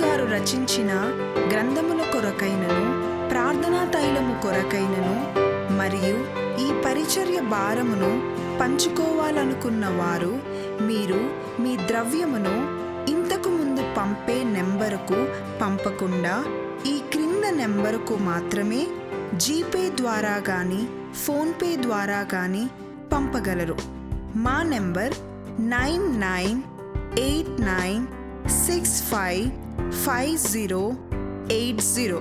గారు రచించిన గ్రంథముల కొరకైనను ప్రార్థనా తైలము కొరకైనను మరియు ఈ పరిచర్య భారమును పంచుకోవాలనుకున్న వారు మీరు మీ ద్రవ్యమును ఇంతకు ముందు పంపే నెంబరుకు పంపకుండా ఈ క్రింద నెంబరుకు మాత్రమే జీపే ద్వారా కానీ ఫోన్పే ద్వారా కానీ పంపగలరు. మా నెంబర్ 9989655080.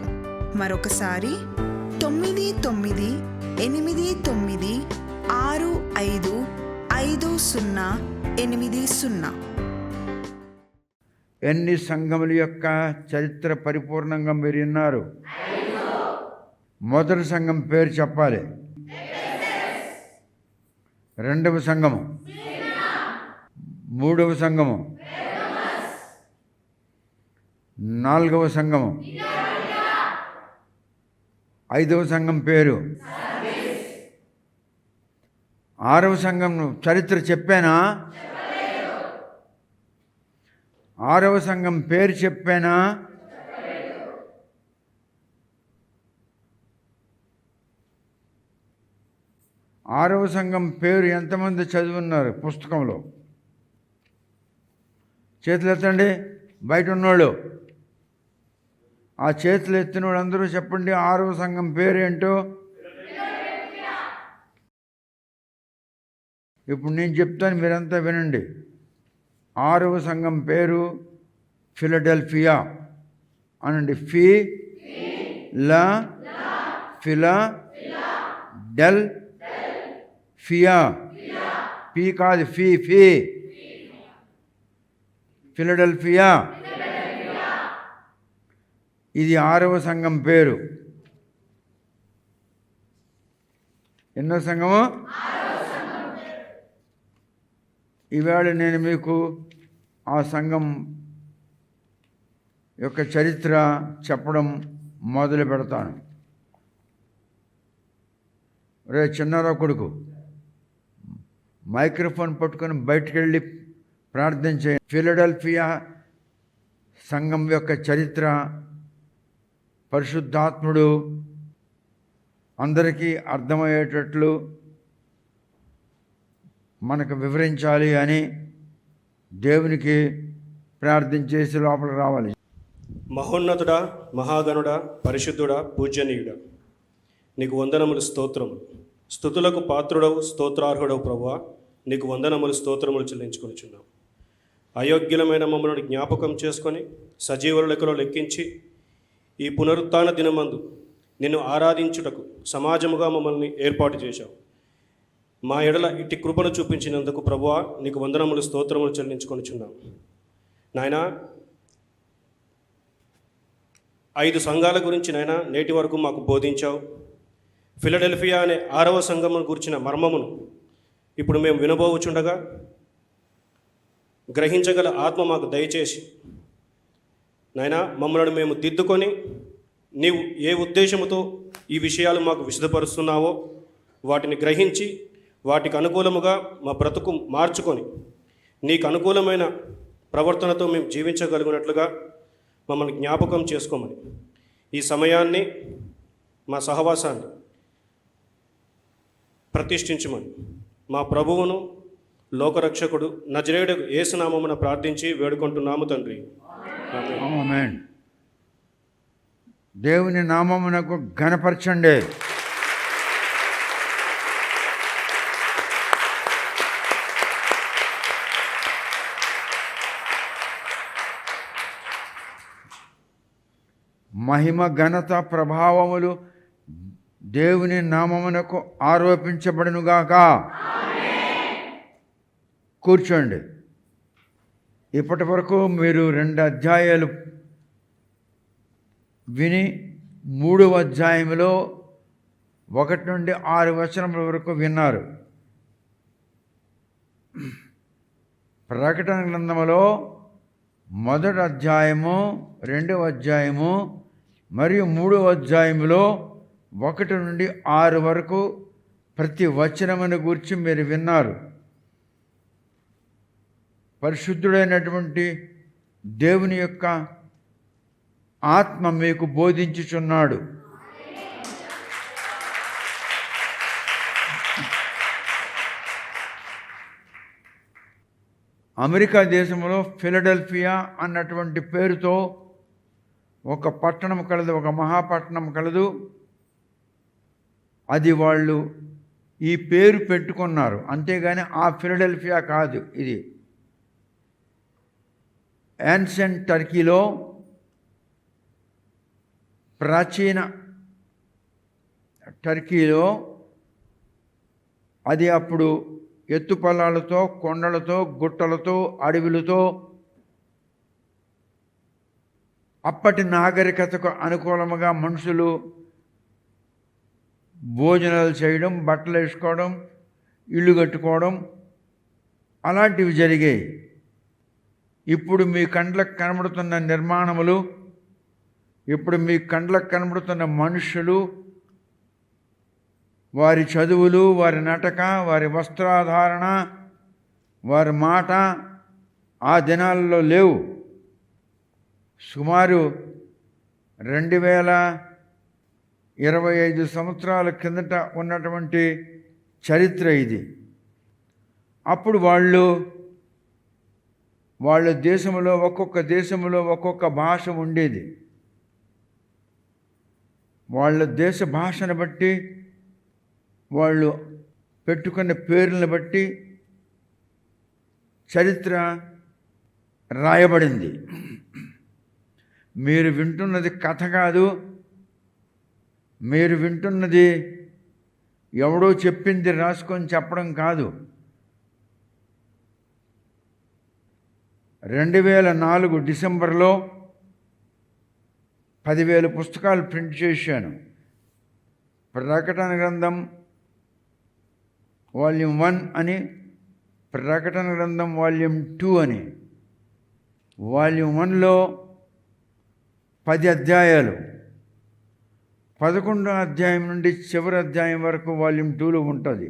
మరొకసారి 9989655080. ఎన్ని సంఘముల యొక్క చరిత్ర పరిపూర్ణంగా మీరు విన్నారు? మొదటి సంఘం పేరు చెప్పాలి. రెండవ సంఘము, మూడవ సంఘము, నాలుగవ సంఘము, ఐదవ సంఘం పేరు, ఆరవ సంఘం చరిత్ర చెప్పానా? ఆరవ సంఘం పేరు చెప్పానా? ఆరవ సంఘం పేరు ఎంతమంది చదివిన్నారు పుస్తకంలో? చేతులు ఎత్తండి, బయట ఉన్నోళ్ళు. ఆ చేతులు ఎత్తిన వాళ్ళు అందరూ చెప్పండి, ఆరవ సంఘం పేరు ఏంటో. ఇప్పుడు నేను చెప్తాను, మీరంతా వినండి. ఆరవ సంఘం పేరు ఫిలడెల్ఫియా అనండి. ఫిలడెల్ఫియా. పి కాదు, ఫిలడెల్ఫియా. ఇది ఆరవ సంఘం పేరు. ఎన్నో సంఘము? ఈవేళ నేను మీకు ఆ సంఘం యొక్క చరిత్ర చెప్పడం మొదలు పెడతాను. రే చిన్నారా కొడుకు, మైక్రోఫోన్ పట్టుకొని బయటికి వెళ్ళి ప్రార్థన చేయండి. ఫిలడెల్ఫియా సంఘం యొక్క చరిత్ర పరిశుద్ధాత్ముడు అందరికీ అర్థమయ్యేటట్లు మనకు వివరించాలి అని దేవునికి ప్రార్థన చేసి లోపల రావాలి. మహోన్నతుడా, మహాగణుడా, పరిశుద్ధుడా, పూజనీయుడా, నీకు వందనములు, స్తోత్రములు. స్తుతులకు పాత్రుడవు, స్తోత్రార్హుడవు ప్రభువా, నీకు వందనములు, స్తోత్రములు చెల్లించుకొనిచున్నాం. అయోగ్యులమైన మమ్మల్ని జ్ఞాపకం చేసుకొని సజీవుల లెక్కలో లెక్కించి ఈ పునరుత్థాన దినమందు నిన్ను ఆరాధించుటకు సమాజముగా మమ్మల్ని ఏర్పాటు చేశావు. మా ఎడల ఇట్టి కృపను చూపించినందుకు ప్రభువా, నీకు వందనములు, స్తోత్రములు చెల్లించుకొనిచున్నాం. నాయనా, 5 సంఘాల గురించి నాయనా నేటి వరకు మాకు బోధించావు. ఫిలడెల్ఫియా అనే 6వ సంఘమును గురించిన మర్మమును ఇప్పుడు మేము వినబోవుచుండగా గ్రహించగల ఆత్మ మాకు దయచేసి నాయనా మమ్మల్ని మేము దిద్దుకొని నీవు ఏ ఉద్దేశముతో ఈ విషయాలు మాకు విశదపరుస్తున్నావో వాటిని గ్రహించి వాటికి అనుకూలముగా మా బ్రతుకు మార్చుకొని నీకు అనుకూలమైన ప్రవర్తనతో మేము జీవించగలిగినట్లుగా మమ్మల్ని జ్ఞాపకం చేసుకోమని, ఈ సమయాన్ని మా సహవాసాన్ని ప్రతిష్ఠించమని మా ప్రభువును లోకరక్షకుడు నజరేయుడు యేసు నామమున ప్రార్థించి వేడుకుంటున్నాము తండ్రి. ఆమేన్. దేవుని నామమునకు ఘనపరచండి. మహిమ, ఘనత, ప్రభావములు దేవుని నామమునకు ఆరోపించబడునుగాక. కూర్చోండి. ఇప్పటి వరకు మీరు 2 అధ్యాయాలు విని 3వ అధ్యాయంలో 1 నుండి 6 వచనముల వరకు విన్నారు. ప్రకటన గ్రంథములో 1వ అధ్యాయము, 2వ అధ్యాయము మరియు 3వ అధ్యాయంలో 1 నుండి 6 వరకు ప్రతి వచనమును గూర్చి మీరు విన్నారు. పరిశుద్ధుడైనటువంటి దేవుని యొక్క ఆత్మ మీకు బోధించుచున్నాడు. అమెరికా దేశంలో ఫిలడెల్ఫియా అన్నటువంటి పేరుతో ఒక పట్టణం కలదు, ఒక మహాపట్టణం కలదు. అది వాళ్ళు ఈ పేరు పెట్టుకున్నారు, అంతేగాని ఆ ఫిలడెల్ఫియా కాదు. ఇది యాన్షియంట్ టర్కీలో, ప్రాచీన టర్కీలో అది అప్పుడు ఎత్తుపల్లాలతో, కొండలతో, గుట్టలతో, అడవులతో అప్పటి నాగరికతకు అనుకూలముగా మనుషులు భోజనాలు చేయడం, బట్టలు వేసుకోవడం, ఇల్లు కట్టుకోవడం అలాంటివి జరిగాయి. ఇప్పుడు మీ కండ్లకు కనబడుతున్న నిర్మాణములు, ఇప్పుడు మీ కండ్లకు కనబడుతున్న మనుషులు, వారి చదువులు, వారి నటక, వారి వస్త్రాధారణ, వారి మాట ఆ దినాల్లో లేవు. సుమారు 2025 సంవత్సరాల కిందట ఉన్నటువంటి చరిత్ర ఇది. అప్పుడు వాళ్ళ దేశంలో, ఒక్కొక్క దేశంలో ఒక్కొక్క భాష ఉండేది. వాళ్ళ దేశ భాషను బట్టి, వాళ్ళు పెట్టుకున్న పేర్లను బట్టి చరిత్ర రాయబడింది. మీరు వింటున్నది కథ కాదు, మీరు వింటున్నది ఎవడో చెప్పింది రాసుకొని చెప్పడం కాదు. 2004 డిసెంబర్లో 10,000 పుస్తకాలు ప్రింట్ చేశాను. ప్రకటన గ్రంథం వాల్యూమ్ 1 అని, ప్రకటన గ్రంథం వాల్యూమ్ 2 అని. వాల్యూమ్ 1లో 10 అధ్యాయాలు, 11వ అధ్యాయం నుండి చివరి అధ్యాయం వరకు వాల్యూమ్ 2లో ఉంటుంది.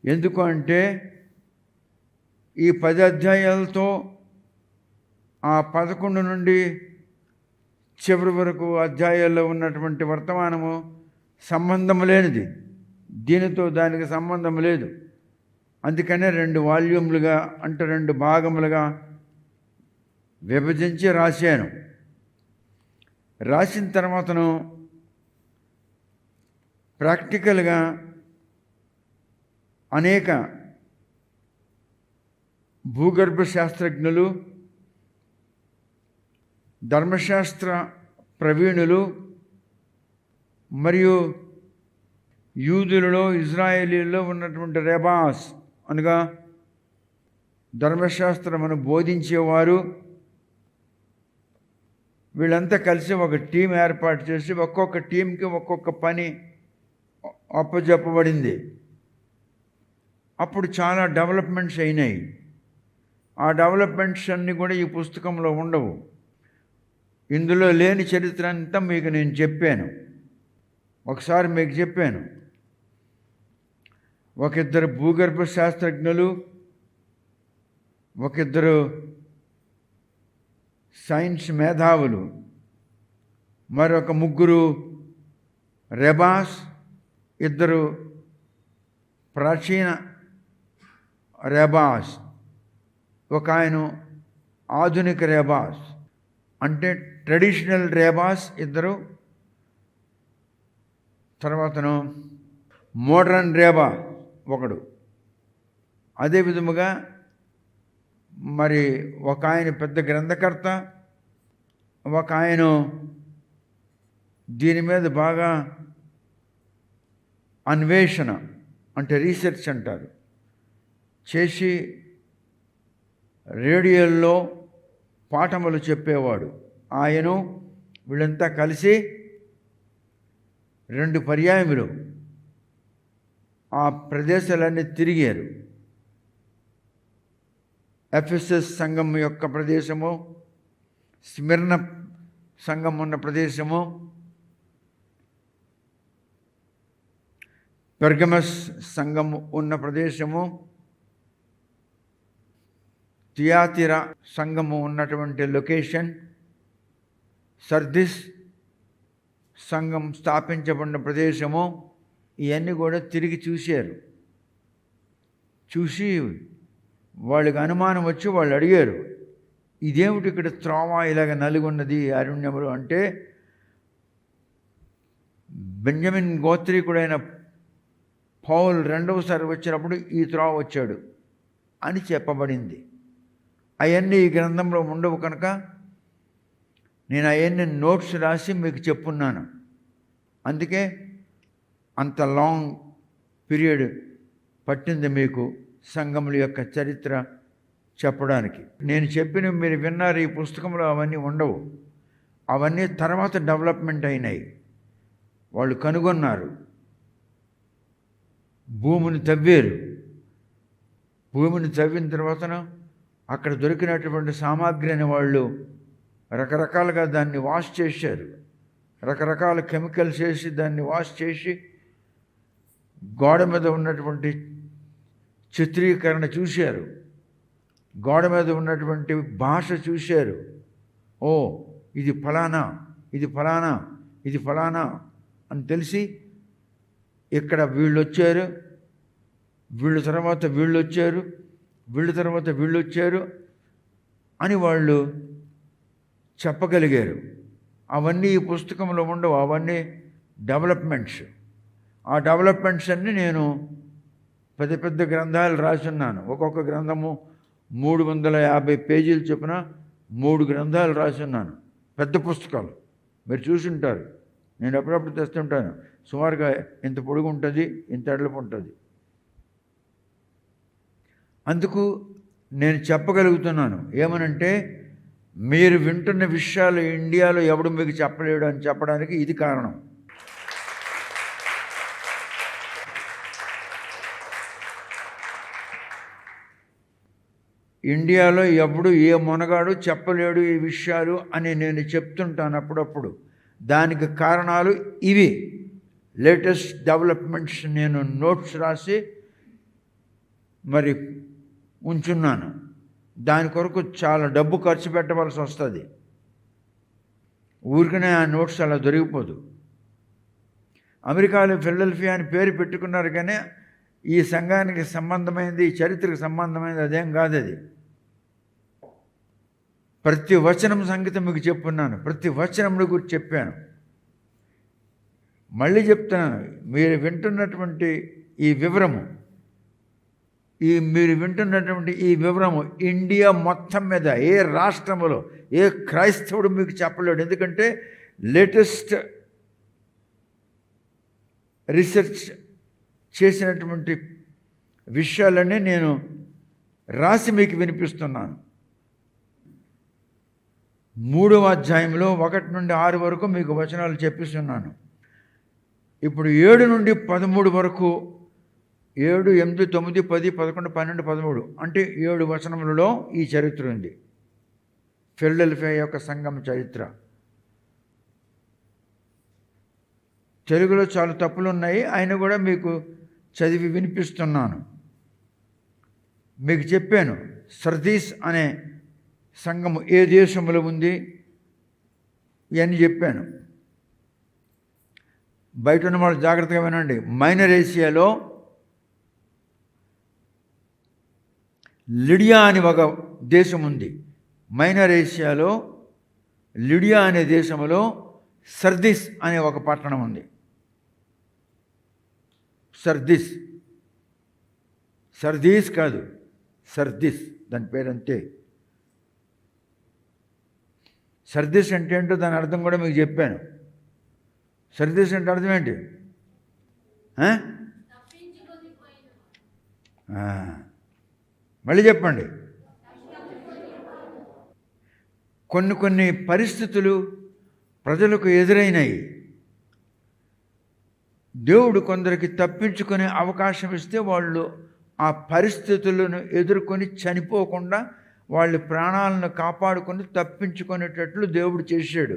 ఎందుకు అంటే ఈ 10 అధ్యాయాలతో ఆ 11 నుండి చివరి వరకు అధ్యాయాల్లో ఉన్నటువంటి వర్తమానము సంబంధం లేనిది. దీనితో దానికి సంబంధం లేదు. అందుకనే 2 వాల్యూమ్లుగా, అంటే 2 భాగములుగా విభజించి రాశాను. రాసిన తర్వాతను ప్రాక్టికల్గా అనేక భూగర్భ శాస్త్రజ్ఞులు, ధర్మశాస్త్ర ప్రవీణులు మరియు యూదులలో, ఇజ్రాయేలీల్లో ఉన్నటువంటి రెబాస్ అనగా ధర్మశాస్త్రమును బోధించేవారు, వీళ్ళంతా కలిసి ఒక టీం ఏర్పాటు చేసి ఒక్కొక్క టీంకి ఒక్కొక్క పని అప్పచెప్పబడింది. అప్పుడు చాలా డెవలప్మెంట్స్ అయినాయి. ఆ డెవలప్మెంట్స్ అన్నీ కూడా ఈ పుస్తకంలో ఉండవు. ఇందులో లేని చరిత్ర అంతా మీకు నేను చెప్పాను. ఒకసారి మీకు చెప్పాను, ఒకిద్దరు భూగర్భ శాస్త్రజ్ఞులు, ఒకిద్దరు సైన్స్ మేధావులు, మరొక 3 రెబాస్, 2 ప్రాచీన రెబాస్, ఒక ఆయన ఆధునిక రెబాస్, అంటే ట్రెడిషనల్ రెబాస్ 2, తర్వాతను మోడర్న్ రేబా 1. అదే విధముగా మరి ఒక ఆయన పెద్ద గ్రంథకర్త, ఒక ఆయన దీని మీద బాగా అన్వేషణ అంటే రీసెర్చ్ అంటారు చేసి రేడియోల్లో పాఠములు చెప్పేవాడు. ఆయను వీళ్ళంతా కలిసి 2 పర్యాయములు ఆ ప్రదేశాలన్నీ తిరిగారు. ఎఫెసస్ సంఘం యొక్క ప్రదేశము, స్మిర్న సంఘం ఉన్న ప్రదేశము, పెర్గమస్ సంఘం ఉన్న ప్రదేశము, థియాతిరా సంఘము ఉన్నటువంటి లొకేషన్, సర్దిస్ సంఘం స్థాపించబడిన ప్రదేశము, ఇవన్నీ కూడా తిరిగి చూశారు. చూసి వాళ్ళకి అనుమానం వచ్చి వాళ్ళు అడిగారు, ఇదేమిటి ఇక్కడ త్రోవ ఇలాగ నలుగున్నది అరణ్యములు అంటే, బెంజమిన్ గోత్రీకుడైన పౌల్ రెండవసారి వచ్చినప్పుడు ఈ త్రోవ వచ్చాడు అని చెప్పబడింది. అవన్నీ ఈ గ్రంథంలో ఉండవు కనుక నేను అవన్నీ నోట్స్ రాసి మీకు చెప్పున్నాను. అందుకే అంత లాంగ్ పీరియడ్ పట్టింది మీకు సంఘముల యొక్క చరిత్ర చెప్పడానికి. నేను చెప్పిన మీరు విన్నారు, ఈ పుస్తకంలో అవన్నీ ఉండవు. అవన్నీ తర్వాత డెవలప్మెంట్ అయినాయి. వాళ్ళు కనుగొన్నారు, భూమిని తవ్వారు. భూమిని తవ్విన తర్వాత అక్కడ దొరికినటువంటి సామాగ్రిని వాళ్ళు రకరకాలుగా దాన్ని వాష్ చేశారు. రకరకాల కెమికల్స్ వేసి దాన్ని వాష్ చేసి గోడ మీద ఉన్నటువంటి చిత్రీకరణ చూశారు, గోడ మీద ఉన్నటువంటి భాష చూశారు. ఓ ఇది ఫలానా, ఇది ఫలానా, ఇది ఫలానా అని తెలిసి ఇక్కడ వీళ్ళు వచ్చారు, వీళ్ళ తర్వాత వీళ్ళు వచ్చారు, వీళ్ళ తర్వాత వీళ్ళు వచ్చారు అని వాళ్ళు చెప్పగలిగారు. అవన్నీ ఈ పుస్తకంలో ఉండవు, అవన్నీ డెవలప్మెంట్స్. ఆ డెవలప్మెంట్స్ అన్నీ నేను పెద్ద పెద్ద గ్రంథాలు రాసున్నాను. ఒక్కొక్క గ్రంథము 350 పేజీలు చొప్పున 3 గ్రంథాలు రాసున్నాను. పెద్ద పుస్తకాలు మీరు చూసుంటారు. నేను ఎప్పుడప్పుడు తెస్తుంటాను. సుమారుగా ఇంత పొడుగు ఉంటుంది, ఇంత ఎడలపు ఉంటుంది. అందుకు నేను చెప్పగలుగుతున్నాను ఏమనంటే, మీరు వింటున్న విషయాలు ఇండియాలో ఎవడు మీకు చెప్పలేడు అని చెప్పడానికి ఇది కారణం. ఇండియాలో ఎప్పుడు ఏ మొనగాడు చెప్పలేడు ఈ విషయాలు అని నేను చెప్తుంటాను అప్పుడప్పుడు. దానికి కారణాలు ఇవి. లేటెస్ట్ డెవలప్మెంట్స్ నేను నోట్స్ రాసి మరి ఉంచున్నాను. దాని కొరకు చాలా డబ్బు ఖర్చు పెట్టవలసి వస్తుంది. ఊరికనే ఆ నోట్స్ అలా దొరికిపోదు. అమెరికాలో ఫిలడెల్ఫియా అని పేరు పెట్టుకున్నారు, కానీ ఈ సంఘానికి సంబంధమైనది, ఈ చరిత్రకు సంబంధమైనది అదేం కాదు. అది ప్రతి వచనం సంగతి మీకు చెప్పున్నాను, ప్రతి వచనంలో గురించి చెప్పాను. మళ్ళీ చెప్తున్నాను, మీరు వింటున్నటువంటి ఈ వివరము, మీరు వింటున్నటువంటి ఈ వివరము ఇండియా మొత్తం మీద ఏ రాష్ట్రంలో ఏ క్రైస్తవుడు మీకు చెప్పలేడు. ఎందుకంటే లేటెస్ట్ రీసెర్చ్ చేసినటువంటి విషయాలన్నీ నేను రాసి మీకు వినిపిస్తున్నాను. 3వ అధ్యాయంలో 1 నుండి 6 వరకు మీకు వచనాలు చెప్పిస్తున్నాను. ఇప్పుడు 7 నుండి 13 వరకు, 7, 8, 9, 10, 11, 12, 13 అంటే 7 వచనములలో ఈ చరిత్ర ఉంది. ఫిలడెల్ఫియా యొక్క సంఘం చరిత్ర. తెలుగులో చాలా తప్పులు ఉన్నాయి, అయినా కూడా మీకు చదివి వినిపిస్తున్నాను. మీకు చెప్పాను సర్దీస్ అనే సంఘము ఏ దేశంలో ఉంది ఇవన్నీ చెప్పాను. బయట ఉన్న వాళ్ళు జాగ్రత్తగా వినండి. మైనర్ ఏషియాలో లిడియా అని ఒక దేశం ఉంది. మైనర్ ఏషియాలో లిడియా అనే దేశంలో సర్దిస్ అనే ఒక పట్టణం ఉంది. సర్దిస్, సర్దీస్ కాదు, సర్దిస్ దాని పేరంతే. సర్దిస్ అంటే ఏంటో దాని అర్థం కూడా మీకు చెప్పాను. సర్దిస్ అంటే అర్థం ఏంటి? మళ్ళీ చెప్పండి. కొన్ని పరిస్థితులు ప్రజలకు ఎదురైనాయి. దేవుడు కొందరికి తప్పించుకునే అవకాశం ఇస్తే వాళ్ళు ఆ పరిస్థితులను ఎదుర్కొని చనిపోకుండా వాళ్ళ ప్రాణాలను కాపాడుకొని తప్పించుకునేటట్లు దేవుడు చేశాడు.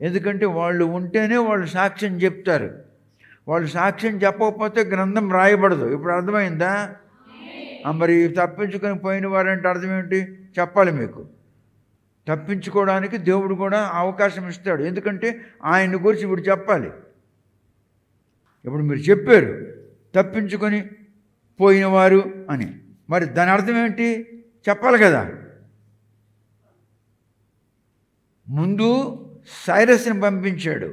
ఎందుకంటే వాళ్ళు ఉంటేనే వాళ్ళు సాక్ష్యం చెప్తారు. వాళ్ళు సాక్ష్యం చెప్పకపోతే గ్రంథం రాయబడదు. ఇప్పుడు అర్థమైందా? మరి తప్పించుకొని పోయిన వారంటే అర్థం ఏంటి చెప్పాలి మీకు. తప్పించుకోవడానికి దేవుడు కూడా అవకాశం ఇస్తాడు. ఎందుకంటే ఆయన గురించి ఇప్పుడు చెప్పాలి. ఇప్పుడు మీరు చెప్పారు తప్పించుకొని పోయినవారు అని, మరి దాని అర్థం ఏంటి చెప్పాలి కదా. ముందు సైరస్ని పంపించాడు,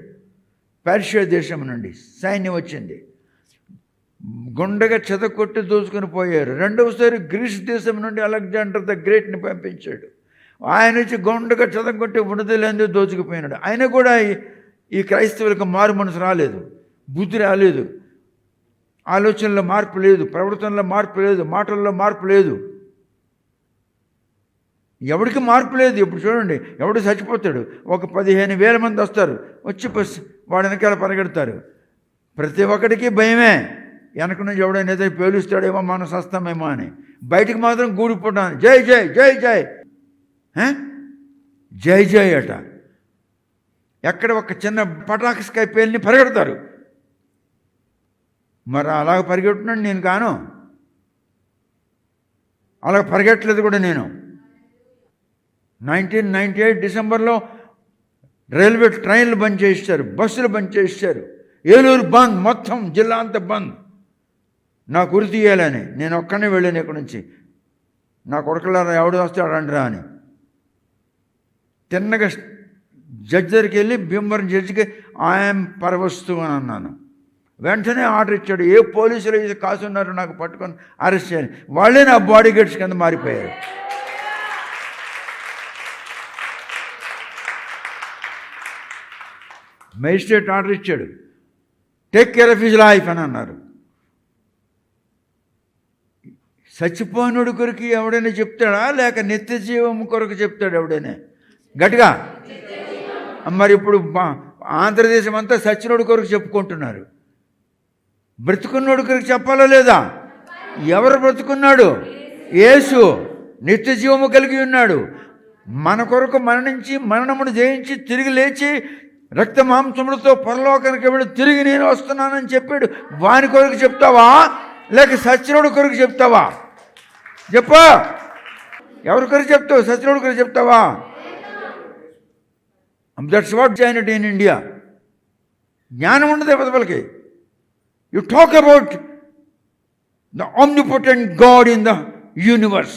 పర్షియా దేశం నుండి సైన్యం వచ్చింది, గుండెగా చెదకొట్టి దోచుకొని పోయారు. రెండవసారి గ్రీస్ దేశం నుండి అలెగ్జాండర్ ద గ్రేట్ని పంపించాడు. ఆయన వచ్చి గుండెగా చెదకొట్టి విడుదలందు దోచుకుపోయినాడు. ఆయన కూడా ఈ క్రైస్తవులకు మారు మనసు రాలేదు, బుద్ధి రాలేదు, ఆలోచనలో మార్పు లేదు, ప్రవర్తనలో మార్పు లేదు, మాటల్లో మార్పు లేదు, ఎవరికి మార్పు లేదు. ఇప్పుడు చూడండి, ఎవడు చచ్చిపోతాడు, ఒక 15,000 మంది వస్తారు, వచ్చి వాడి వెనకాల పరిగెడతారు. ప్రతి ఒక్కడికి భయమే, వెనక నుంచి ఎవడైనా ఏదో పేలుస్తాడేమో, మనం సస్తామేమో అని. బయటికి మాత్రం గూడిపోతాను, జై జై జై జై జై జై అట. ఎక్కడ ఒక చిన్న పటాకస్కాయ పేలిని పరిగెడతారు. మరి అలాగ పరిగెడుతున్నాడు నేను కాను, అలా పరిగెట్టలేదు కూడా నేను. 1998 డిసెంబర్లో రైల్వే ట్రైన్లు బంద్ చేశారు, బస్సులు బంద్ చేశారు, ఏలూరు బంద్, మొత్తం జిల్లా అంతా బంద్. నాకు ఉరి తీయాలని నేను ఒక్కనే వెళ్ళాను ఇక్కడి నుంచి. నా కొడుకులారా ఎవడు వస్తాడంటరా అని తిన్నగా జడ్జి దగ్గరికి వెళ్ళి భీమవరం జడ్జికి ఐఎమ్ పరవస్తు అని అన్నాను. వెంటనే ఆర్డర్ ఇచ్చాడు, ఏ పోలీసులు అయితే కాసున్నారో నాకు పట్టుకొని అరెస్ట్ చేయాలి. వాళ్ళే నా బాడీ గార్డ్స్ కింద మారిపోయారు. మేజిస్ట్రేట్ ఆర్డర్ ఇచ్చాడు, take care of his life అని అన్నారు. చచ్చిపోయినోడి కొరకు ఎవడైనా చెప్తాడా, లేక నిత్య జీవం కొరకు చెప్తాడు ఎవడైనా గట్టిగా? మరి ఇప్పుడు ఆంధ్రదేశం అంతా సచ్చినోడి కొరకు చెప్పుకుంటున్నారు. బ్రతుకున్నోడి కొరకు చెప్పాలా లేదా? ఎవరు బ్రతుకున్నాడు? యేసు నిత్య జీవము కలిగి ఉన్నాడు. మన కొరకు మరణించి మరణమును జయించి తిరిగి లేచి రక్త మాంసములతో పరలోకానికి వెళ్ళి తిరిగి నేను వస్తున్నానని చెప్పాడు. వాని కొరకు చెప్తావా, లేక సచ్చినోడి కొరకు చెప్తావా? చెప్పా, ఎవరి కొరకు చెప్తావు? సచ్చినోడి కొరకు చెప్తావా? That's what joined in India. జ్ఞానం ఉండదు పెద్దలకి. You talk about the omnipotent God in the universe.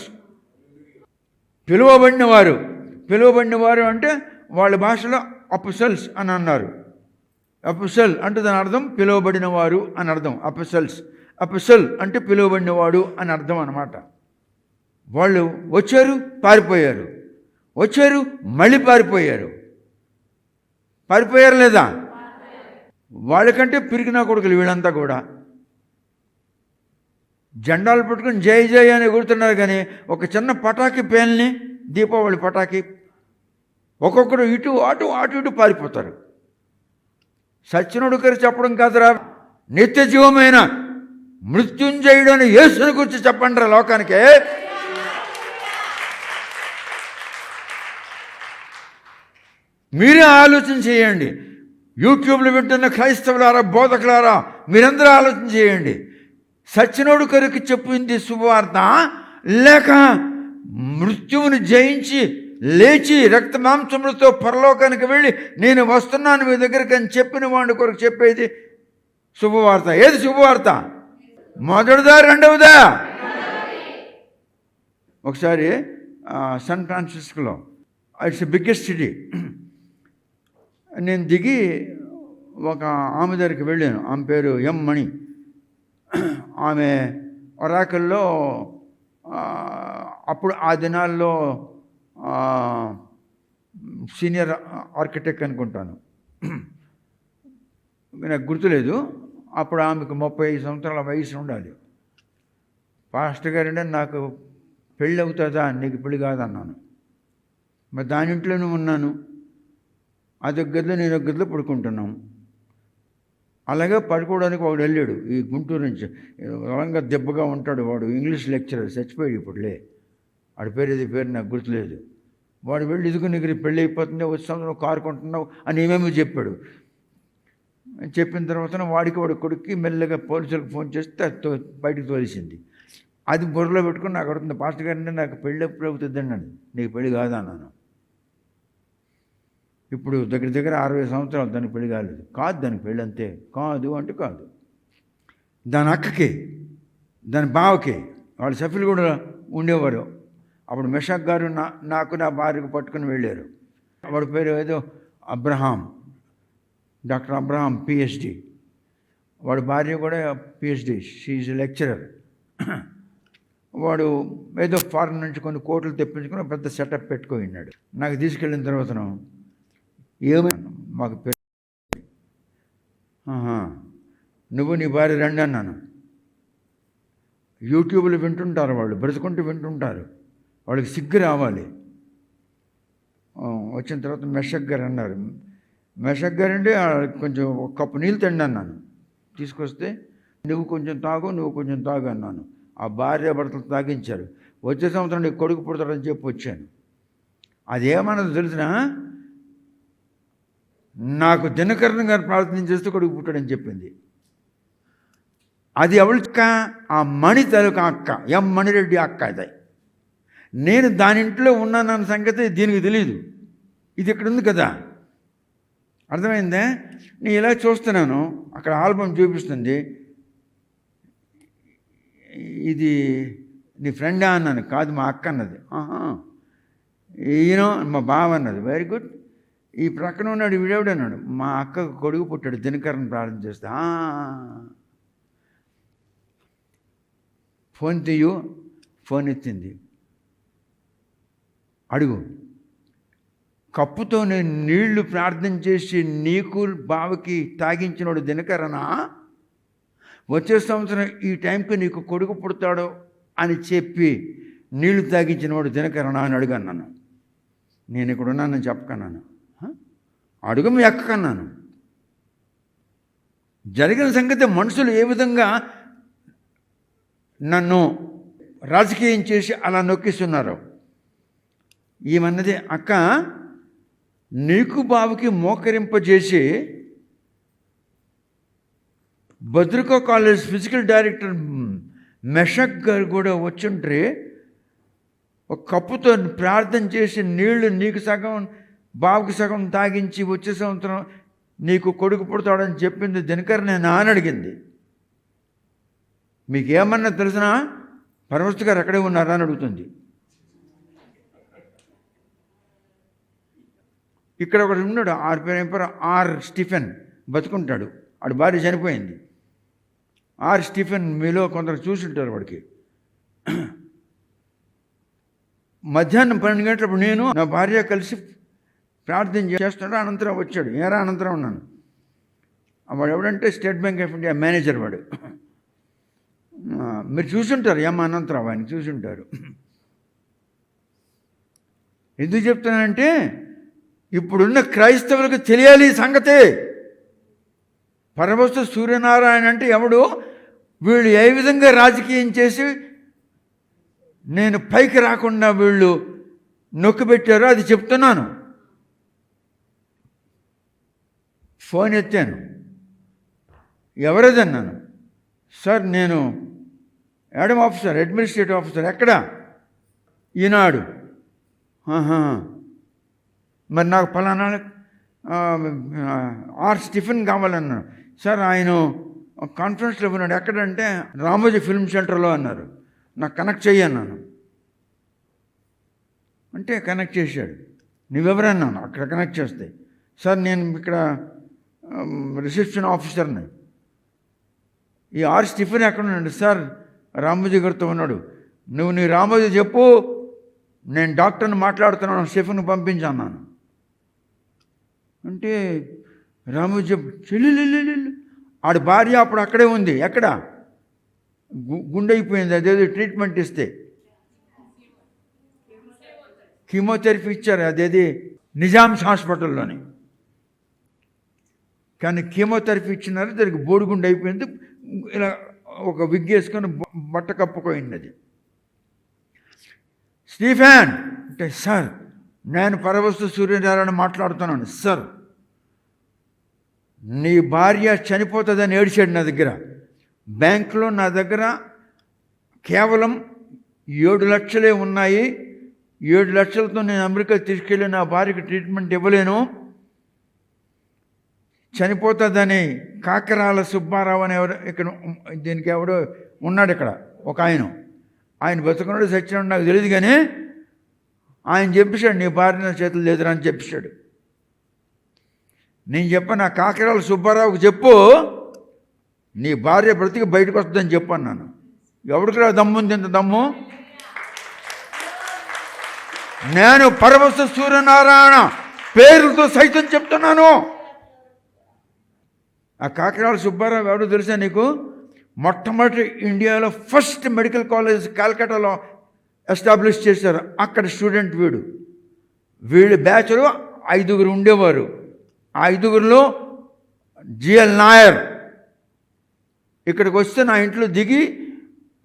పిలువబడిన వారు అంటే వాళ్ళ భాషలో అపోస్టల్స్ అని అన్నారు. అపోస్టల్ అంటే దాని అర్థం పిలువబడిన వారు అని అర్థం. అపోస్టల్ అంటే పిలువబడినవాడు అని అర్థం అన్నమాట. వాళ్ళు వచ్చారు, పారిపోయారు, వచ్చారు, మళ్ళీ పారిపోయారు లేదా? వాళ్ళకంటే పిరికినా కొడుకులు వీళ్ళంతా కూడా జెండాలు పట్టుకుని జై జై అని ఎగురుతున్నారు. కానీ ఒక చిన్న పటాకి పేల్ని, దీపావళి పటాకి, ఒక్కొక్కరు ఇటు అటు అటు ఇటు పారిపోతారు. సచ్చినోడు గారు చెప్పడం కాదురా, నిత్య జీవమైన మృత్యుంజయుడు అని యేసుని గురించి చెప్పండి రా లోకానికి. మీరే ఆలోచన చేయండి. యూట్యూబ్లో వింటున్న క్రైస్తవులారా, బోధకులారా, మీరందరూ ఆలోచన చేయండి. సచ్చినోడు కొరకు చెప్పింది శుభవార్త, లేక మృత్యువుని జయించి లేచి రక్త మాంసములతో పరలోకానికి వెళ్ళి నేను వస్తున్నాను మీ దగ్గరికి అని చెప్పిన వాడి కొరకు చెప్పేది శుభవార్త? ఏది శుభవార్త? మొదటిదా, రెండవదా? ఒకసారి శాన్ ఫ్రాన్సిస్కోలో, ఇట్స్ బిగ్గెస్ట్ సిటీ, నేను దిగి ఒక ఆమె దగ్గరికి వెళ్ళాను. ఆమె పేరు ఎం మణి. ఆమె ఒరాకల్లో అప్పుడు ఆ దినాల్లో సీనియర్ ఆర్కిటెక్ట్ అనుకుంటాను, నాకు గుర్తులేదు. అప్పుడు ఆమెకు 35 సంవత్సరాల వయసు ఉండాలి. పాస్టర్ గారంటే నాకు పెళ్ళి అవుతుందా, నీకు పెళ్ళి కాదన్నాను. మరి దాని ఇంట్లోనే ఉన్నాను. అదొక గదిలో నేను ఒక గదిలో పడుకుంటున్నాం. అలాగే పడుకోవడానికి వాడు వెళ్ళాడు ఈ గుంటూరు నుంచి. బలంగా దెబ్బగా ఉంటాడు వాడు, ఇంగ్లీష్ లెక్చరర్, చచ్చిపోయాడు ఇప్పుడులే. వాడి పేరు నాకు గుర్తులేదు. వాడు వెళ్ళి ఇదిగో నీకు పెళ్ళి అయిపోతుంది, వచ్చాను, నువ్వు కారు కొంటున్నావు అని ఏమేమో చెప్పాడు. చెప్పిన తర్వాత వాడి కొడుక్కి మెల్లగా పోలీసులకు ఫోన్ చేస్తే బయటకు తోలిసింది. అది బుర్రలో పెట్టుకుని నాకు అడుగుతుంది, పాస్టర్ గారిని నాకు పెళ్ళి ఎప్పుడు అవుతుంది అన్నాడు. నీకు పెళ్ళి కాదా అన్నాను. ఇప్పుడు దగ్గర దగ్గర 60 సంవత్సరాలు దానికి పెళ్లి కాలేదు. కాదు దానికి పెళ్ళి, అంతే. కాదు అంటే కాదు. దాని అక్కకి, దాని బావకి, వాళ్ళ సఫీలు కూడా ఉండేవారు. అప్పుడు మెషక్ గారు నాకు నా భార్యకు పట్టుకుని వెళ్ళారు. వాడి పేరు ఏదో అబ్రహాం, డాక్టర్ అబ్రహాం, పిహెచ్డి. వాడి భార్య కూడా పిహెచ్డి, షీఈ్ లెక్చరర్. వాడు ఏదో ఫారెన్ నుంచి కొన్ని కోట్లు తెప్పించుకుని పెద్ద సెటప్ పెట్టుకున్నాడు. నాకు తీసుకెళ్ళిన తర్వాతను ఏమైనా మాకు నువ్వు నీ భార్య రండి అన్నాను. యూట్యూబ్లో వింటుంటారు, వాళ్ళు బ్రతుకుంటూ వింటుంటారు, వాళ్ళకి సిగ్గు రావాలి. వచ్చిన తర్వాత మెషక్ గారు అన్నారు. మెషక్ గారు అంటే కొంచెం ఒక కప్పు నీళ్ళు తండి అన్నాను. తీసుకొస్తే నువ్వు కొంచెం తాగు, నువ్వు కొంచెం తాగు అన్నాను. ఆ భార్య భర్తలు తాగించారు. వచ్చే సంవత్సరం నీకు కొడుకు పుడతాడని చెప్పి వచ్చాను. అదేమన్నది తెలిసిన, నాకు దినకరణ గారు ప్రార్థన చేస్తే కొడుకు పుట్టాడని చెప్పింది. అది ఎవరిక? ఆ మణి తాలూకా అక్క, ఎం మణిరెడ్డి అక్క. అది నేను దాని ఇంట్లో ఉన్నానన్న సంగతి దీనికి తెలియదు. ఇది ఇక్కడ ఉంది కదా, అర్థమైందే? నేను ఇలా చూస్తున్నాను, అక్కడ ఆల్బమ్ చూపిస్తుంది. ఇది నీ ఫ్రెండా అన్నాను. కాదు మా అక్క అన్నది. ఈయన మా బావ అన్నది. Very good. ఈ ప్రక్కన ఉన్నాడు వీడెవడన్నాడు. మా అక్కకు కొడుకు పుట్టాడు, దినకరణ ప్రార్థన చేస్తా. ఫోన్ తీయు. ఫోన్ ఎత్తింది. అడుగు. కప్పుతో నేను నీళ్లు ప్రార్థన చేసి నీకు బావకి తాగించినోడు దినకరనా? వచ్చే సంవత్సరం ఈ టైంకి నీకు కొడుకు పుడతాడు అని చెప్పి నీళ్లు తాగించినవాడు దినకరనా అని అడుగన్నాను. నేను ఇక్కడ ఉన్నానని చెప్పకన్నాను. అడుగు మీ అక్కన్నాను. జరిగిన సంగతి మనుషులు ఏ విధంగా నన్ను రాజకీయం చేసి అలా నొక్కిస్తున్నారు. ఈమన్నది, అక్క నీకు బావుకి మోకరింపజేసి భద్రకా కాలేజ్ ఫిజికల్ డైరెక్టర్ మెషక్ గారు కూడా వచ్చుంటే ఒక కప్పుతో ప్రార్థన చేసి నీళ్లు నీకు సగం బావుకి సగం తాగించి వచ్చే సంవత్సరం నీకు కొడుకు పుడతాడని చెప్పింది దినకరణ అని అడిగింది. మీకేమన్నా తెలిసినా పరమస్తు గారు ఎక్కడే ఉన్నారా అని అడుగుతుంది. ఇక్కడ ఒకటి ఉన్నాడు, ఆర్ స్టీఫెన్, బతుకుంటాడు. వాడి భార్య చనిపోయింది. ఆర్ స్టీఫెన్ మీలో కొందరు చూసుంటారు. వాడికి మధ్యాహ్నం 12 గంటలప్పుడు నేను నా భార్య కలిసి ప్రార్థన చేస్తున్నాడు. అనంతరం వచ్చాడు. ఏరా అనంతరం ఉన్నాను. వాడు ఎవడంటే State Bank of India manager వాడు. మీరు చూసుంటారు, ఏమో అనంతరావు ఆయన చూసుంటారు. ఎందుకు చెప్తున్నానంటే ఇప్పుడున్న క్రైస్తవులకు తెలియాలి ఈ సంగతే. పరమస్తు సూర్యనారాయణ అంటే ఎవడు? వీళ్ళు ఏ విధంగా రాజకీయం చేసి నేను పైకి రాకుండా వీళ్ళు నొక్కిపెట్టారో అది చెప్తున్నాను. ఫోన్ ఎత్తాను. ఎవరదన్నాను. సార్ నేను యాడమ్ ఆఫీసర్, అడ్మినిస్ట్రేటివ్ ఆఫీసర్. ఎక్కడ? ఈనాడు. మరి నాకు ఫలానా ఆర్ స్టీఫెన్ కావాలన్నాను. సార్ ఆయన కాన్ఫరెన్స్లో ఉన్నాడు. ఎక్కడంటే రామోజీ ఫిల్మ్ సెంటర్లో అన్నారు. నాకు కనెక్ట్ చెయ్యన్నాను. అంటే కనెక్ట్ చేశాడు. నువ్వెవరన్నాను. అక్కడ కనెక్ట్ చేస్తే, సార్ నేను ఇక్కడ రిసెప్షన్ ఆఫీసర్ని. ఈ ఆర్ స్టీఫెన్ ఎక్కడ ఉన్నాడు? సార్ రామోజీ గారితో ఉన్నాడు. నువ్వు నీ రామోజీ చెప్పు, నేను డాక్టర్ని మాట్లాడుతున్నాను, స్టీఫెన్ పంపించన్నాను. అంటే రామోజీ చెల్లి ఆడి భార్య అప్పుడు అక్కడే ఉంది. ఎక్కడ? గుండె అయిపోయింది. అదేదో ట్రీట్మెంట్ ఇస్తే కీమోథెరపీ ఇచ్చారు. అదేది నిజామ్స్ హాస్పిటల్లోని. కానీ కీమోథెరపీ ఇచ్చినారు. దానికి బోడిగుండె అయిపోయింది. ఇలా ఒక విగ్ వేసుకొని బట్ట కప్పుకోయింది. అది స్టీఫెన్ అంటే, సార్ నేను పరవస్తు సూర్యనారాయణ మాట్లాడుతున్నాను. సార్ నీ భార్య చనిపోతుందని ఏడిచాడు నా దగ్గర. బ్యాంకులో నా దగ్గర కేవలం 7 లక్షలే ఉన్నాయి. 7 లక్షలతో నేను అమెరికా తీసుకెళ్ళి నా భార్యకి ట్రీట్మెంట్ ఇవ్వలేను. చనిపోతుందని కాకరాల సుబ్బారావు అని ఎవరు ఇక్కడ దీనికి ఎవడో ఉన్నాడు ఇక్కడ ఒక ఆయన బతుకున్నాడు సచ్చినాడు నాకు తెలియదు, కానీ ఆయన చెప్పేశాడు నీ భార్య నా చేతులు లేదురా అని చెప్పేశాడు. నేను చెప్పాను ఆ కాకరాల సుబ్బారావుకి చెప్పు నీ భార్య బ్రతికి బయటకు వస్తుందని చెప్పాను. నన్ను ఎవరికి రా దమ్ముంది ఇంత దమ్ము? నేను పరమశ సూర్యనారాయణ పేరుతో సైతం చెప్తున్నాను. ఆ కాకినాడ సుబ్బారావు ఎవడో తెలుసా నీకు? మొట్టమొదటి ఇండియాలో ఫస్ట్ మెడికల్ కాలేజ్ కాల్కటాలో ఎస్టాబ్లిష్ చేశారు. అక్కడ స్టూడెంట్ వీళ్ళు బ్యాచ్లో 5 ఉండేవారు. ఆ 5లో జిఎల్ నాయర్ ఇక్కడికి వస్తే నా ఇంట్లో దిగి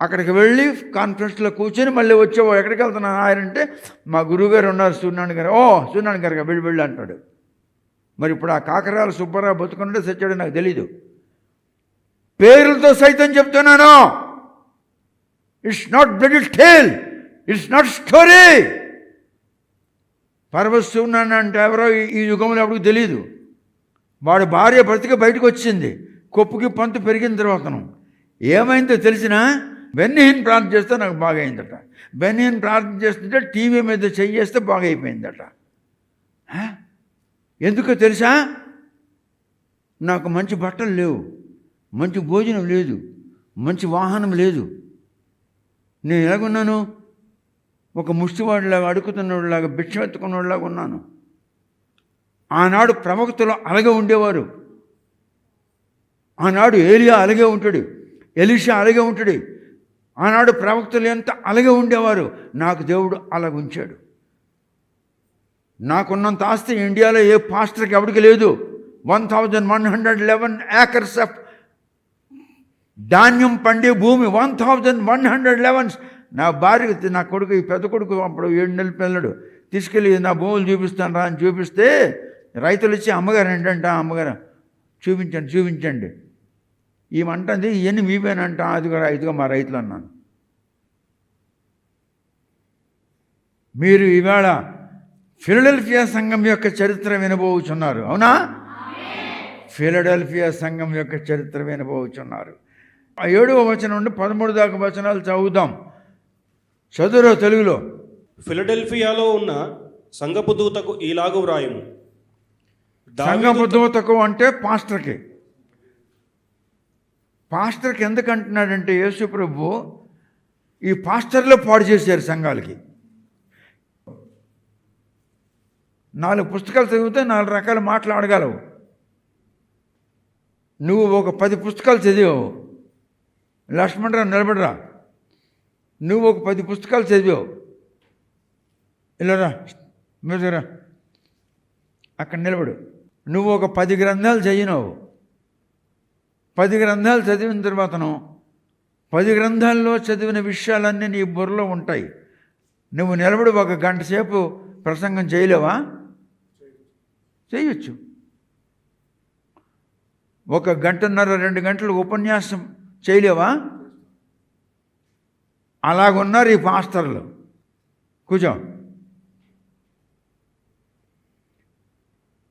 అక్కడికి వెళ్ళి కాన్ఫరెన్స్లో కూర్చొని మళ్ళీ వచ్చేవాడు. ఎక్కడికి వెళ్తున్నాను నాయర్ అంటే మా గురువుగారు ఉన్నారు సూర్యనారాయణ గారు. సూర్యనారాయణ గారు వెళ్ళి అంటాడు. మరి ఇప్పుడు ఆ కాకరాల సుబ్బారావు బతుకుంటే సచ్చాడు నాకు తెలీదు. పేర్లతో సైతం చెప్తున్నాను. It's not bloody tale, it's not story. పరమశివున్నాను అంటే ఎవరో ఈ యుగంలో ఎవరికి తెలీదు. వాడు భార్య బ్రతికి బయటకు వచ్చింది. కొప్పుకి పంతు పెరిగిన తర్వాతను ఏమైందో తెలిసినా బెన్నీని ప్రార్థన చేస్తే నాకు బాగా అయిందట. బెన్నీని ప్రార్థన చేస్తుంటే టీవీ మీద చెయ్యేస్తే బాగా అయిపోయిందట. ఎందుకో తెలుసా? నాకు మంచి బట్టలు లేవు, మంచి భోజనం లేదు, మంచి వాహనం లేదు. నేను ఎలాగున్నాను? ఒక ముష్టివాడిలాగా అడుగుతున్నవాడిలాగా భిక్షం ఎత్తుకున్నవాడిలాగా ఉన్నాను. ఆనాడు ప్రవక్తలు అలాగే ఉండేవారు. ఆనాడు ఏలియా అలాగే ఉంటాడు, ఎలీషా అలాగే ఉంటాడు. ఆనాడు ప్రవక్తలు ఎంత అలాగే ఉండేవారు. నాకు దేవుడు అలాగ ఉంచాడు. నాకున్నంత ఆస్తి ఇండియాలో ఏ పాస్టర్కి ఎవరికి లేదు. 1111 acres ఆఫ్ ధాన్యం పండే భూమి. 1111. నా భార్య నా కొడుకు ఈ పెద్ద కొడుకు అప్పుడు 7 నెలల పిల్లడు తీసుకెళ్ళి నా భూములు చూపిస్తాను రా అని చూపిస్తే రైతులు ఇచ్చి అమ్మగారు ఏంటంట, అమ్మగారు చూపించండి ఏమంటుంది, ఇవన్నీ మీవేనంట. ఇదిగో మా రైతులు అన్నాను. మీరు ఈవేళ ఫిలడెల్ఫియా సంఘం యొక్క చరిత్ర వినబోచున్నారు. అవునా? ఫిలడెల్ఫియా సంఘం యొక్క చరిత్ర వినబోచున్నారు. 7వ వచనం నుండి 13 దాకా వచనాలు చదువుదాం. చదువురో తెలుగులో. ఫిలడెల్ఫియాలో ఉన్న సంఘపు దూతకు ఈలాగు వ్రాయము. సంఘపు దూతకు అంటే పాస్టర్కి. పాస్టర్కి ఎందుకు అంటున్నాడంటే యేసు ప్రభు ఈ పాస్టర్లో పాడు చేశారు సంఘాలకి. 4 పుస్తకాలు చదివితే 4 రకాల మాటలు అడగలవు. నువ్వు ఒక 10 పుస్తకాలు చదివావు, లక్ష్మణరావు నిలబడరా. నువ్వు ఒక 10 పుస్తకాలు చదివావు, ఇలారా మీరా అక్కడ నిలబడు. నువ్వు ఒక 10 గ్రంథాలు చదివినావు. 10 గ్రంథాలు చదివిన తర్వాతను 10 గ్రంథాల్లో చదివిన విషయాలన్నీ నీ బుర్రలో ఉంటాయి. నువ్వు నిలబడి 1 గంట సేపు ప్రసంగం చేయలేవా? చేయొచ్చు. 1 గంటన్నర 2 గంటలు ఉపన్యాసం చేయలేవా? అలాగున్నారు ఈ పాస్టర్లు. కూర్చో.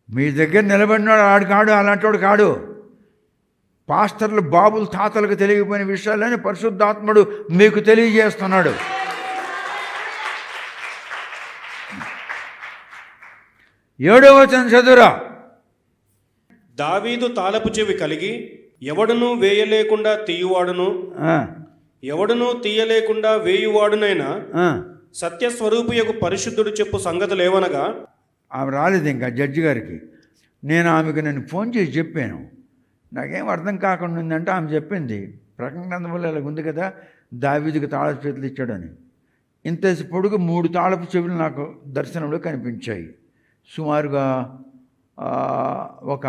మీ దగ్గర నిలబడినాడు ఆడు కాడు, అలాంటి వాడు కాడు. పాస్టర్లు బాబులు తాతలకు తెలియకపోయిన విషయాలని పరిశుద్ధాత్ముడు మీకు తెలియజేస్తున్నాడు. ఏడవ వచనం చదువురా. దావీదు తాళపు చెవి కలిగి ఎవడును వేయలేకుండా తీయువాడును, ఎవడును తీయలేకుండా వేయువాడునైనా సత్యస్వరూపియకు పరిశుద్ధుడు చెప్పు సంగతులు ఏవనగా. ఆమె రాలేదు ఇంకా జడ్జి గారికి. నేను ఫోన్ చేసి చెప్పాను. నాకేం అర్థం కాకుండా ఉందంటే ఆమె చెప్పింది ప్రకటన గ్రంథంలో ఇలా ఉంది కదా, దావీదుకి తాళపు చేతులు ఇచ్చాడని. ఇంత పొడుగు 3 తాళపు చెవులు నాకు దర్శనంలో కనిపించాయి. సుమారుగా ఒక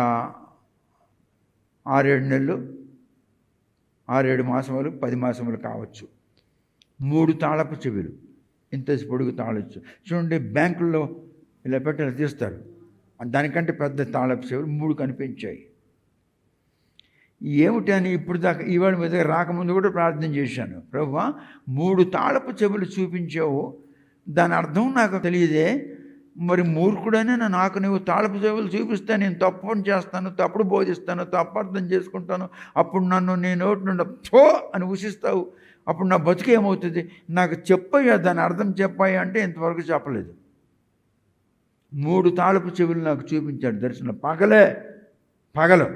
6-7 నెలలు, 6-7 మాసములు, 10 మాసములు కావచ్చు. 3 తాళపు చెవులు, ఇంత పొడుగు తాళచ్చు. చూడండి బ్యాంకుల్లో ఇలా పెట్టి ఇలా తీస్తారు, దానికంటే పెద్ద తాళపు చెవులు 3 కనిపించాయి. ఏమిటి అని ఇప్పుడు దాకా ఇవాళ మీద రాకముందు కూడా ప్రార్థన చేశాను. ప్రభువా 3 తాళపు చెవులు చూపించావు, దాని అర్థం నాకు తెలియదే. మరి మూర్ఖుడైనా నాకు నువ్వు తాళపు చెవులు చూపిస్తే నేను తప్పు పని చేస్తాను, తప్పుడు బోధిస్తాను, తప్పు అర్థం చేసుకుంటాను, అప్పుడు నన్ను నీ నోటి నుండి థో అని ఉషిస్తావు, అప్పుడు నా బతుకేమవుతుంది? నాకు చెప్పయ్యా, దాని అర్థం చెప్పాయా అంటే ఇంతవరకు చెప్పలేదు. 3 తాళపు చెవులు నాకు చూపించాడు దర్శనం, పగలు.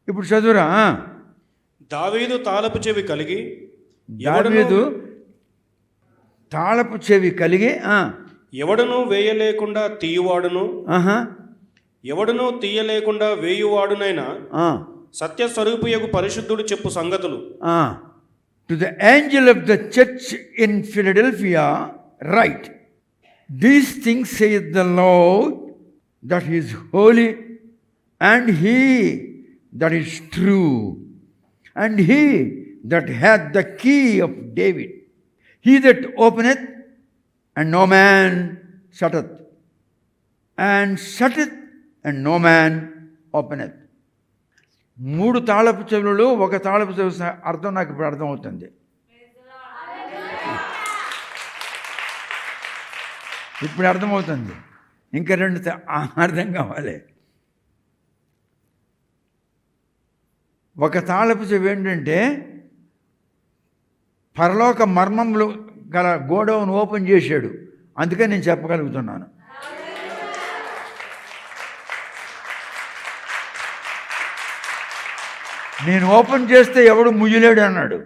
ఇప్పుడు చదువురా. దావీదు తాళపు చెవి కలిగి దావీదు తాళపు చెవి కలిగి ఎవడును వేయలేకుండా తీయువాడును, ఎవడును తీయలేకుండా వేయువాడునైనా సత్యస్వరూపియగు పరిశుద్ధుడు చెప్పు సంగతులు. To the angel of the church in Philadelphia write, these things saith the Lord that is holy, and he that is true, and he that hath the key of David, he that openeth and no man shutteth, and shutteth and no man openeth. 3 తాళపు చెవులు, 1 తాళపు చెవి అర్థం నాకు ఇప్పుడు అర్థమవుతుంది. ఇప్పుడు అర్థమవుతుంది, ఇంకా 2 అర్థం కావాలి. 1 తాళపు చెవి ఏంటంటే పరలోక మర్మములు గల గోడౌన్ ఓపెన్ చేశాడు, అందుకని నేను చెప్పగలుగుతున్నాను. నేను ఓపెన్ చేస్తే ఎవడు ముయ్యలేడు అన్నాడు,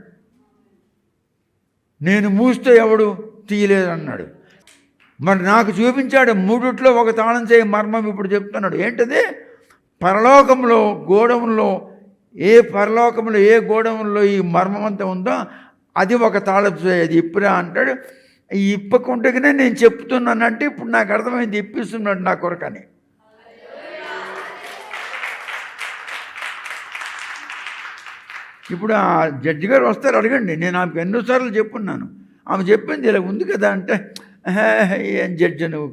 నేను మూస్తే ఎవడు తీయలేడు అన్నాడు. మరి నాకు చూపించాడు 3 1 తాళం చేయ మర్మం ఇప్పుడు చెప్తున్నాడు. ఏంటది? పరలోకంలో గోడౌన్లో, ఏ పరలోకంలో ఏ గోడౌన్లో ఈ మర్మం అంతా ఉందో అది 1 తాళపు చేయి, అది ఇప్పురా అంటాడు. ఇప్పకుంటేనే నేను చెప్తున్నానంటే ఇప్పుడు నాకు అర్థమైంది, ఇప్పిస్తున్నాడు నా కొరకని. ఇప్పుడు ఆ జడ్జి గారు వస్తారు, అడగండి. నేను ఆమెకు ఎన్నోసార్లు చెప్పున్నాను, ఆమె చెప్పింది ఇలా ఉంది కదా అంటే, ఏం జడ్జి నువ్వు,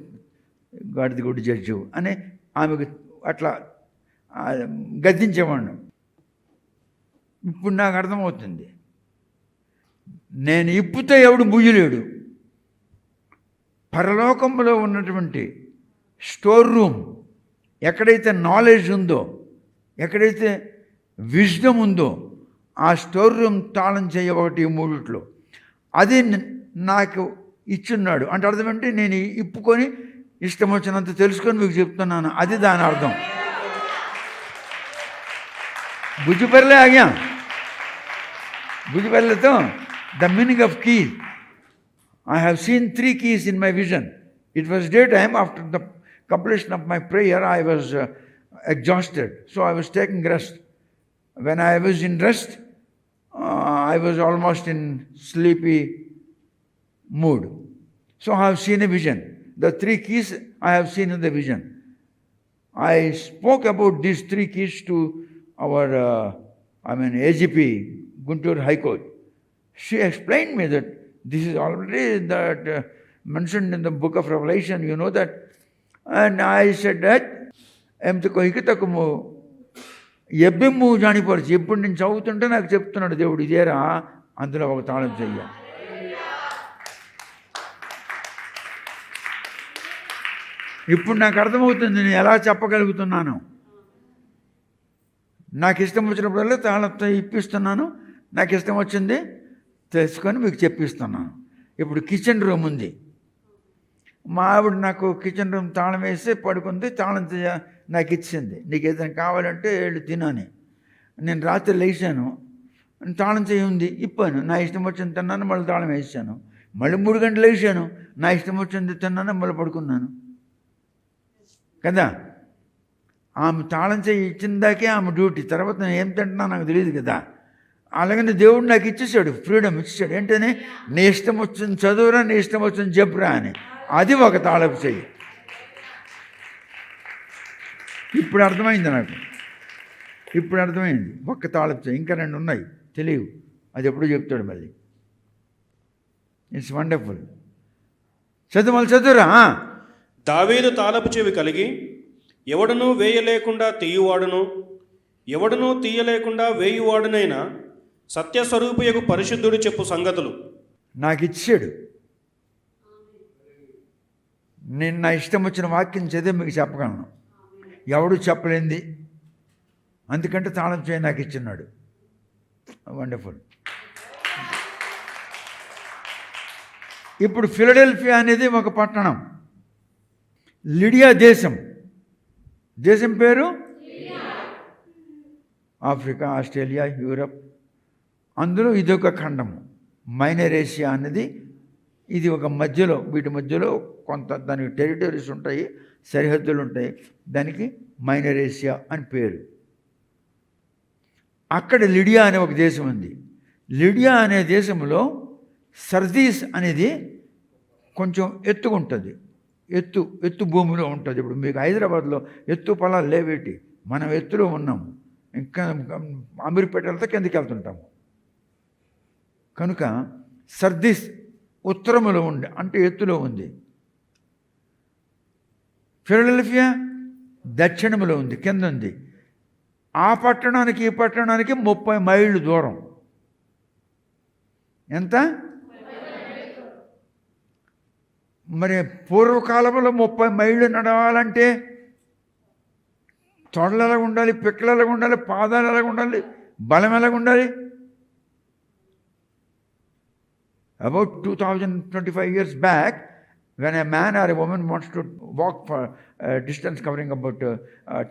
గాడిది గుడి జడ్జు అని ఆమెకు అట్లా గద్దించేవాడిను. ఇప్పుడు నాకు అర్థమవుతుంది, నేను ఇప్పుతే ఎవడు ముయ్యలేడు. పరలోకంలో ఉన్నటువంటి స్టోర్ రూమ్, ఎక్కడైతే నాలెడ్జ్ ఉందో, ఎక్కడైతే విజ్డమ్ ఉందో, ఆ స్టోర్ రూమ్ తాళం చేయ 1 3 అది నాకు ఇచ్చున్నాడు. అంటే అర్థం ఏంటి? నేను ఇప్పుకొని ఇష్టం వచ్చినంత తెలుసుకొని మీకు చెప్తున్నాను, అది దాని అర్థం. బుజ్జిపర్లే ఆగ్యా, బుజ్జిపర్లేతో the meaning of key. I have seen 3 keys in my vision. It was daytime. After the completion of my prayer, I was exhausted, so I was taking rest. When I was in rest, I was almost in sleepy mood. So I have seen a vision. The 3 keys I have seen in the vision. I spoke about these 3 keys to our AGP, Guntur High Court. She explained me that this is already mentioned in the book of Revelation, you know that. And I said that, ఎబ్బెమ్ము జానిపరచు. ఎప్పుడు నేను చదువుతుంటే నాకు చెప్తున్నాడు దేవుడు, ఇదేరా అందులో 1 తాళం చెయ్య. ఇప్పుడు నాకు అర్థమవుతుంది నేను ఎలా చెప్పగలుగుతున్నాను. నాకు ఇష్టం వచ్చినప్పుడల్లా తాళంతో ఇప్పిస్తున్నాను, నాకు ఇష్టం వచ్చింది తెలుసుకొని మీకు చెప్పిస్తున్నాను. ఇప్పుడు కిచెన్ రూమ్ ఉంది, మా ఆవిడ నాకు కిచెన్ రూమ్ తాళం వేస్తే పడుకుంది, తాళం నాకు ఇచ్చింది, నీకు ఏదైనా కావాలంటే వెళ్ళి తినని. నేను రాత్రి లేచాను, తాళం చేయి ఉంది, ఇప్పాను, నా ఇష్టం వచ్చింది తిన్నాను, మళ్ళీ తాళం వేసాను. మళ్ళీ 3 గంటలు లేచాను, నా ఇష్టం వచ్చింది తిన్నాను, మళ్ళీ పడుకున్నాను కదా. ఆమె తాళం చేయి ఇచ్చిందాకే ఆమె డ్యూటీ, తర్వాత నేను ఏం తింటున్నా నాకు తెలియదు కదా. అలాగని దేవుడు నాకు ఇచ్చేసాడు, ఫ్రీడమ్ ఇచ్చేసాడు. ఏంటని? నీ ఇష్టం వచ్చింది చదువురా, నీ ఇష్టం వచ్చింది చెప్పురా అని. అది 1 తాళపు చెయ్యి. ఇప్పుడు అర్థమైంది నాకు, ఇప్పుడు అర్థమైంది. 1 తాళపు చెయ్యి, ఇంకా 2 ఉన్నాయి తెలియవు, అది ఎప్పుడూ చెప్తాడు మళ్ళీ. It's wonderful. చదువురా. దావీదు తాళపు చెవి కలిగి ఎవడునూ వేయలేకుండా తీయువాడును, ఎవడునూ తీయలేకుండా వేయువాడునైనా సత్యస్వరూపియకు పరిశుద్ధుడు చెప్పు సంగతులు. నాకు ఇచ్చాడు. నేను నా ఇష్టం వచ్చిన వాక్యం చదివి మీకు చెప్పగలను, ఎవడు చెప్పలేంది. అందుకంటే తాళం చేయి నాకు ఇచ్చినాడు. వండర్ఫుల్. ఇప్పుడు ఫిలడెల్ఫియా అనేది ఒక పట్టణం. లిడియా దేశం పేరు ఆఫ్రికా, ఆస్ట్రేలియా, యూరప్, అందులో ఇదొక ఖండము. మైనర్ ఏషియా అనేది ఇది ఒక మధ్యలో, వీటి మధ్యలో కొంత దానికి టెరిటరీస్ ఉంటాయి, సరిహద్దులు ఉంటాయి. దానికి మైనర్ ఏషియా అని పేరు. అక్కడ లిడియా అనే ఒక దేశం ఉంది. లిడియా అనే దేశంలో సర్దీస్ అనేది కొంచెం ఎత్తుకుంటుంది, ఎత్తు భూమిలో ఉంటుంది. ఇప్పుడు మీకు హైదరాబాద్లో ఎత్తు పొలాలు లేవేటి, మనం ఎత్తులో ఉన్నాము. ఇంకా అమీర్పేటలతో కిందకి వెళ్తుంటాము. కనుక సర్దీస్ ఉత్తరములో ఉంది, అంటే ఎత్తులో ఉంది. ఫిలడెల్ఫియా దక్షిణములో ఉంది, కింద ఉంది. ఆ పట్టణానికి ఈ పట్టణానికి 30 మైళ్ళు దూరం. ఎంత? మరి పూర్వకాలంలో 30 మైళ్ళు నడవాలంటే తొడలు ఎలాగ ఉండాలి, పిక్కలు ఎలాగ ఉండాలి, పాదాలు ఎలాగ ఉండాలి, బలం ఎలాగ ఉండాలి? About 2025 years back, when a man or a woman wants to walk for a distance covering about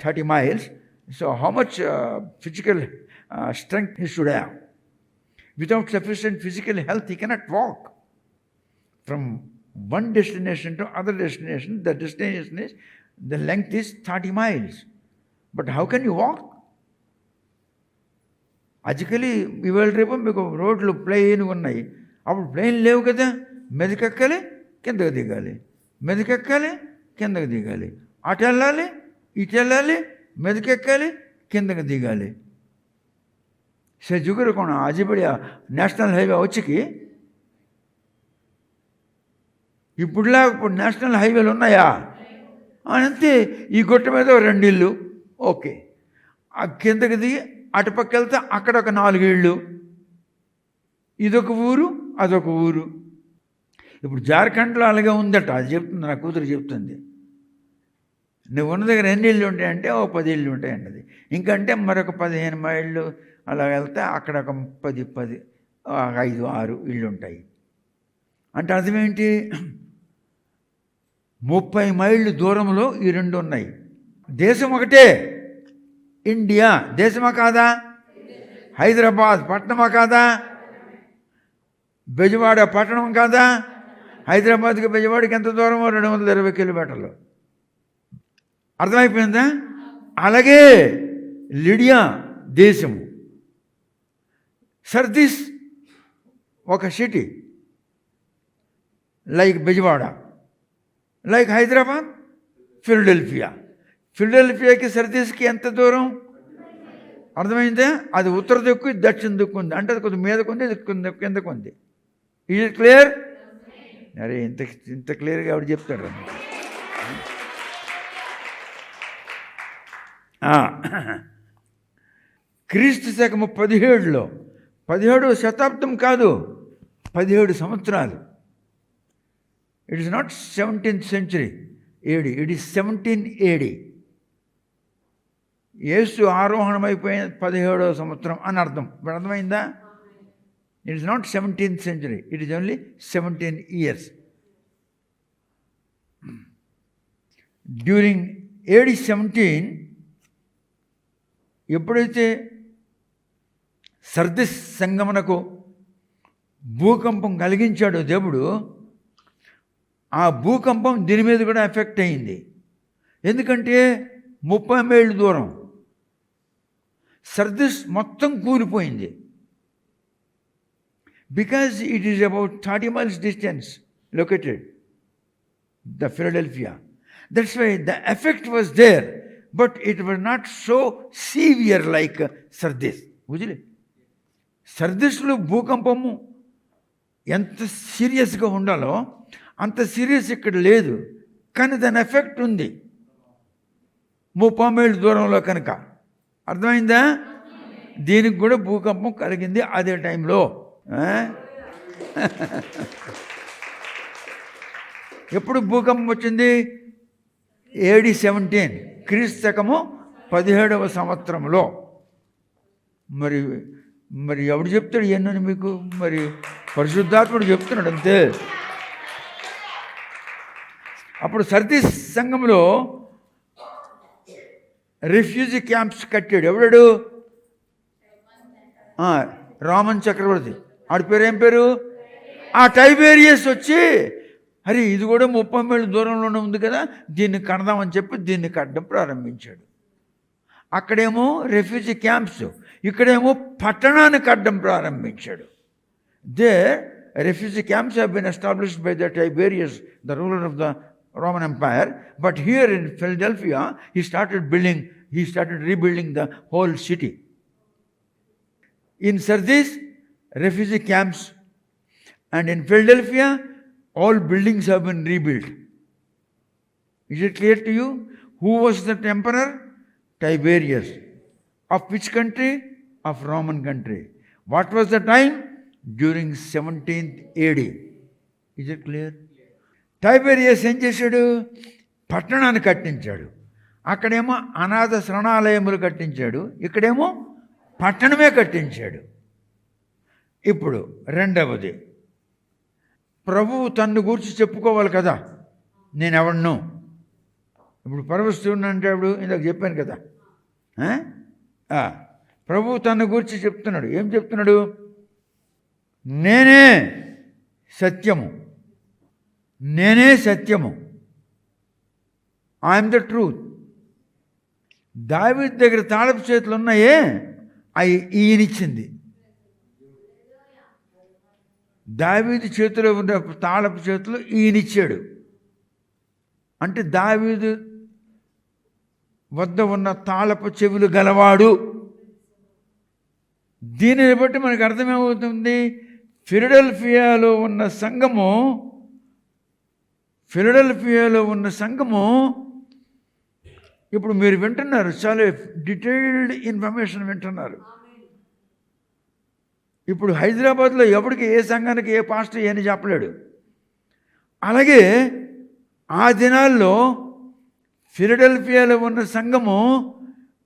30 miles, so how much physical strength he should have? Without sufficient physical health, he cannot walk. From one destination to other destination, the length is 30 miles. But how can you walk? అజికలి ఇవాళ రేపు మీకు రోడ్లు ప్లెయిన్గా ఉన్నాయి. అప్పుడు plain లేవు కదా, మెదకెక్కాలి, కిందకు దిగాలి, మెదకెక్కాలి, కిందకు దిగాలి, అటు వెళ్ళాలి, ఇటు వెళ్ళాలి, మెదకెక్కాలి, కిందకు దిగాలి. ସେ ଯୁଗରେ କ'ଣ ଆଜି ଭଳିଆ ନ୍ୟାସନାଲ୍ ହାଇୱେ ଅଛି କି? ఇప్పుడులా ఇప్పుడు నేషనల్ హైవేలు ఉన్నాయా? అంతే. ఈ గుట్ట మీద 2 ఇళ్ళు, ఓకే. ఆ కిందకి దిగి అటుపక్క వెళ్తే అక్కడ ఒక 4 ఇళ్ళు, ఇదొక ఊరు, అదొక ఊరు. ఇప్పుడు జార్ఖండ్లో అలాగే ఉందట, అది చెప్తుంది, నా కూతురు చెప్తుంది. నువ్వు ఉన్న దగ్గర ఎన్ని ఇళ్ళు ఉంటాయంటే 10 ఇళ్ళు ఉంటాయంటది. ఇంకంటే మరొక 15 మైళ్ళు అలా వెళ్తే అక్కడ ఒక 10, 5, 6 ఇళ్ళు ఉంటాయి. అంటే అర్థమేంటి? 30 మైళ్ళు దూరంలో ఈ 2 ఉన్నాయి. దేశం ఒకటే, ఇండియా. దేశమా కాదా? హైదరాబాద్ పట్టణమా కాదా? బెజవాడ పట్టణం కాదా? హైదరాబాద్కి బెజవాడికి ఎంత దూరమో? 220 కిలోమీటర్లు. అర్థమైపోయిందా? అలాగే లిడియా దేశము. సర్దీస్ ఒక city, like Bezawada, like Hyderabad, ఫిలడెల్ఫియాకి సర్దీస్కి ఎంత దూరం? అర్థమైందా? అది ఉత్తర దిక్కు, దక్షిణ దిక్కు ఉంది. అంటే అది కొద్ది మీదకు ఉంది, కిందకు ఉంది. ఇది క్లియర్? అరే ఇంత క్లియర్గా ఎవరు చెప్తారు? క్రీస్తు శకము 17లో, 17వ శతాబ్దం కాదు, 17 సంవత్సరాలు. It is not 17th century AD, it is 17 AD. యేసు ఆరోహణమైపోయిన 17వ సంవత్సరం అని అర్థం. ఇప్పుడు అర్థమైందా? It is not 17th century, it is only 17 years. During AD 17 ఎప్పుడైతే సర్దిస్ సంగమనకు భూకంపం కలిగించాడో దేవుడు, ఆ భూకంపం దీని మీద కూడా ఎఫెక్ట్ అయింది. ఎందుకంటే 30 మైళ్ళు దూరం సర్దిస్ మొత్తం కూలిపోయింది. Because it is about 30 miles distance located, the Philadelphia. That's why the effect was there, but it was not so severe like Sardis. బుঝలే? సర్దిస్లో భూకంపము ఎంత సీరియస్గా ఉండాలో అంత సీరియస్ ఇక్కడ లేదు, కానీ దాని ఎఫెక్ట్ ఉంది 30 మైళ్ళు దూరంలో కనుక. అర్థమైందా? దీనికి కూడా భూకంపం కలిగింది అదే టైంలో. ఎప్పుడు భూకంపం వచ్చింది? AD 17, క్రీస్తకము 17వ సంవత్సరంలో. మరి మరి ఎవడు చెప్తాడు ఇవన్నీ మీకు? మరి పరిశుద్ధాత్ముడు చెప్తున్నాడు అంతే. అప్పుడు సర్దీస్ సంఘంలో రిఫ్యూజీ క్యాంప్స్ కట్టాడు. ఎవడాడు? రోమన్ చక్రవర్తి. ఆడి పేరు ఏం పేరు? ఆ టైబేరియస్ వచ్చి, అరే ఇది కూడా 30 మైళ్ళ దూరంలోనే ఉంది కదా, దీన్ని కడదామని చెప్పి దీన్ని కట్టడం ప్రారంభించాడు. అక్కడేమో రెఫ్యూజీ క్యాంప్స్, ఇక్కడేమో పట్టణాన్ని కట్టడం ప్రారంభించాడు. There refugee camps have been established by the Tiberius, the ruler of the Roman Empire. But here in Philadelphia, he started rebuilding the whole city. In Sardis, refugee camps, and in Philadelphia, all buildings have been rebuilt. Is it clear to you? Who was that emperor? Tiberius. Of which country? Of Roman country. What was the time? During 17th AD. Is it clear? టైబేరియస్ ఏం చేశాడు? పట్టణాన్ని కట్టించాడు. అక్కడేమో అనాథ శరణాలయములు కట్టించాడు, ఇక్కడేమో పట్టణమే కట్టించాడు. ఇప్పుడు రెండవది, ప్రభువు తన్ను గూర్చి చెప్పుకోవాలి కదా, నేనెవడను. ఇప్పుడు పరవస్తున్నా అంటే అప్పుడు ఇందాక చెప్పాను కదా, ప్రభువు తన్ను గూర్చి చెప్తున్నాడు. ఏం చెప్తున్నాడు? నేనే సత్యము, నేనే సత్యము, ఐఎమ్ ద ట్రూత్. దావీదు దగ్గర తాళపు చేతులు ఉన్నాయే, అవి ఈయనిచ్చింది. దావీదు చేతిలో ఉన్న తాళపు చేతులు ఈయనిచ్చాడు. అంటే దావీదు వద్ద ఉన్న తాళపు చెవులు గలవాడు. దీనిని బట్టి మనకు అర్థమేమవుతుంది? ఫిలడెల్ఫియాలో ఉన్న సంఘము ఇప్పుడు మీరు వింటున్నారు, చాలా డీటెయిల్డ్ ఇన్ఫర్మేషన్ వింటున్నారు. ఇప్పుడు హైదరాబాద్లో ఎవరికి ఏ సంఘానికి ఏ పాస్టర్ ఏని చెప్పలేడు. అలాగే ఆ దినాల్లో ఫిలడెల్ఫియాలో ఉన్న సంఘము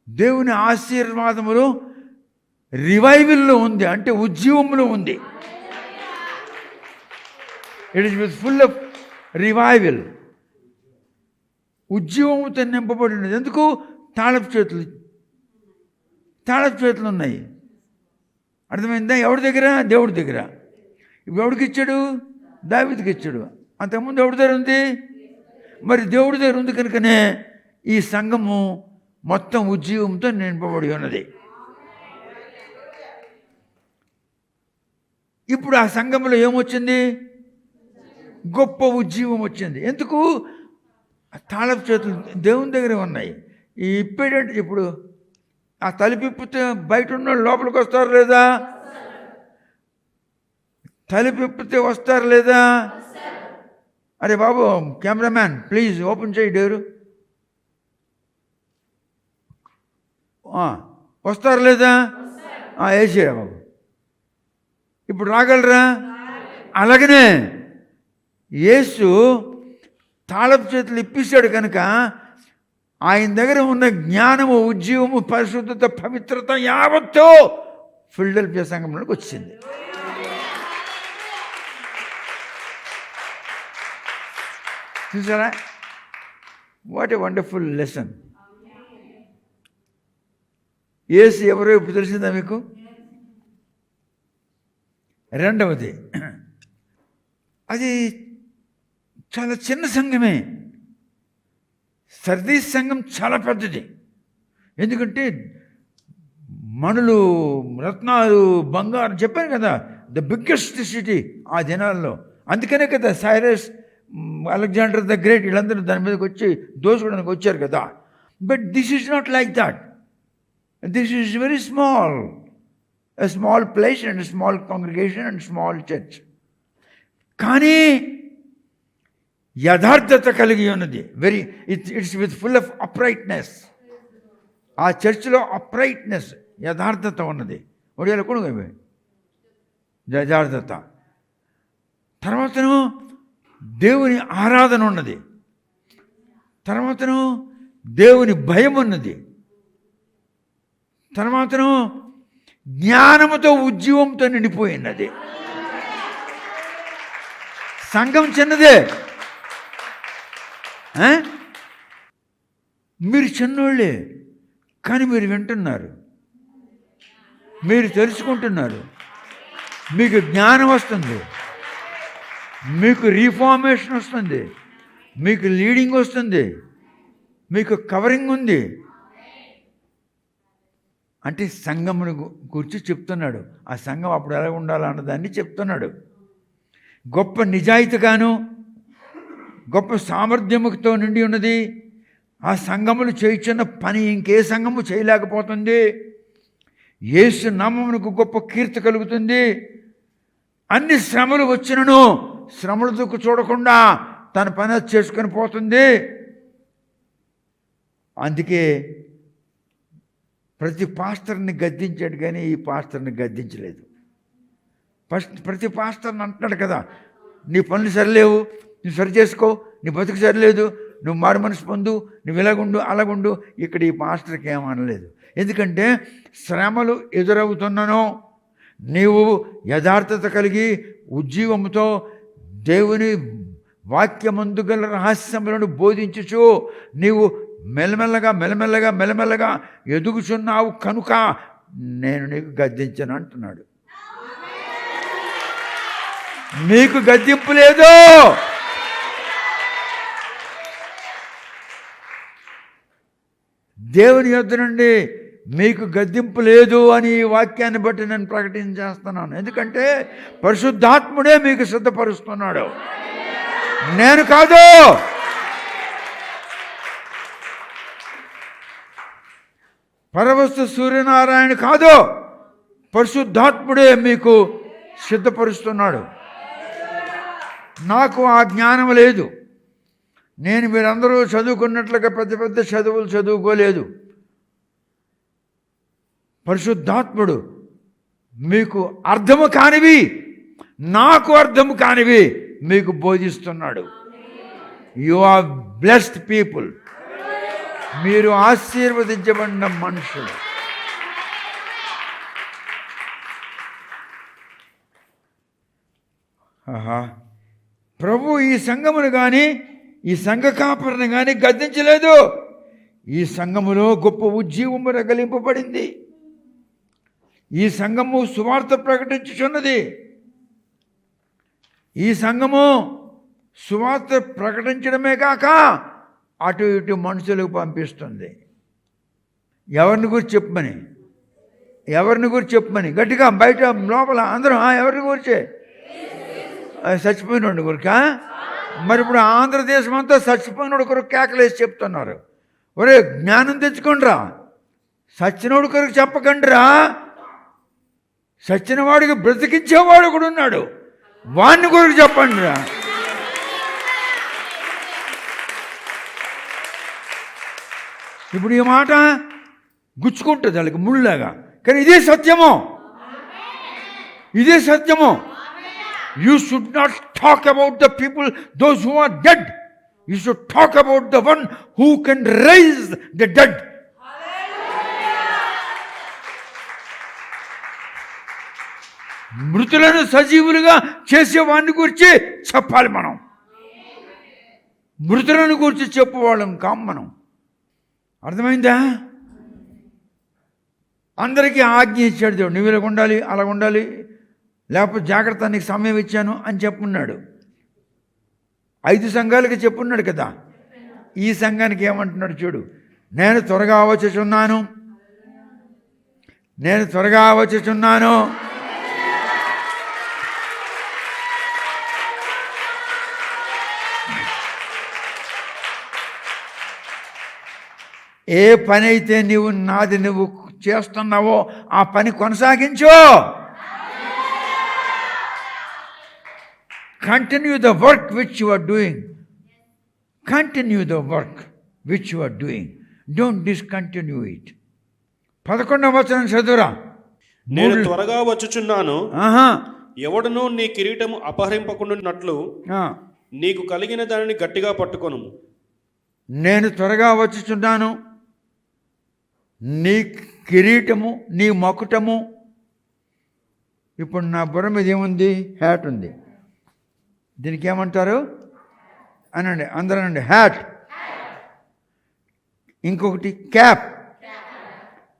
దేవుని ఆశీర్వాదములు రివైవల్లో ఉంది, అంటే ఉజ్జీవంలో ఉంది. It is with full of revival. ఉజ్జీవంతో నింపబడినది. ఎందుకు? తాళపు చేతులు ఉన్నాయి. అర్థమైందా? ఎవరి దగ్గర? దేవుడి దగ్గర. ఇప్పుడు ఎవరికి ఇచ్చాడు? దావీదుకి ఇచ్చాడు. అంతకుముందు ఎవరి దగ్గర ఉంది? మరి దేవుడి దగ్గర ఉంది కనుకనే ఈ సంఘము మొత్తం ఉజ్జీవంతో నింపబడి ఉన్నది. ఇప్పుడు ఆ సంఘంలో ఏమొచ్చింది? గొప్ప ఉజ్జీవం వచ్చింది. ఎందుకు? తాళపు చేతులు దేవుని దగ్గర ఉన్నాయి. ఈ ఇప్పేటంటే ఇప్పుడు ఆ తలుపిప్పితే బయట ఉన్న లోపలికి వస్తారు లేదా? తలుపిప్పితే వస్తారు లేదా? అరే బాబు కెమెరామ్యాన్ ప్లీజ్ ఓపెన్ చేయి డోరు. వస్తారు లేదా? వేసేరా బాబు. ఇప్పుడు రాగలరా? అలాగనే యేసు తాళపు చేతులు ఇప్పిస్తాడు కనుక ఆయన దగ్గర ఉన్న జ్ఞానము, ఉజ్జీవము, పరిశుద్ధత, పవిత్రత యావత్తు ఫిలడెల్ఫియా సంఘంలోకి వచ్చింది. చూసారా? What a wonderful lesson. యేసు ఎవరో ఇప్పుడు తెలిసిందా మీకు? రెండవది, అది చాలా చిన్న సంఘమే. సర్దీస్ సంఘం చాలా పెద్దది. ఎందుకంటే మణులు, రత్నాలు, బంగారం చెప్పాను కదా, ద బిగ్గెస్ట్ సిటీ ఆ దినాల్లో. అందుకనే కదా సైరస్, అలెగ్జాండర్ ద గ్రేట్ వీళ్ళందరూ దాని మీదకి వచ్చి దోచుకోవడానికి వచ్చారు కదా. But this is not like that. This is very small, a small place and a small congregation and small church. కానీ యథార్థత కలిగి ఉన్నది. It's with full of uprightness. ఆ చర్చ్లో అప్రైట్నెస్, యథార్థత ఉన్నది. ఒడియాలో కూడా యథార్థత. తర్వాతను దేవుని ఆరాధన ఉన్నది, తర్వాతను దేవుని భయం ఉన్నది, తర్వాతను జ్ఞానముతో ఉజ్జీవంతో నిండిపోయినది. సంఘం చిన్నదే, మీరు చిన్నోళ్ళే, కానీ మీరు వింటున్నారు, మీరు తెలుసుకుంటున్నారు, మీకు జ్ఞానం వస్తుంది, మీకు రీఫార్మేషన్ వస్తుంది, మీకు లీడింగ్ వస్తుంది, మీకు కవరింగ్ ఉంది. అంటే సంఘమును గురించి చెప్తున్నాడు. ఆ సంఘం అప్పుడు ఎలా ఉండాలన్నదాన్ని చెప్తున్నాడు. గొప్ప నిజాయితీగాను గొప్ప సామర్థ్యముతో నిండి ఉన్నది. ఆ సంఘములు చేయుచున్న పని ఇంకే సంఘము చేయలేకపోతుంది. యేసు నామమునకు గొప్ప కీర్తి కలుగుతుంది. అన్ని శ్రమలు వచ్చినను శ్రమల దుక్కు చూడకుండా తన పని చేసుకొని పోతుంది. అందుకే ప్రతి పాస్టర్ని గద్దించాడు, కానీ ఈ పాస్టర్ని గద్దించలేదు. ప్రతి పాస్టర్ని అంటున్నాడు కదా, నీ పనులు సరిలేవు, నువ్వు సరి చేసుకో, నీ బతుకు సరిలేదు, నువ్వు మారు మనసు పొందు, నువ్వు ఇలాగుండు అలాగుండు. ఇక్కడ ఈ పాస్టర్కి ఏమనలేదు. ఎందుకంటే శ్రమలు ఎదురవుతున్నానో నీవు యథార్థత కలిగి ఉజ్జీవముతో దేవుని వాక్యమందు గల రహస్యములను బోధించుచు నీవు మెల్లమెల్లగా ఎదుగుచున్నావు కనుక నేను నీకు గద్దించను అంటున్నాడు. మీకు గద్దింపు లేదు. దేవుని యొద్ద నుండి మీకు గద్దింపు లేదు అని ఈ వాక్యాన్ని బట్టి నేను ప్రకటన చేస్తున్నాను. ఎందుకంటే పరిశుద్ధాత్ముడే మీకు సిద్ధపరుస్తున్నాడు, నేను కాదు. పరవస్తు సూర్యనారాయణ కాదు, పరిశుద్ధాత్ముడే మీకు సిద్ధపరుస్తున్నాడు. నాకు ఆ జ్ఞానం లేదు. నేను మీరందరూ చదువుకున్నట్లుగా పెద్ద పెద్ద చదువులు చదువుకోలేదు. పరిశుద్ధాత్ముడు మీకు అర్థము కానివి, నాకు అర్థము కానివి మీకు బోధిస్తున్నాడు. You are blessed people. మీరు ఆశీర్వదించబడిన మనుషులు. ప్రభు ఈ సంఘమును కానీ ఈ సంఘ కాపరిని కానీ గద్దించలేదు. ఈ సంఘములో గొప్ప ఉజ్జీవము రగిలింపబడింది. ఈ సంఘము సువార్త ప్రకటించుచున్నది. ఈ సంఘము సువార్త ప్రకటించడమే కాక అటు ఇటు మనుషులకు పంపిస్తుంది. ఎవరిని గురించి చెప్పమని గట్టిగా బయట లోపల అందరం ఎవరిని గురించే? చచ్చిపోయినోడి కొరక. మరి ఇప్పుడు ఆంధ్రదేశం అంతా చచ్చిపోయినోడి కొరకు కేకలేసి చెప్తున్నారు. ఒరే జ్ఞానం తెచ్చుకోండిరా, సచ్చినోడి కొరకు చెప్పకండిరా. సచ్చిన వాడికి బ్రతికించేవాడు కూడా ఉన్నాడు, వాడిని కొరకు చెప్పండిరా. ఇప్పుడు ఈ మాట గుచ్చుకుంటుంది వాళ్ళకి ముళ్ళలాగా, కానీ ఇదే సత్యము. You should not talk about the people, those who are dead. You should talk about the one who can raise the dead. మృతులను సజీవులుగా చేసేవాడిని గురించి చెప్పాలి మనం. మృతులను గురించి చెప్పువాళ్ళం కాం మనం. అర్థమైందా? అందరికీ ఆజ్ఞ ఇచ్చాడు దేవుడు, నువ్వు ఇలా ఉండాలి అలా ఉండాలి, లేకపోతే జాగ్రత్త నీకు సమయం ఇచ్చాను అని చెప్పున్నాడు. 5 సంఘాలకి చెప్పున్నాడు కదా. ఈ సంఘానికి ఏమంటున్నాడు చూడు, నేను త్వరగా వచ్చుచున్నాను. ఏ పని అయితే నువ్వు చేస్తున్నావో ఆ పని కొనసాగించు. Continue the work which you are doing. Don't discontinue it. 11వ వచనం చదువురా. నేను త్వరగా వచ్చుచున్నాను, ఎవడును నీ కిరీటము అపహరింపకుండానట్లు నీకు కలిగిన దానిని గట్టిగా పట్టుకొను. నేను త్వరగా వచ్చుచున్నాను. నీ కిరీటము, నీ మకుటము. ఇప్పుడు నా బుర్ర మీద ఏముంది? హ్యాట్ ఉంది. దీనికి ఏమంటారు అనండి, అందరూ అనండి, హ్యాట్. ఇంకొకటి క్యాప్,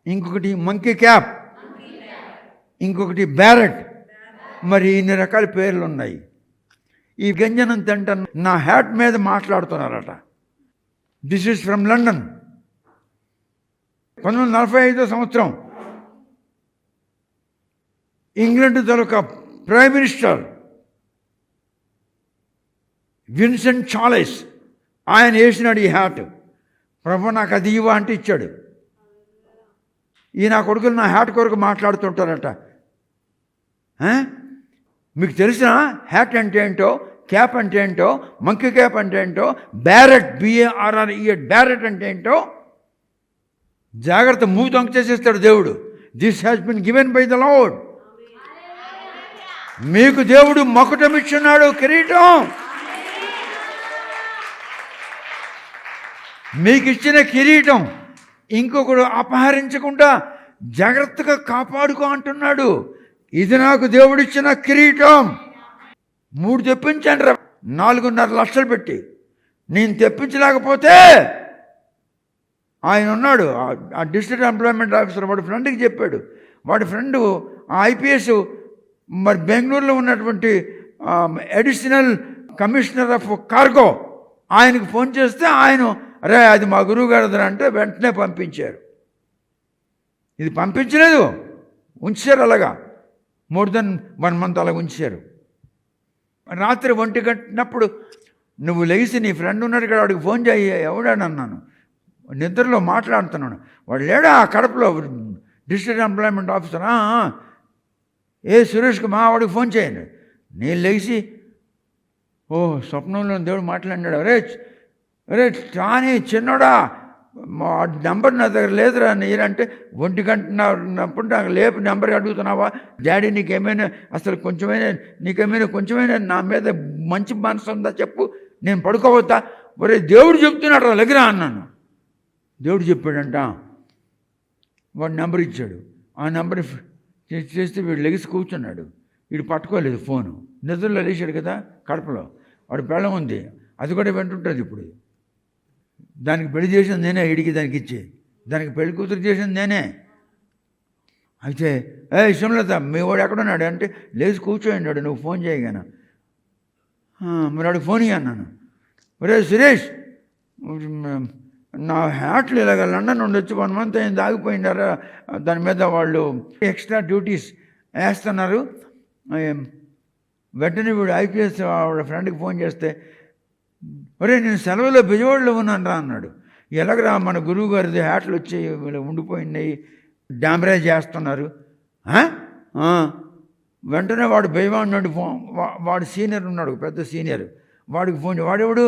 ఇంకొకటి మంకీ క్యాప్, ఇంకొకటి బ్యారెట్. మరి ఇన్ని రకాల పేర్లు ఉన్నాయి. ఈ గంజనం తింట నా హ్యాట్ మీద మాట్లాడుతున్నారట. This is from London. 1945 సంవత్సరం ఇంగ్లాండ్ తాలూకా ప్రైమ్ మినిస్టర్ విన్సెంట్ చార్లెస్ ఆయన వేసినాడు ఈ హ్యాట్. ప్రభు నాకు అది ఇవ్వ అంటే ఇచ్చాడు. ఈ నా కొడుకులు నా హ్యాట్ కొరకు మాట్లాడుతుంటారట. మీకు తెలిసిన హ్యాట్ అంటే ఏంటో, క్యాప్ అంటే ఏంటో, మంకీ క్యాప్ అంటే ఏంటో, బ్యారెట్, BARRET, బ్యారెట్ అంటే ఏంటో జాగ్రత్త, మూవ్ దొంగ చేసేస్తాడు దేవుడు. This has been given by the lord. మీకు దేవుడు మకుటం ఇచ్చున్నాడు, కిరీటం. మీకు ఇచ్చిన కిరీటం ఇంకొకడు అపహరించకుండా జాగ్రత్తగా కాపాడుకో అంటున్నాడు. ఇది నాకు దేవుడిచ్చిన కిరీటం. 3 తెప్పించాను రా, 4.5 లక్షలు పెట్టి. నేను తెప్పించలేకపోతే ఆయన ఉన్నాడు, ఆ డిస్ట్రిక్ట్ ఎంప్లాయ్మెంట్ ఆఫీసర్, వాడి ఫ్రెండ్కి చెప్పాడు. వాడి ఫ్రెండు IPS మరి బెంగళూరులో ఉన్నటువంటి అడిషనల్ కమిషనర్ ఆఫ్ కార్గో, ఆయనకు ఫోన్ చేస్తే ఆయన, అరే అది మా గురువు గారు అంటే వెంటనే పంపించారు. ఇది పంపించలేదు, ఉంచారు. అలాగా మోర్ దెన్ 1 మంత్ అలా ఉంచారు. రాత్రి 1 గంటప్పుడు నువ్వు లేచి నీ ఫ్రెండ్ ఉన్నాడు కదా, వాడికి ఫోన్ చేయి. ఎవడాని అన్నాను. నిద్రలో మాట్లాడుతున్నాను. వాడు లేడా కడపలో డిస్ట్రిక్ట్ ఎంప్లాయ్మెంట్ ఆఫీసర్. సురేష్కి మా వాడికి ఫోన్ చేయండి. నేను లేచి, ఓ స్వప్నంలో దేవుడు మాట్లాడినాడు. అరే కానీ చిన్నోడా, మా నెంబర్ నా దగ్గర లేదురా. నేనంటే 1 గంటన్నప్పుడు నాకు లేపు నెంబర్ అడుగుతున్నావా? డాడీ నీకేమైనా అసలు కొంచెమైనా నా మీద మంచి మనసు ఉందా చెప్పు, నేను పడుకోవద్దా? ఒరే దేవుడు చెప్తున్నాడు రా లెగిరా అన్నాను. దేవుడు చెప్పాడంట. వాడు నెంబర్ ఇచ్చాడు. ఆ నెంబర్ చేస్తే వీడు లెగిసి కూర్చున్నాడు. వీడు పట్టుకోలేదు ఫోను. నిద్రలో లేచాడు కదా కడపలో. వాడు బెళ్ళం ఉంది, అది కూడా వింటుంటుంది. ఇప్పుడు దానికి పెళ్లి చేసింది నేనే, ఇడికి దానికి ఇచ్చి, దానికి పెళ్లి కూతురు చేసింది నేనే. అయితే సుమలత మీ వాడు ఎక్కడున్నాడు అంటే, లేచి కూర్చోండి, నువ్వు ఫోన్ చేయగాను. మరి వాడికి ఫోన్ ఇయ్యన్నాను. ఒరే సురేష్, నా హ్యాట్లు ఇలాగ లండన్ నుండి వచ్చి 1 మంత్ అయింది, ఆగిపోయినారా, దాని మీద వాళ్ళు ఎక్స్ట్రా డ్యూటీస్ వేస్తున్నారు. వెంటనే వీడు IPS వాళ్ళ ఫ్రెండ్కి ఫోన్ చేస్తే, ఒరే నేను సెలవులో బిజవాడలో ఉన్నాను రా అన్నాడు. ఎలాగరా, మన గురువు గారిది హ్యాట్లు వచ్చి ఉండిపోయినాయి, డ్యామరేజ్ చేస్తున్నారు. వెంటనే వాడు బయవాడినాడు. వాడు సీనియర్ ఉన్నాడు, పెద్ద సీనియర్. వాడికి ఫోన్, వాడెవడు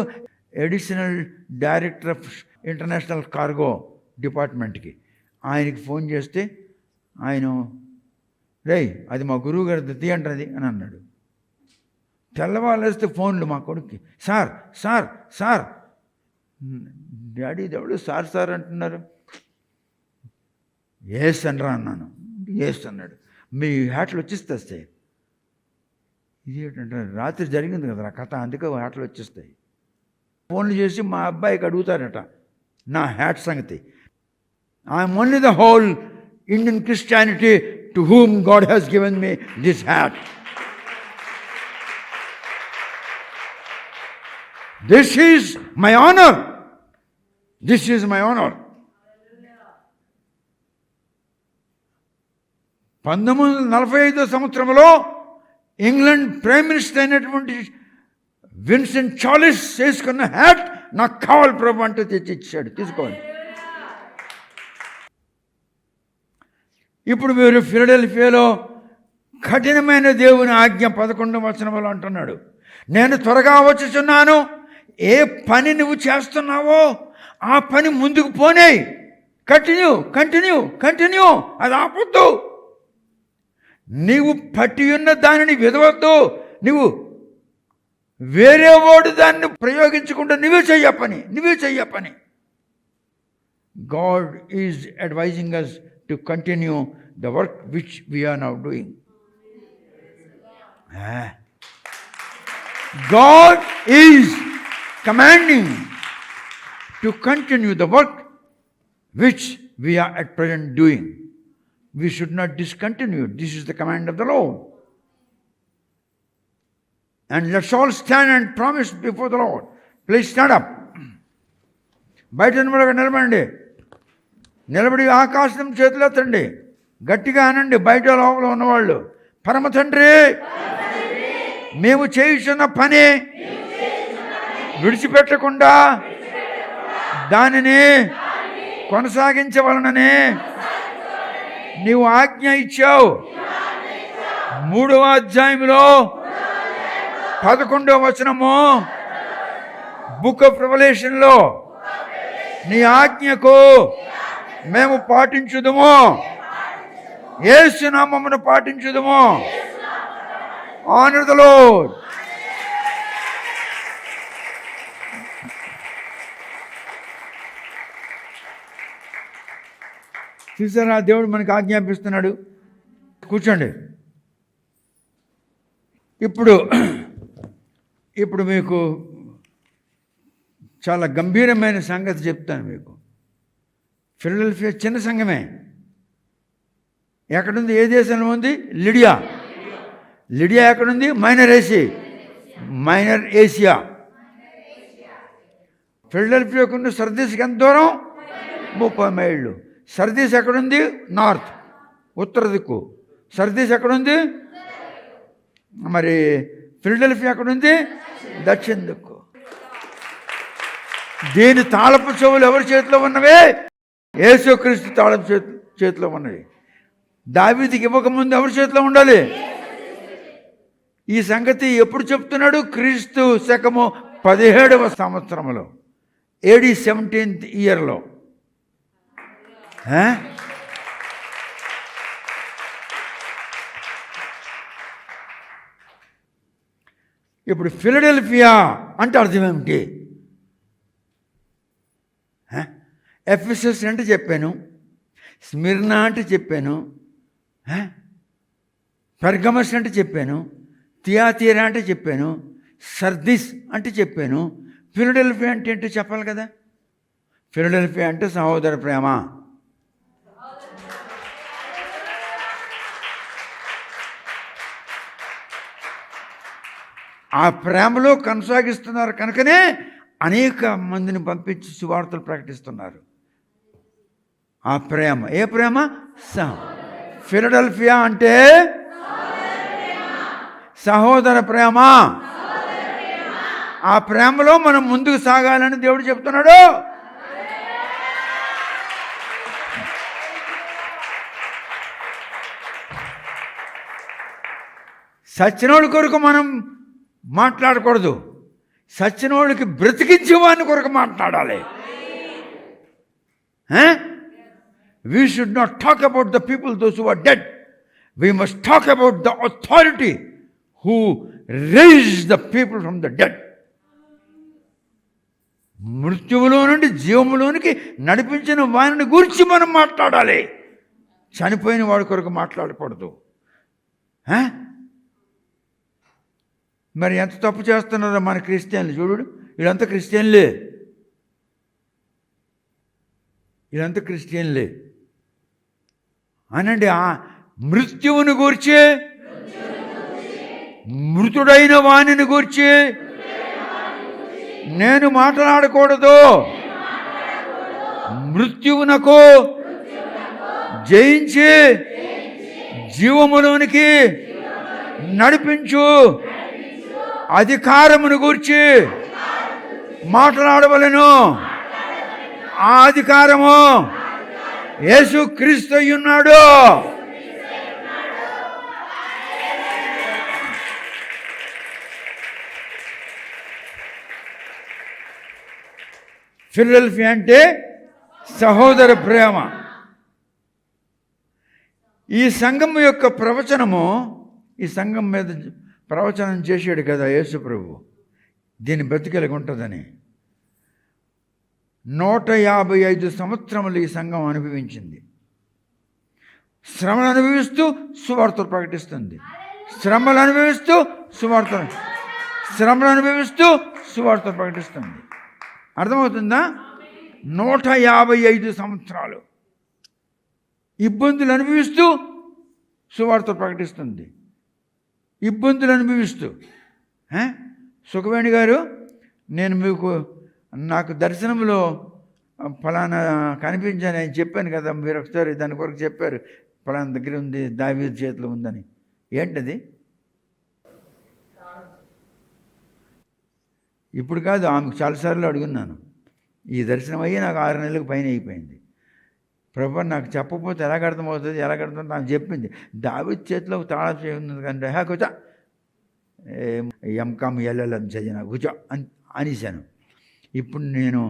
additional director of international cargo డిపార్ట్మెంట్కి. ఆయనకి ఫోన్ చేస్తే ఆయన, రేయ్ అది మా గురువు గారి తీయంటది అని అన్నాడు. తెల్లవాళ్ళేస్తే ఫోన్లు మా కొడుక్కి, సార్ డాడీ దేవుడు సార్ అంటున్నారు. ఏస్ అనరా అన్నాను. ఏస్ అన్నాడు. మీ హ్యాట్లు వచ్చేస్తాయి. ఇది ఏంటంటే రాత్రి జరిగింది కదా కథ, అందుకే హ్యాట్లు వచ్చేస్తాయి. ఫోన్లు చేసి మా అబ్బాయికి అడుగుతారట నా హ్యాట్ సంగతి. I'm only the whole Indian Christianity to whom God has given me this hat. This is my honor. This is my honor. 1945 సంవత్సరంలో ఇంగ్లాండ్ ప్రైమ్ మినిస్టర్ అయినటువంటి విన్సెంట్ చార్లెస్ చేసుకున్న హ్యాట్ నాకు కావాలి ప్రభు అంటే తెచ్చిచ్చాడు. తీసుకోండి. ఇప్పుడు మీరు ఫిలడెల్ఫియాలో కఠినమైన దేవుని ఆజ్ఞ 11వ వచనంలో అంటున్నాడు, నేను త్వరగా వచ్చుచున్నాను. ఏ పని నువ్వు చేస్తున్నావో ఆ పని ముందుకు పోనే. కంటిన్యూ, అది ఆపొద్దు. నీవు పట్టి ఉన్న దానిని విదవద్దు. నువ్వు వేరే వాడు దాన్ని ప్రయోగించకుండా నువ్వే చెయ్య పని. God is advising us to continue the work which we are now doing. God is commanding to continue the work which we are at present doing. We should not discontinue. This is the command of the Lord. And let's all stand and promise before the Lord. Please stand up. బయట నిలబడి ఆకాశం చేతులు ఎత్తండి, గట్టిగా అనండి. బయట లోపల ఉన్నవాళ్ళు, పరమ తండ్రి, మేము చేయుచున్న పని విడిచిపెట్టకుండా దానిని కొనసాగించవలనని నీవు ఆజ్ఞ ఇచ్చావు. 3వ అధ్యాయంలో 11వ వచనము, బుక్ ఆఫ్ రెవల్యూషన్లో, నీ ఆజ్ఞకు మేము పాటించుదుము, యేసు నామమును పాటించుదుము. Honour the lord. చూసారా, దేవుడు మనకు ఆజ్ఞాపిస్తున్నాడు. కూర్చోండి. ఇప్పుడు మీకు చాలా గంభీరమైన సంగతి చెప్తాను మీకు. ఫిలడెల్ఫియా చిన్న సంఘమే. ఎక్కడుంది? ఏ దేశంలో ఉంది? లిడియా ఎక్కడుంది? Minor Asia. ఫిలడెల్ఫియాకున్న సర్దీస్కి ఎంత దూరం? 30 మైళ్ళు. సర్దీస్ ఎక్కడుంది? నార్త్, ఉత్తర దిక్కు. సర్దీస్ ఎక్కడుంది? మరి ఫిలడెల్ఫియా ఎక్కడుంది? దక్షిణ దిక్కు. దీని తాళపు చెవులు ఎవరి చేతిలో ఉన్నవే? యేసుక్రీస్తు తాళపు చేతిలో ఉన్నవి. దావీదుకి ఇవ్వకముందు ఎవరి చేతిలో ఉండాలి? ఈ సంగతి ఎప్పుడు చెప్తున్నాడు? క్రీస్తు శకము 17వ సంవత్సరంలో, AD 17th ఇయర్లో. ఇప్పుడు ఫిలడెల్ఫియా అంటే అర్థం ఏమిటి? ఎఫెసస్ అంటే చెప్పాను, స్మిర్నా అంటే చెప్పాను, పెర్గమస్ అంటే చెప్పాను, థియాతీరా అంటే చెప్పాను, సర్దిస్ అంటే చెప్పాను. ఫిలడెల్ఫియా అంటే ఏంటో చెప్పాలి కదా. ఫిలడెల్ఫియా అంటే సహోదర ప్రేమ. ఆ ప్రేమలో కొనసాగిస్తున్నారు కనుకనే అనేక మందిని పంపించి సువార్తలు ప్రకటిస్తున్నారు. ఆ ప్రేమ, ఏ ప్రేమ? ఫిలడెల్ఫియా అంటే సహోదర ప్రేమ. ఆ ప్రేమలో మనం ముందుకు సాగాలని దేవుడు చెప్తున్నాడు. సచ్చినోడి కొరకు మనం మాట్లాడకూడదు, సచ్చినోడికి బ్రతికించేవాడిని కొరకు మాట్లాడాలి. We should not talk about the people, those who are dead. We must talk about the authority who raised the people from the dead. మృత్యువులో నుండి జీవములోనికి నడిపించిన వారిని గురించి మనం మాట్లాడాలి. చనిపోయిన వాడి కొరకు మాట్లాడకూడదు. మరి ఎంత తప్పు చేస్తున్నారో మన క్రిస్టియన్లు. చూడు, వీళ్ళంతా క్రిస్టియన్లే అనండి. ఆ మృత్యువుని గూర్చి, మృతుడైన వాణిని గూర్చి నేను మాట్లాడకూడదు. మృత్యువునకు జయించి జీవములోనికి నడిపించు అధికారమును గూర్చి మాట్లాడవలెను. ఆ అధికారము యేసుక్రీస్తు అయ్యున్నాడు. ఫిలడెల్ఫియా అంటే సహోదర ప్రేమ. ఈ సంఘం యొక్క ప్రవచనము, ఈ సంఘం మీద ప్రవచనం చేశాడు కదా యేసు ప్రభు. దీని బ్రతికెలిగి ఉంటుందని. 155 సంవత్సరములు ఈ సంఘం అనుభవించింది. శ్రమలు అనుభవిస్తూ సువార్తలు ప్రకటిస్తుంది. శ్రమలు అనుభవిస్తూ సువార్తలు ప్రకటిస్తుంది. అర్థమవుతుందా? 155 సంవత్సరాలు ఇబ్బందులు అనుభవిస్తూ సువార్తలు ప్రకటిస్తుంది. ఇబ్బందులు అనుభవిస్తూ. సుఖవేణి గారు, నేను నాకు దర్శనంలో ఫలానా కనిపించాను అని చెప్పాను కదా, మీరు ఒకసారి దాని కొరకు చెప్పారు, ఫలానా దగ్గర ఉంది, దావీదు చేతిలో ఉందని. ఏంటది? ఇప్పుడు కాదు, ఆమెకు చాలాసార్లు అడుగున్నాను. ఈ దర్శనం అయ్యి నాకు 6 నెలలకు పైన అయిపోయింది. ప్రభు నాకు చెప్పకపోతే ఎలాగర్థమవుతుంది, ఎలాగర్థమవుతుంది ఆమె చెప్పింది. దావీదు చేతిలో తాళం చేయంది కంటే కూర్చో, ఎంకామ్ ఎల్ఎల్ఎం చదివిన కూర్చో అనేసాను. ఇప్పుడు నేను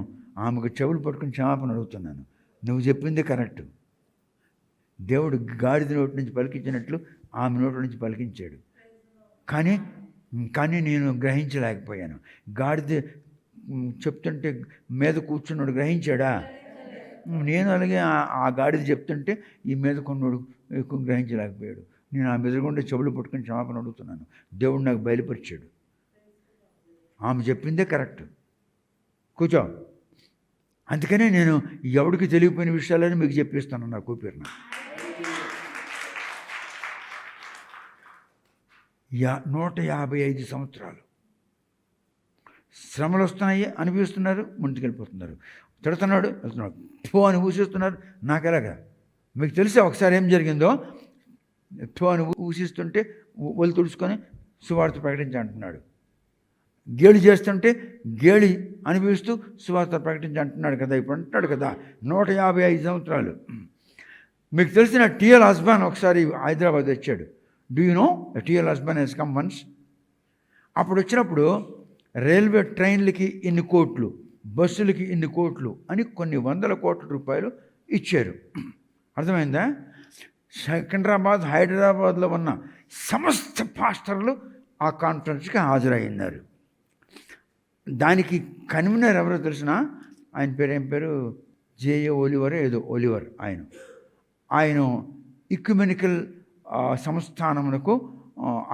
ఆమెకు చెవులు పట్టుకుని క్షమాపణ అడుగుతున్నాను. నువ్వు చెప్పింది కరెక్టు. దేవుడు గాడిద నోటి నుంచి పలికించినట్లు ఆమె నోటి నుంచి పలికించాడు. కానీ నేను గ్రహించలేకపోయాను. గాడిద చెప్తుంటే మీద కూర్చున్నాడు గ్రహించాడా? నేను అలాగే ఆ గాడిద చెప్తుంటే ఈ మీద కొన్నాడు ఎక్కువ గ్రహించలేకపోయాడు. నేను ఆ మెదడుగుండా చెవులు పట్టుకుని క్షమాపణ అడుగుతున్నాను. దేవుడు నాకు బయలుపరిచాడు. ఆమె చెప్పిందే కరెక్ట్. కూర్చో. అందుకనే నేను ఎవరికి తెలియపోయిన విషయాలని మీకు చెప్పిస్తాను. నా కూపిరిన 155 సంవత్సరాలు శ్రమలు వస్తున్నాయి, అనిపిస్తున్నారు, ముందుకెళ్ళిపోతున్నారు. తిడుతున్నాడు, వెళ్తున్నాడు, ఠో అని ఊసిస్తున్నారు. నాకు ఎలాగా? మీకు తెలిసే ఒకసారి ఏం జరిగిందో? ఠో అని ఊసిస్తుంటే ఒళ్ళు తుడుచుకొని సువార్త ప్రకటించంటున్నాడు. గేలి చేస్తుంటే గేలి అనిపిస్తూ సువార్త ప్రకటించంటున్నాడు కదా. ఇప్పుడు అంటున్నాడు కదా 155 సంవత్సరాలు. మీకు తెలిసిన టిఎల్ హస్బాన్ ఒకసారి హైదరాబాద్ వచ్చాడు. Do you know TL husband he's come once? అప్పుడు వచ్చినప్పుడు రైల్వే ట్రైన్లకి ఇన్ని కోట్లు, బస్సులకి ఇన్ని కోట్లు అని కొన్ని వందల కోట్ల రూపాయలు ఇచ్చారు. అర్థమైందా? సికింద్రాబాద్, హైదరాబాద్లో ఉన్న సమస్త పాస్టర్లు ఆ కాన్ఫరెన్స్కి హాజరయ్యారు. దానికి కన్వీనర్ ఎవరో తెలిసిన? ఆయన పేరు ఏం పేరు? జేఏ ఒలివర్ ఏదో ఒలివర్. ఆయన ఇక్యుమెనికల్ సంస్థానమునకు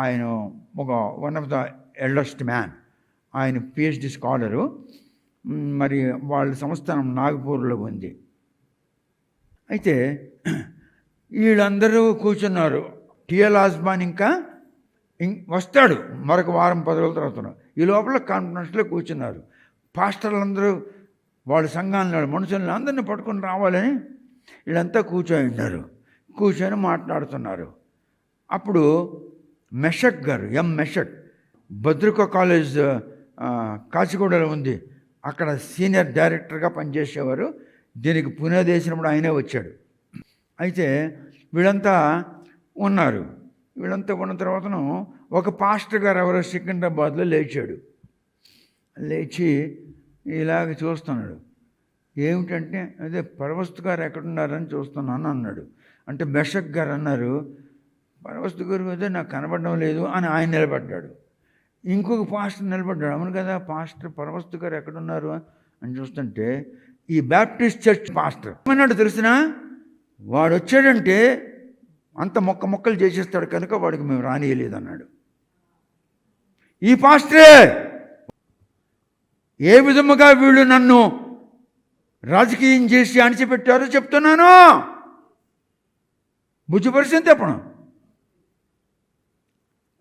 ఆయన ఒక one of the eldest man. ఆయన పిహెచ్డి స్కాలరు. మరి వాళ్ళ సంస్థానం నాగపూర్లో ఉంది. అయితే వీళ్ళందరూ కూర్చున్నారు. టిఎల్ హస్బాన్ ఇంకా వస్తాడు మరొక వారం 10 రోజుల తర్వాత. ఈ లోపల కాన్ఫరెన్స్లో కూర్చున్నారు. పాస్టర్లందరూ వాళ్ళ సంఘాలను మనుషులను అందరినీ పట్టుకొని రావాలని వీళ్ళంతా కూర్చొని ఉన్నారు. కూర్చొని మాట్లాడుతున్నారు. అప్పుడు మెషక్ గారు, మెషక్, భద్రిక కాలేజ్ కాచిగూడలో ఉంది, అక్కడ సీనియర్ డైరెక్టర్గా పనిచేసేవారు. దీనికి పునాది వేసినప్పుడు ఆయనే వచ్చాడు. అయితే వీళ్ళంతా ఉన్నారు. వీళ్ళంతా ఉన్న తర్వాతను ఒక పాస్టర్ గారు ఎవరో సికింద్రాబాద్లో లేచాడు. లేచి ఇలాగ చూస్తున్నాడు. ఏమిటంటే, అదే పరవస్తు గారు ఎక్కడున్నారని చూస్తున్నాను అన్నాడు. అంటే మెషక్ గారు అన్నారు, పరవస్తు గారు అదే నాకు కనబడడం లేదు అని ఆయన నిలబడ్డాడు. ఇంకొక పాస్టర్ నిలబడ్డాడు. అవును కదా, పాస్టర్ పరవస్తు గారు ఎక్కడున్నారు అని చూస్తుంటే ఈ బ్యాప్టిస్ట్ చర్చ్ పాస్టర్ ఏమన్నాడు తెలిసినా? వాడు వచ్చాడంటే అంత మొక్కలు చేసేస్తాడు కనుక వాడికి మేము రానియలేదు అన్నాడు. ఈ పాస్టరే ఏ విధముగా వీళ్ళు నన్ను రాజకీయం చేసి అణిచిపెట్టారో చెప్తున్నాను. బుజ్జిపరిచింది అప్పుడు.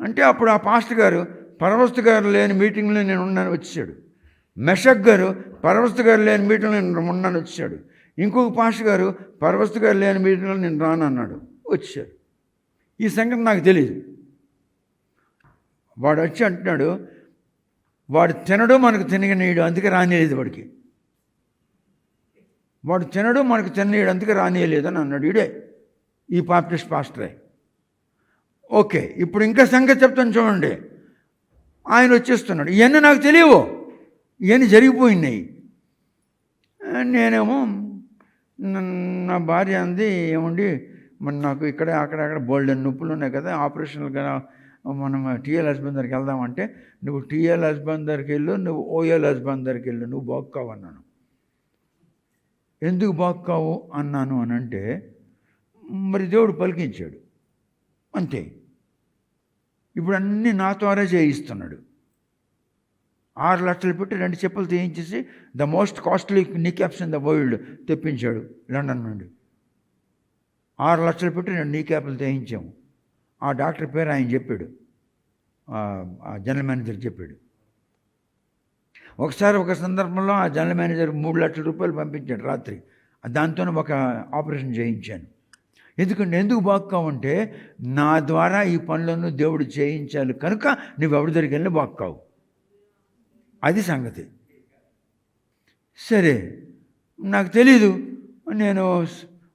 అంటే అప్పుడు ఆ పాస్టర్ గారు పరవస్తు గారు లేని మీటింగ్లో నేను ఉన్నాను వచ్చాడు. మెషక్ గారు పరవస్తు గారు లేని మీటింగ్లో నేను ఉన్నాను వచ్చాడు. ఇంకొక పాస్టర్ గారు పరవస్తు గారు లేని మీటింగ్లో నేను రాను అన్నాడు, వచ్చాడు. ఈ సంగతి నాకు తెలియదు. వాడు వచ్చి అంటున్నాడు, వాడు తినడు మనకు తినగనీయడు అందుకే రానియలేదు వాడికి. వాడు తినడు మనకు తిననీయడు అందుకే రానియలేదు అని అన్నాడు. ఇడే ఈ బాప్టిస్ట్ పాస్టరే. ఓకే, ఇప్పుడు ఇంకా సంగతి చెప్తాను చూడండి. ఆయన వచ్చేస్తున్నాడు. ఇవన్నీ నాకు తెలియవు, ఇవన్నీ జరిగిపోయినాయి. నేనేమో నా భార్య అంది, ఏమండి మరి నాకు ఇక్కడ అక్కడ బోల్డెన్ నొప్పులు ఉన్నాయి కదా, ఆపరేషన్లు కదా మనం టీఎల్ హస్బెండ్ దగ్గరికి వెళ్దామంటే, నువ్వు టీఎల్ హస్బెండ్ దగ్గరికి వెళ్ళు, నువ్వు ఓఎల్ హస్బెండ్ దగ్గరికి వెళ్ళు, నువ్వు బాగుకావు అన్నాను. ఎందుకు బాగుకావు అన్నాను అని అంటే, మరి దేవుడు పలికించాడు అంతే. ఇప్పుడు అన్నీ నా ద్వారా చేయిస్తున్నాడు. 6 లక్షలు పెట్టి 2 చెప్పులు తీయించేసి the most costly knee caps in the world తెప్పించాడు లండన్ నుండి. 6 లక్షలు పెట్టి 2 నీ క్యాప్లు తీయించాము. ఆ డాక్టర్ పేరు ఆయన చెప్పాడు, ఆ జనరల్ మేనేజర్ చెప్పాడు. ఒకసారి ఒక సందర్భంలో ఆ జనరల్ మేనేజర్ 3 లక్షల రూపాయలు పంపించాడు రాత్రి. దాంతోనే ఒక ఆపరేషన్ చేయించాను. ఎందుకు బాగుకావంటే, నా ద్వారా ఈ పనులను దేవుడు చేయించాలి కనుక నువ్వు ఎవరి దగ్గరికి వెళ్ళి బాగుకావు. అది సంగతి. సరే, నాకు తెలీదు. నేను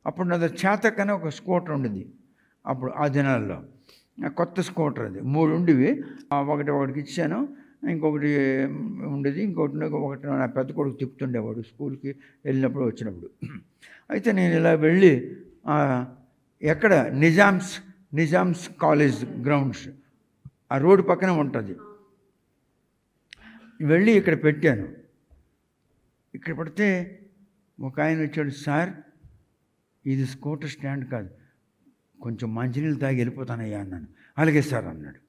అప్పుడు నా చేతకనే ఒక స్కూటర్ ఉండేది అప్పుడు ఆ దినాల్లో, కొత్త స్కూటర్ అది. 3 ఉండేవి. ఒకటికి ఇచ్చాను, ఇంకొకటి ఉండేది, ఒకటి నా పెద్ద కొడుకు తిప్పుతుండేవాడు స్కూల్కి వెళ్ళినప్పుడు వచ్చినప్పుడు. అయితే నేను ఇలా వెళ్ళి ఎక్కడ నిజామ్స్ కాలేజ్ గ్రౌండ్స్ ఆ రోడ్డు పక్కనే ఉంటుంది, వెళ్ళి ఇక్కడ పెట్టాను. ఇక్కడ పెడితే ఒక ఆయన వచ్చాడు, సార్ ఇది స్కూటర్ స్టాండ్ కాదు, కొంచెం మంచినీళ్ళు తాగి వెళ్ళిపోతానయ్యా అన్నాను. అలాగే సార్ అన్నాడు.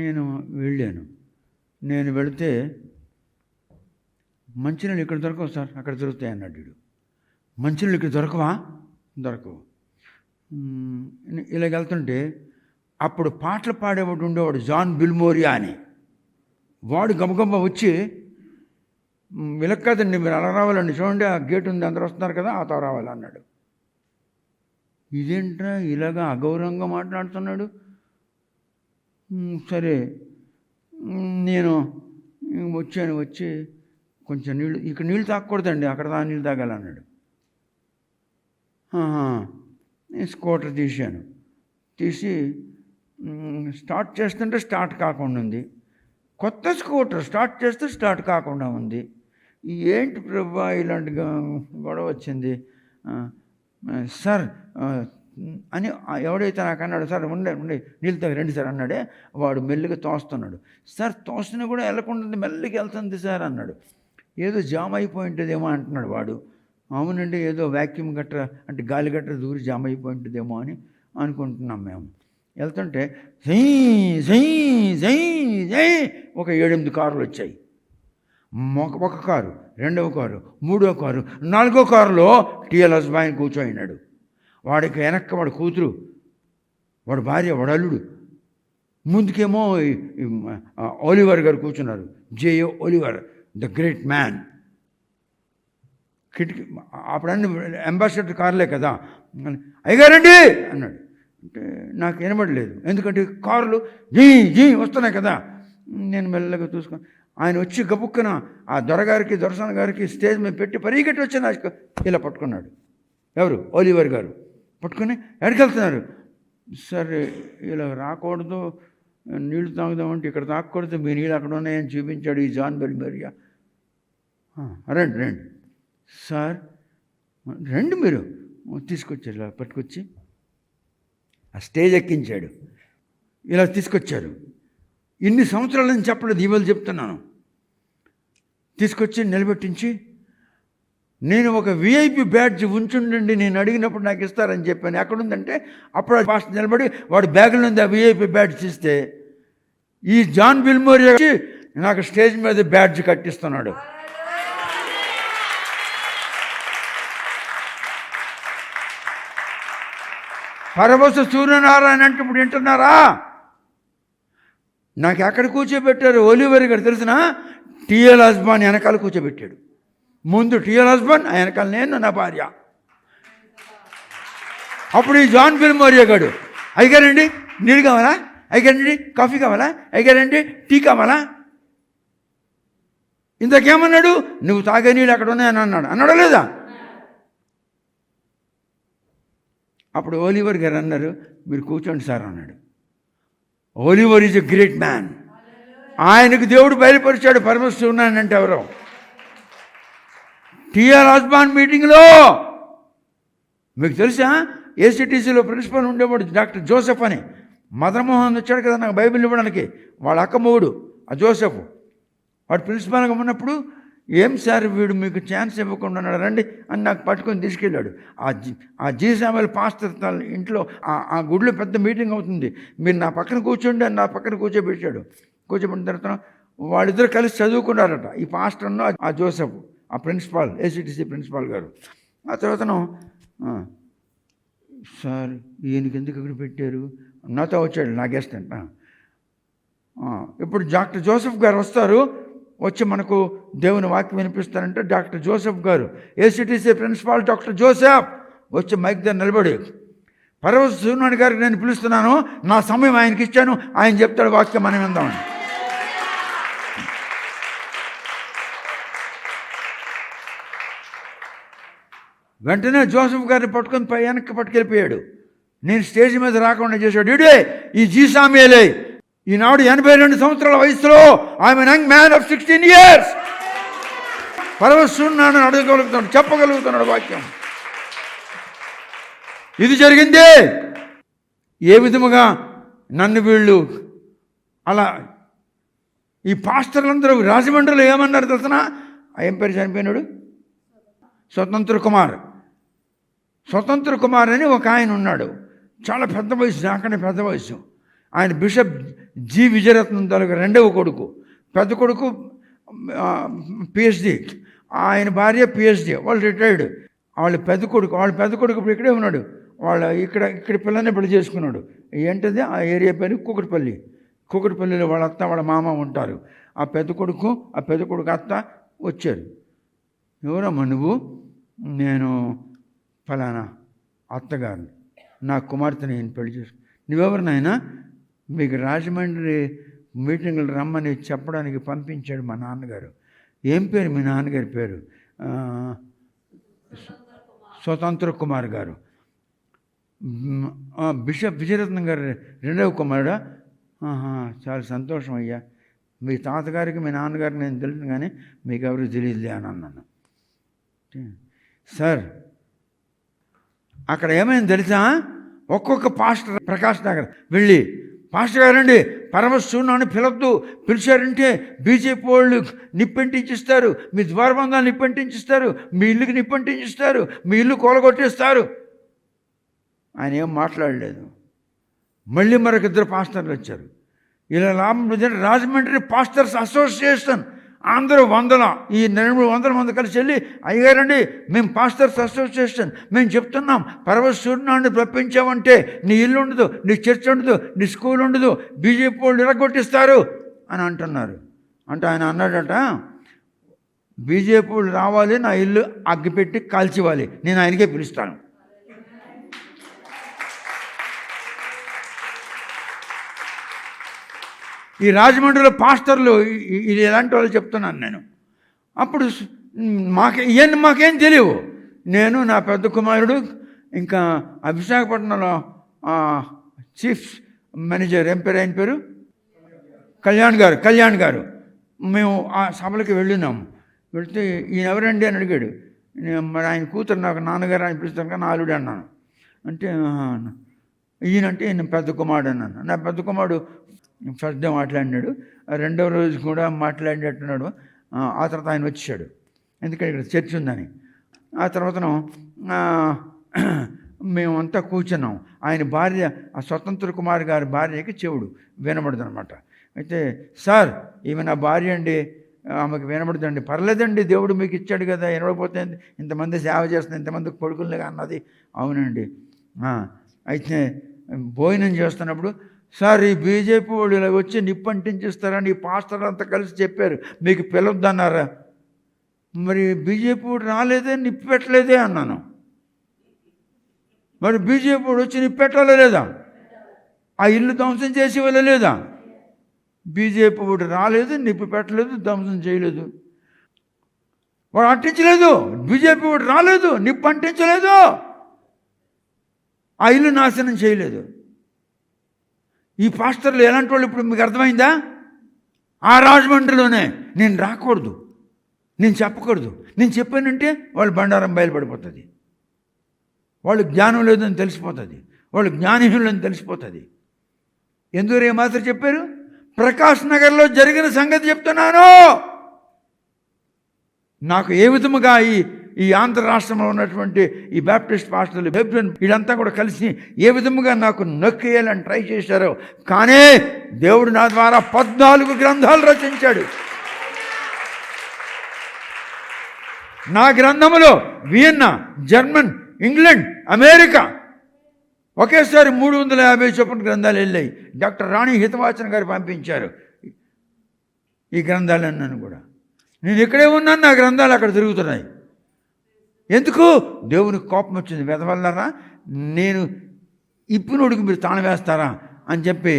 నేను వెళ్ళాను. నేను వెళితే, మంచినీళ్ళు ఇక్కడ దొరకవు సార్, అక్కడ దొరుకుతాయి అన్నాడు వీడు. మంచినీళ్ళు ఇక్కడ దొరకవు. ఇలాగ వెళ్తుంటే అప్పుడు పాటలు పాడేవాడు ఉండేవాడు, జాన్ బిల్మోరియా అని. వాడు గబగబా వచ్చి, ఇలా కాదండి మీరు అలా రావాలండి, చూడండి ఆ గేట్ ఉంది, అందరూ వస్తున్నారు కదా, ఆ తో రావాలి అన్నాడు. ఇదేంట్రా ఇలాగా అగౌరవంగా మాట్లాడుతున్నాడు. సరే నేను వచ్చి కొంచెం నీళ్ళు, ఇక్కడ నీళ్ళు తాగకూడదండి, అక్కడ నీళ్ళు తాగాలన్నాడు. నేను స్కూటర్ తీసి స్టార్ట్ చేస్తుంటే స్టార్ట్ కాకుండా ఉంది. కొత్త స్కూటర్ స్టార్ట్ చేస్తే స్టార్ట్ కాకుండా ఉంది. ఏంటి ప్రభా ఇలాంటి గొడవ వచ్చింది సార్ అని ఎవడైతే నాకు అన్నాడు, సార్ ఉండే నీళ్ళు తాగి రండి సార్ అన్నాడే, వాడు మెల్లిగా తోస్తున్నాడు. సార్ తోస్తున్నా కూడా వెళ్ళకుండా మెల్లిగా వెళ్తుంది సార్ అన్నాడు. ఏదో జామ్ అయిపోయి ఉంటుందేమో అంటున్నాడు వాడు. అవునండి, ఏదో వ్యాక్యూమ్ గట్ర అంటే గాలి గట్ర దూరి జామ్ అయిపోయి ఉంటుందేమో అని అనుకుంటున్నాం మేము. వెళ్తుంటే జై జై జై జై ఒక 7-8 కార్లు వచ్చాయి. ఒక కారు, 2వ కారు, 3వ కారు, 4వ కారులో టీఎల్ హస్బెండ్ కూర్చోయినాడు. వాడికి వెనక్కి వాడు కూతురు, వాడు భార్య, వాడు అల్లుడు. ముందుకేమో ఓలివర్ గారు కూర్చున్నారు, JO Oliver, the great man. కిటికీ అప్పుడన్నీ అంబాసిడర్ కార్లే కదా. అయ్యగారండి అన్నాడు. అంటే నాకు వినబడలేదు, ఎందుకంటే కార్లు జీ వస్తున్నాయి కదా. నేను మెల్లగా చూసుకొని, ఆయన వచ్చి గబుక్కున ఆ దొరసాని గారికి స్టేజ్ మీద పెట్టి పరిగెట్టి వచ్చి నాకు ఇలా పట్టుకున్నాడు. ఎవరు? ఓలివర్ గారు. పట్టుకుని ఎక్కడికి వెళ్తున్నారు? సరే ఇలా రాకూడదు, నీళ్లు తాగుదామంటే ఇక్కడ తాగకూడదు, మీ నీళ్ళు అక్కడ ఉన్నాయని చూపించాడు ఈ జాన్ బిల్మోరియా. రండి సార్, రండి మీరు. తీసుకొచ్చారు, ఇలా పట్టుకొచ్చి ఆ స్టేజ్ ఎక్కించాడు, ఇలా తీసుకొచ్చారు. ఇన్ని సంవత్సరాలని చెప్పలేదు, ఇవాళ చెప్తున్నాను. తీసుకొచ్చి నిలబెట్టించి, నేను ఒక విఐపి బ్యాడ్జ్ ఉంచుండండి, నేను అడిగినప్పుడు నాకు ఇస్తారని చెప్పాను. ఎక్కడుందంటే అప్పుడు ఫాస్ట్ నిలబడి వాడు బ్యాగులో ఉంది ఆ విఐపి బ్యాడ్జ్ ఇస్తే, ఈ జాన్ బిల్మోరియా వచ్చి నాకు స్టేజ్ మీద బ్యాడ్జ్ కట్టిస్తున్నాడు. పరవశ సూర్యనారాయణ అంటే ఇప్పుడు వింటున్నారా? నాకు ఎక్కడ కూర్చోబెట్టారు? ఓలివర్ గారు తెలిసిన టీఎల్ హస్బెండ్ వెనకాల కూర్చోబెట్టాడు. ముందు టీఎల్ హస్బెండ్, వెనకాల నేను, నా భార్య. అప్పుడు ఈ జాన్ బిల్మోరియా గారు, అయ్యగారండి నీళ్ళు కావాలా, అయ్యగారండి కాఫీ కావాలా, అయ్యగారండి టీ కావాలా. ఇంతకేమన్నాడు? నువ్వు తాగే నీళ్ళు అక్కడ ఉన్నాయని అన్నాడా లేదా? అప్పుడు ఓలివర్ గారు అన్నారు, మీరు కూర్చోండి సార్ అన్నాడు. Oliver is a great man. ఆయనకు దేవుడు బయలుపరిచాడు పరమేశ్వరుడు ఉన్నానంటే ఎవరో. టీఆర్ హస్బెండ్ మీటింగ్లో మీకు తెలుసా, ఏసీటీసీలో ప్రిన్సిపల్ ఉండేవాడు డాక్టర్ జోసెఫ్ అని. మదన్మోహన్ వచ్చాడు కదా నాకు బైబిల్ ఇవ్వడానికి, వాళ్ళ అక్క మొగుడు ఆ జోసెఫ్, వాడు ప్రిన్సిపాల్గా ఉన్నప్పుడు ఏం సార్ వీడు మీకు ఛాన్స్ ఇవ్వకుండా ఉన్నాడు రండి అని నాకు పట్టుకొని తీసుకెళ్ళాడు. ఆ జీ సామెల్ పాస్టర్ ఇంట్లో ఆ గుడిలో పెద్ద మీటింగ్ అవుతుంది, మీరు నా పక్కన కూర్చోండి అని నా పక్కన కూర్చోబెట్టాడు. కూర్చోబెట్టిన తర్వాత వాళ్ళిద్దరు కలిసి చదువుకున్నారట, ఈ పాస్టర్ను ఆ జోసెఫ్, ఆ ప్రిన్సిపాల్, ఏసీటీసీ ప్రిన్సిపాల్ గారు. ఆ తర్వాతను సార్ ఈయనకి ఎందుకు ఇక్కడ పెట్టారు, నాతో వచ్చాడు నా గెస్ట్ అంట. ఇప్పుడు డాక్టర్ జోసెఫ్ గారు వస్తారు, వచ్చి మనకు దేవుని వాక్యం వినిపిస్తారంటే డాక్టర్ జోసెఫ్ గారు, ఏసీటీసీ ప్రిన్సిపాల్ డాక్టర్ జోసెఫ్ వచ్చి మైక్ దగ్గర నిలబడి, పరవశ సూర్యనారాయణ గారికి నేను పిలుస్తున్నాను, నా సమయం ఆయనకి ఇచ్చాను, ఆయన చెప్తాడు వాక్యం మనం విందామని. వెంటనే జోసెఫ్ గారిని పట్టుకొని వెనక్కి పట్టుకెళ్ళిపోయాడు. నేను స్టేజ్ మీద రాకుండా చేశాడు. ఇడే ఈ జీసామేలే, ఈనాడు 82 సంవత్సరాల వయసులో I'm N young man of 16 years పరవశున్నాను అడగగలుగుతున్నాడు, చెప్పగలుగుతున్నాడు వాక్యం. ఇది జరిగింది. ఏ విధముగా నన్ను వీళ్ళు అలా ఈ పాస్టర్లందరూ రాజమండ్రిలో ఏమన్నారు తెలుసిన, ఏం పేరు చనిపోయినాడు, స్వతంత్ర కుమార్ అని ఒక ఆయన ఉన్నాడు, చాలా పెద్ద వయసు, నాకనే పెద్ద వయసు. ఆయన బిషప్ జి విజయరత్నం తాలూకు రెండవ కొడుకు, పెద్ద కొడుకు పిహెచ్డి, ఆయన భార్య పిహెచ్డి, వాళ్ళు రిటైర్డ్. వాళ్ళ పెద్ద కొడుకు ఇప్పుడు ఇక్కడే ఉన్నాడు, ఇక్కడ పిల్లల్ని పెళ్లి చేసుకున్నాడు. ఏంటది ఆ ఏరియా పేరు కూకట్పల్లిలో వాళ్ళ అత్త వాళ్ళ మామ ఉంటారు. ఆ పెద్ద కొడుకు అత్త వచ్చారు. ఎవరమ్మా నువ్వు? నేను ఫలానా అత్తగారిని, నా కుమార్తెని నేను పెళ్లి చేసుకు. నువ్వెవరు నాయనా? మీకు రాజమండ్రి మీటింగులు రమ్మని చెప్పడానికి పంపించాడు మా నాన్నగారు. ఏం పేరు మీ నాన్నగారి పేరు? స్వతంత్ర కుమార్ గారు. బిషప్ విజయరత్నం గారు రెండవ కుమారుడా? చాలా సంతోషం అయ్యా, మీ తాతగారికి మీ నాన్నగారికి నేను తెలుసు కానీ మీకు ఎవరికి తెలియదులే అని అన్నాను. సార్ అక్కడ ఏమైంది తెలుసా, ఒక్కొక్క పాస్టర్ ప్రకాష్ నగర్ వెళ్ళి, పాస్టర్ గారండి పరమశూన్యాన్ని పిలిచారంటే బీజేపీ వాళ్ళు నిప్పంటించిస్తారు, మీ ద్వారబంధాలు నిప్పంటించిస్తారు, మీ ఇల్లుకి నిప్పంటించిస్తారు, మీ ఇల్లు కూలగొట్టేస్తారు. ఆయన ఏం మాట్లాడలేదు. మళ్ళీ మరొక ఇద్దరు పాస్టర్లు వచ్చారు. ఇలా లాభం రాజమండ్రి పాస్టర్స్ అసోసియేషన్ అందరూ ఈ 200 మంది కలిసి వెళ్ళి, అయ్యగారండి మేము పాస్టర్స్ అసోసియేషన్ మేము చెప్తున్నాం, పరమశూన్యాన్ని రప్పించామంటే నీ ఇల్లు ఉండదు, నీ చర్చ్ ఉండదు, నీ స్కూల్ ఉండదు, బీజేపీ వాళ్ళు ఇరగొట్టిస్తారు అని అంటున్నారు. అంటే ఆయన అన్నాడట, బీజేపీ వాళ్ళు రావాలి, నా ఇల్లు అగ్గిపెట్టి కాల్చివాలి, నేను ఆయనకే పిలుస్తాను. ఈ రాజమండ్రిలో పాస్టర్లు ఇది ఎలాంటి వాళ్ళు చెప్తున్నాను నేను. అప్పుడు మాకేం తెలియవు. నేను నా పెద్ద కుమారుడు ఇంకా విశాఖపట్నంలో చీఫ్ మేనేజర్ ఏం పేరు, ఆయన పేరు కళ్యాణ్ గారు మేము ఆ సభలకి వెళ్ళినాము. వెళితే ఈయన ఎవరండి అని అడిగాడు. మరి ఆయన కూతురు నాకు నాన్నగారు అనిపిస్తాను కానీ ఆలుడు అన్నాను. అంటే ఈయనంటే ఈయన పెద్ద కుమారుడు అన్నాను. నా పెద్ద కుమారుడు ఫస్ట్ డే మాట్లాడినాడు, రెండవ రోజు కూడా మాట్లాడినట్టున్నాడు. ఆ తర్వాత ఆయన వచ్చాడు, ఎందుకంటే ఇక్కడ చర్చ్ ఉందని. ఆ తర్వాత మేమంతా కూర్చున్నాం. ఆయన భార్య, ఆ స్వతంత్ర కుమార్ గారి భార్యకి చెవుడు వినబడదు అనమాట. అయితే సార్ ఈమె నా భార్య అండి, ఆమెకు వినబడుతుంది. పర్లేదండి, దేవుడు మీకు ఇచ్చాడు కదా, వినబడిపోతే ఇంతమంది సేవ చేస్తుంది, ఇంతమందికి కొడుకులుగా అన్నది. అవునండి. అయితే భోజనం చేస్తున్నప్పుడు, సార్ ఈ బీజేపీ వాళ్ళు ఇలా వచ్చి నిప్పంటించిస్తారని ఈ పాస్టర్ అంతా కలిసి చెప్పారు, మీకు పిలవద్దన్నారా? మరి బీజేపీ వాడు రాలేదే, నిప్పు పెట్టలేదే అన్నాను. మరి బీజేపీ వాడు వచ్చి నిప్పు పెట్టాలా లేదా? ఆ ఇల్లు ధ్వంసం చేసి వెళ్ళలేదా? బీజేపీ వాడు రాలేదు, నిప్పు పెట్టలేదు, ధ్వంసం చేయలేదు, వాడు అంటించలేదు. బీజేపీ వాడు రాలేదు, నిప్పు అంటించలేదు, ఆ ఇల్లు నాశనం చేయలేదు. ఈ పాస్టర్లు ఎలాంటి వాళ్ళు ఇప్పుడు మీకు అర్థమైందా? ఆ రాజమండ్రిలోనే నేను రాకూడదు, నేను చెప్పకూడదు. నేను చెప్పానంటే వాళ్ళు బండారం బయలుపడిపోతుంది, వాళ్ళు జ్ఞానం లేదని తెలిసిపోతుంది, వాళ్ళు జ్ఞానహీనులని తెలిసిపోతుంది. ఎందుకు ఏమాత్రం చెప్పారు? ప్రకాష్ నగర్లో జరిగిన సంగతి చెప్తున్నాను. నాకు ఏ విధముగా ఈ ఆంధ్ర రాష్ట్రంలో ఉన్నటువంటి ఈ బ్యాప్టిస్ట్ పాస్టర్లు వీళ్ళంతా కూడా కలిసి ఏ విధముగా నాకు నొక్కేయాలని ట్రై చేశారో, కానీ దేవుడు నా ద్వారా 14 గ్రంథాలు రచించాడు. నా గ్రంథములో వియన్నా, జర్మన్, ఇంగ్లాండ్, అమెరికా ఒకేసారి 350 చొప్పున గ్రంథాలు వెళ్ళాయి. డాక్టర్ రాణి హితవాచన గారు పంపించారు ఈ గ్రంథాలన్నీ కూడా. నేను ఇక్కడే ఉన్నాను, నా గ్రంథాలు అక్కడ తిరుగుతున్నాయి. ఎందుకు? దేవునికి కోపం వచ్చింది. వెదవల్లరా, నేను ఇప్పునుడికి మీరు తాళం వేస్తారా అని చెప్పి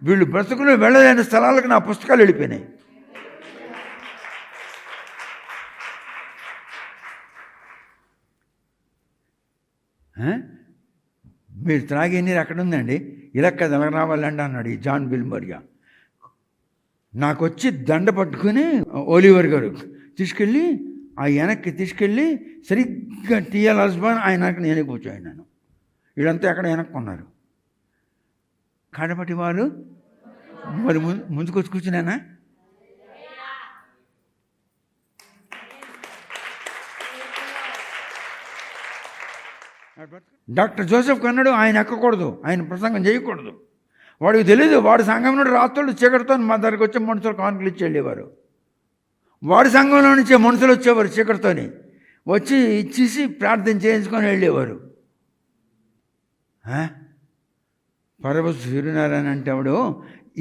వీళ్ళు బ్రతుకులు వెళ్ళలేని స్థలాలకు నా పుస్తకాలు వెళ్ళిపోయినాయి. మీరు త్రాగే నీరు అక్కడ ఉందండి, ఇలా ఎలా రావాలండి అన్నాడు ఈ జాన్ బిల్మరియా. నాకు వచ్చి దండ పట్టుకుని ఓలివర్ గారు తీసుకెళ్ళి ఆ వెనక్కి తీసుకెళ్ళి సరిగ్గా టీఎల్ హస్బన్ ఆయన నేను కూర్చోయినాను. వీళ్ళంతా ఎక్కడ వెనక్కున్నారు. కాడపట్టి వాళ్ళు మరి ముందుకు వచ్చి కూర్చున్నానా? డాక్టర్ జోసెఫ్ కన్నాడు ఆయన ఎక్కకూడదు, ఆయన ప్రసంగం చేయకూడదు. వాడికి తెలీదు, వాడి సంఘం నుండి రాత్రులు చీకటితో మా దగ్గరికి వచ్చే మనుషులు కానుకలు ఇచ్చి వెళ్ళేవారు. వాడి సంఘంలో నుంచే మనుషులు వచ్చేవారు చీకటితోని వచ్చి ఇచ్చేసి ప్రార్థన చేయించుకొని వెళ్ళేవారు. పరవశ సూర్యనారాయణ అంటే ఆవిడ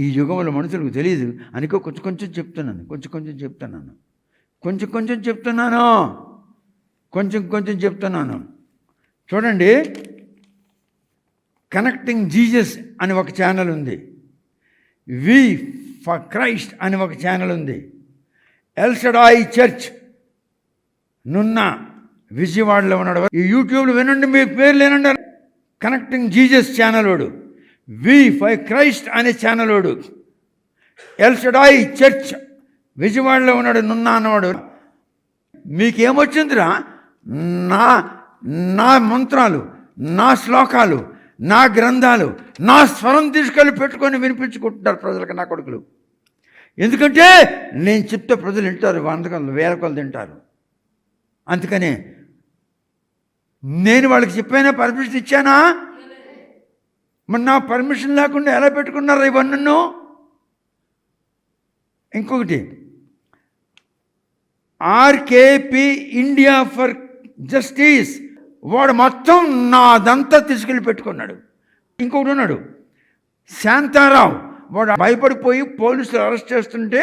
ఈ యుగంలో మనుషులకు తెలియదు అనుకో కొంచెం చెప్తున్నాను, కొంచెం చెప్తున్నాను. చూడండి, కనెక్టింగ్ జీసస్ అని ఒక ఛానల్ ఉంది, వి ఫర్ క్రైస్ట్ అని ఒక ఛానల్ ఉంది, ఎల్ షడాయ్ చర్చ్ నున్న విజయవాడలో ఉన్నాడు. ఈ యూట్యూబ్లో వినండి, మీ పేర్లు వినండి. కనెక్టింగ్ జీసస్ ఛానల్ వాడు, వి ఫర్ క్రైస్ట్ అనే ఛానల్ వాడు, ఎల్ షడాయ్ చర్చ్ విజయవాడలో ఉన్నాడు నున్న అన్నవాడు. మీకేమొచ్చిందిరా? నా మంత్రాలు, నా శ్లోకాలు, నా గ్రంథాలు, నా స్వరం తీసుకెళ్ళి పెట్టుకొని వినిపించుకుంటున్నారు ప్రజలకు, నా కొడుకులు. ఎందుకంటే నేను చెప్తే ప్రజలు వింటారు, 100 వేల కొలు తింటారు. అందుకనే నేను వాళ్ళకి చెప్పానా? పర్మిషన్ ఇచ్చానా? మరి నా పర్మిషన్ లేకుండా ఎలా పెట్టుకున్నారు ఇవన్నీ? ఇంకొకటి, ఆర్కేపీ ఇండియా ఫర్ జస్టిస్, వాడు మొత్తం నాదంతా తీసుకెళ్ళి పెట్టుకున్నాడు. ఇంకొకటి ఉన్నాడు శాంతారావు, వాడు భయపడిపోయి పోలీసులు అరెస్ట్ చేస్తుంటే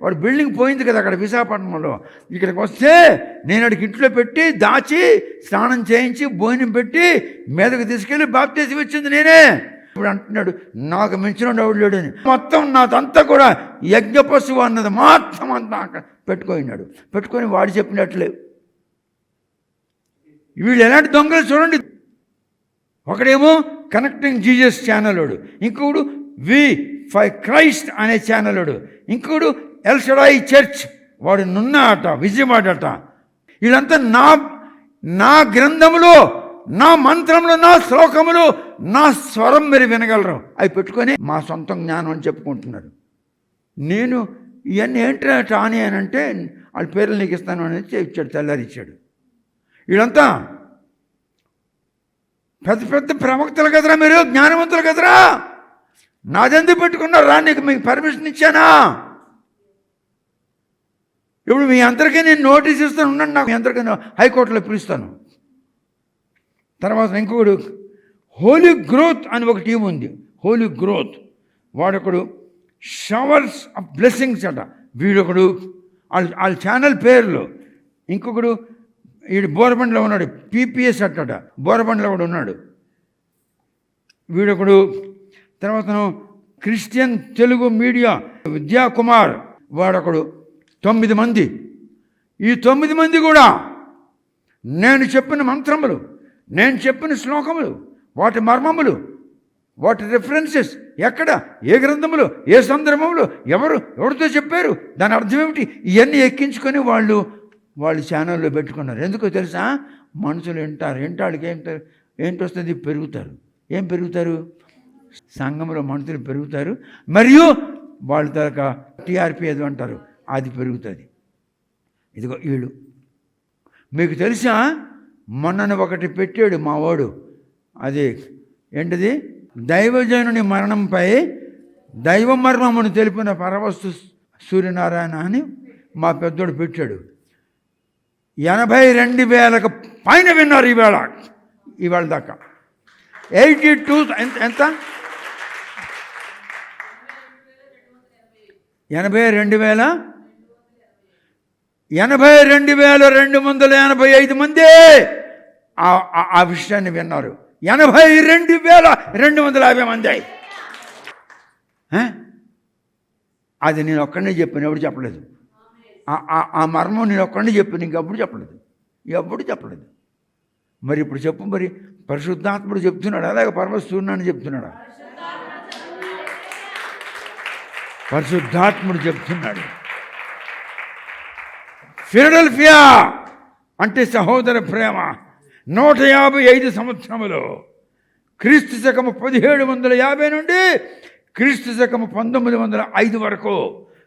వాడు బిల్డింగ్ పోయింది కదా అక్కడ విశాఖపట్నంలో, ఇక్కడికి వస్తే నేను అడిగి ఇంట్లో పెట్టి దాచి స్నానం చేయించి భోజనం పెట్టి మీదకి తీసుకెళ్ళి బాప్తీసం ఇచ్చింది నేనే. ఇప్పుడు అంటున్నాడు నాకు మించిన ఎవడు లేడని. మొత్తం నాదంతా కూడా యజ్ఞ పశువు అన్నది మొత్తం అంతా పెట్టుకున్నాడు. పెట్టుకొని వాడు చెప్పినట్లే. వీళ్ళు ఎలాంటి దొంగలు చూడండి. ఒకడేమో కనెక్టింగ్ జీసస్ ఛానల్ వాడు, ఇంకొకడు వి ఫర్ క్రైస్ట్ అనే ఛానల్ వాడు, ఇంకొకడు ఎల్ షడాయ్ చర్చ్ వాడు నున్న అట విజయవాడ అట. వీళ్ళంతా నా గ్రంథములో, నా మంత్రములు, నా శ్లోకములు, నా స్వరం మీరు వినగలరు. అవి పెట్టుకొని మా సొంత జ్ఞానం అని చెప్పుకుంటున్నారు. నేను ఇవన్నీ ఏంటంటే అని అంటే వాళ్ళ పేర్లు నీకు ఇస్తాను అనేది ఇచ్చాడు, తెల్లారి ఇచ్చాడు. వీళ్ళంతా పెద్ద ప్రవక్తలు కదరా, మీరు జ్ఞానవంతులు కదరా, నాదెందుకు పెట్టుకున్నారు రా? నీకు మీకు పర్మిషన్ ఇచ్చానా? ఇప్పుడు మీ అందరికీ నేను నోటీస్ ఇస్తాను, ఉండండి, నాకు మీ అందరికీ హైకోర్టులో పిలుస్తాను. తర్వాత ఇంకొకడు హోలీ గ్రోత్ అని ఒక టీం ఉంది, హోలీ గ్రోత్, వాడొకడు షవర్స్ ఆఫ్ బ్లెస్సింగ్స్ అట వీడొకడు, వాళ్ళ ఛానల్ పేర్లు. ఇంకొకడు వీడు బోరబండ్లో ఉన్నాడు, పీపీఎస్ అట్టట బోరబండ్లో కూడా ఉన్నాడు వీడొకడు. తర్వాత క్రిస్టియన్ తెలుగు మీడియా విద్యాకుమార్ వాడొకడు. 9 మంది. ఈ 9 మంది కూడా నేను చెప్పిన మంత్రములు, నేను చెప్పిన శ్లోకములు, వాటి మర్మములు, వాటి రెఫరెన్సెస్ ఎక్కడ, ఏ గ్రంథములు, ఏ సందర్భములు, ఎవరితో చెప్పారు, దాని అర్థం ఏమిటి, ఇవన్నీ ఎక్కించుకొని వాళ్ళు ఛానల్లో పెట్టుకున్నారు. ఎందుకో తెలుసా? మనుషులు వింటారు, వాళ్ళకి ఏంటి వస్తుంది, పెరుగుతారు. ఏం పెరుగుతారు? సంఘంలో మనుషులు పెరుగుతారు, మరియు వాళ్ళ తరక టీఆర్పీ ఏదో అంటారు, అది పెరుగుతుంది. ఇదిగో వీళ్ళు మీకు తెలుసా, మొన్నను ఒకటి పెట్టాడు మా వాడు, అది ఏంటిది, దైవజనుని మరణంపై దైవ మర్మమును తెలిపిన పరవస్తు సూర్యనారాయణ అని మా పెద్దోడు పెట్టాడు. 82,000 పైన విన్నారు ఈవేళ దాకా. 82 ఎంత 82,285 మంది ఆ విషయాన్ని విన్నారు. 82,250 మంది. అది నేను ఒక్కడనే చెప్పాను, ఎవడు చెప్పలేదు. ఆ మర్మం నేను ఒక్కడనే చెప్పాను, ఇంకెప్పుడు చెప్పలేదు. మరి ఇప్పుడు చెప్పు, మరి పరిశుద్ధాత్ముడు చెప్తున్నాడు అలాగే పరమశూర్ణాన్ని చెప్తున్నాడా? పరిశుద్ధాత్ముడు చెప్తున్నాడు. ఫిలడెల్ఫియా అంటే సహోదర ప్రేమ 155 సంవత్సరములు, క్రీస్తు శకము 1750 నుండి క్రీస్తు శకము 1905 వరకు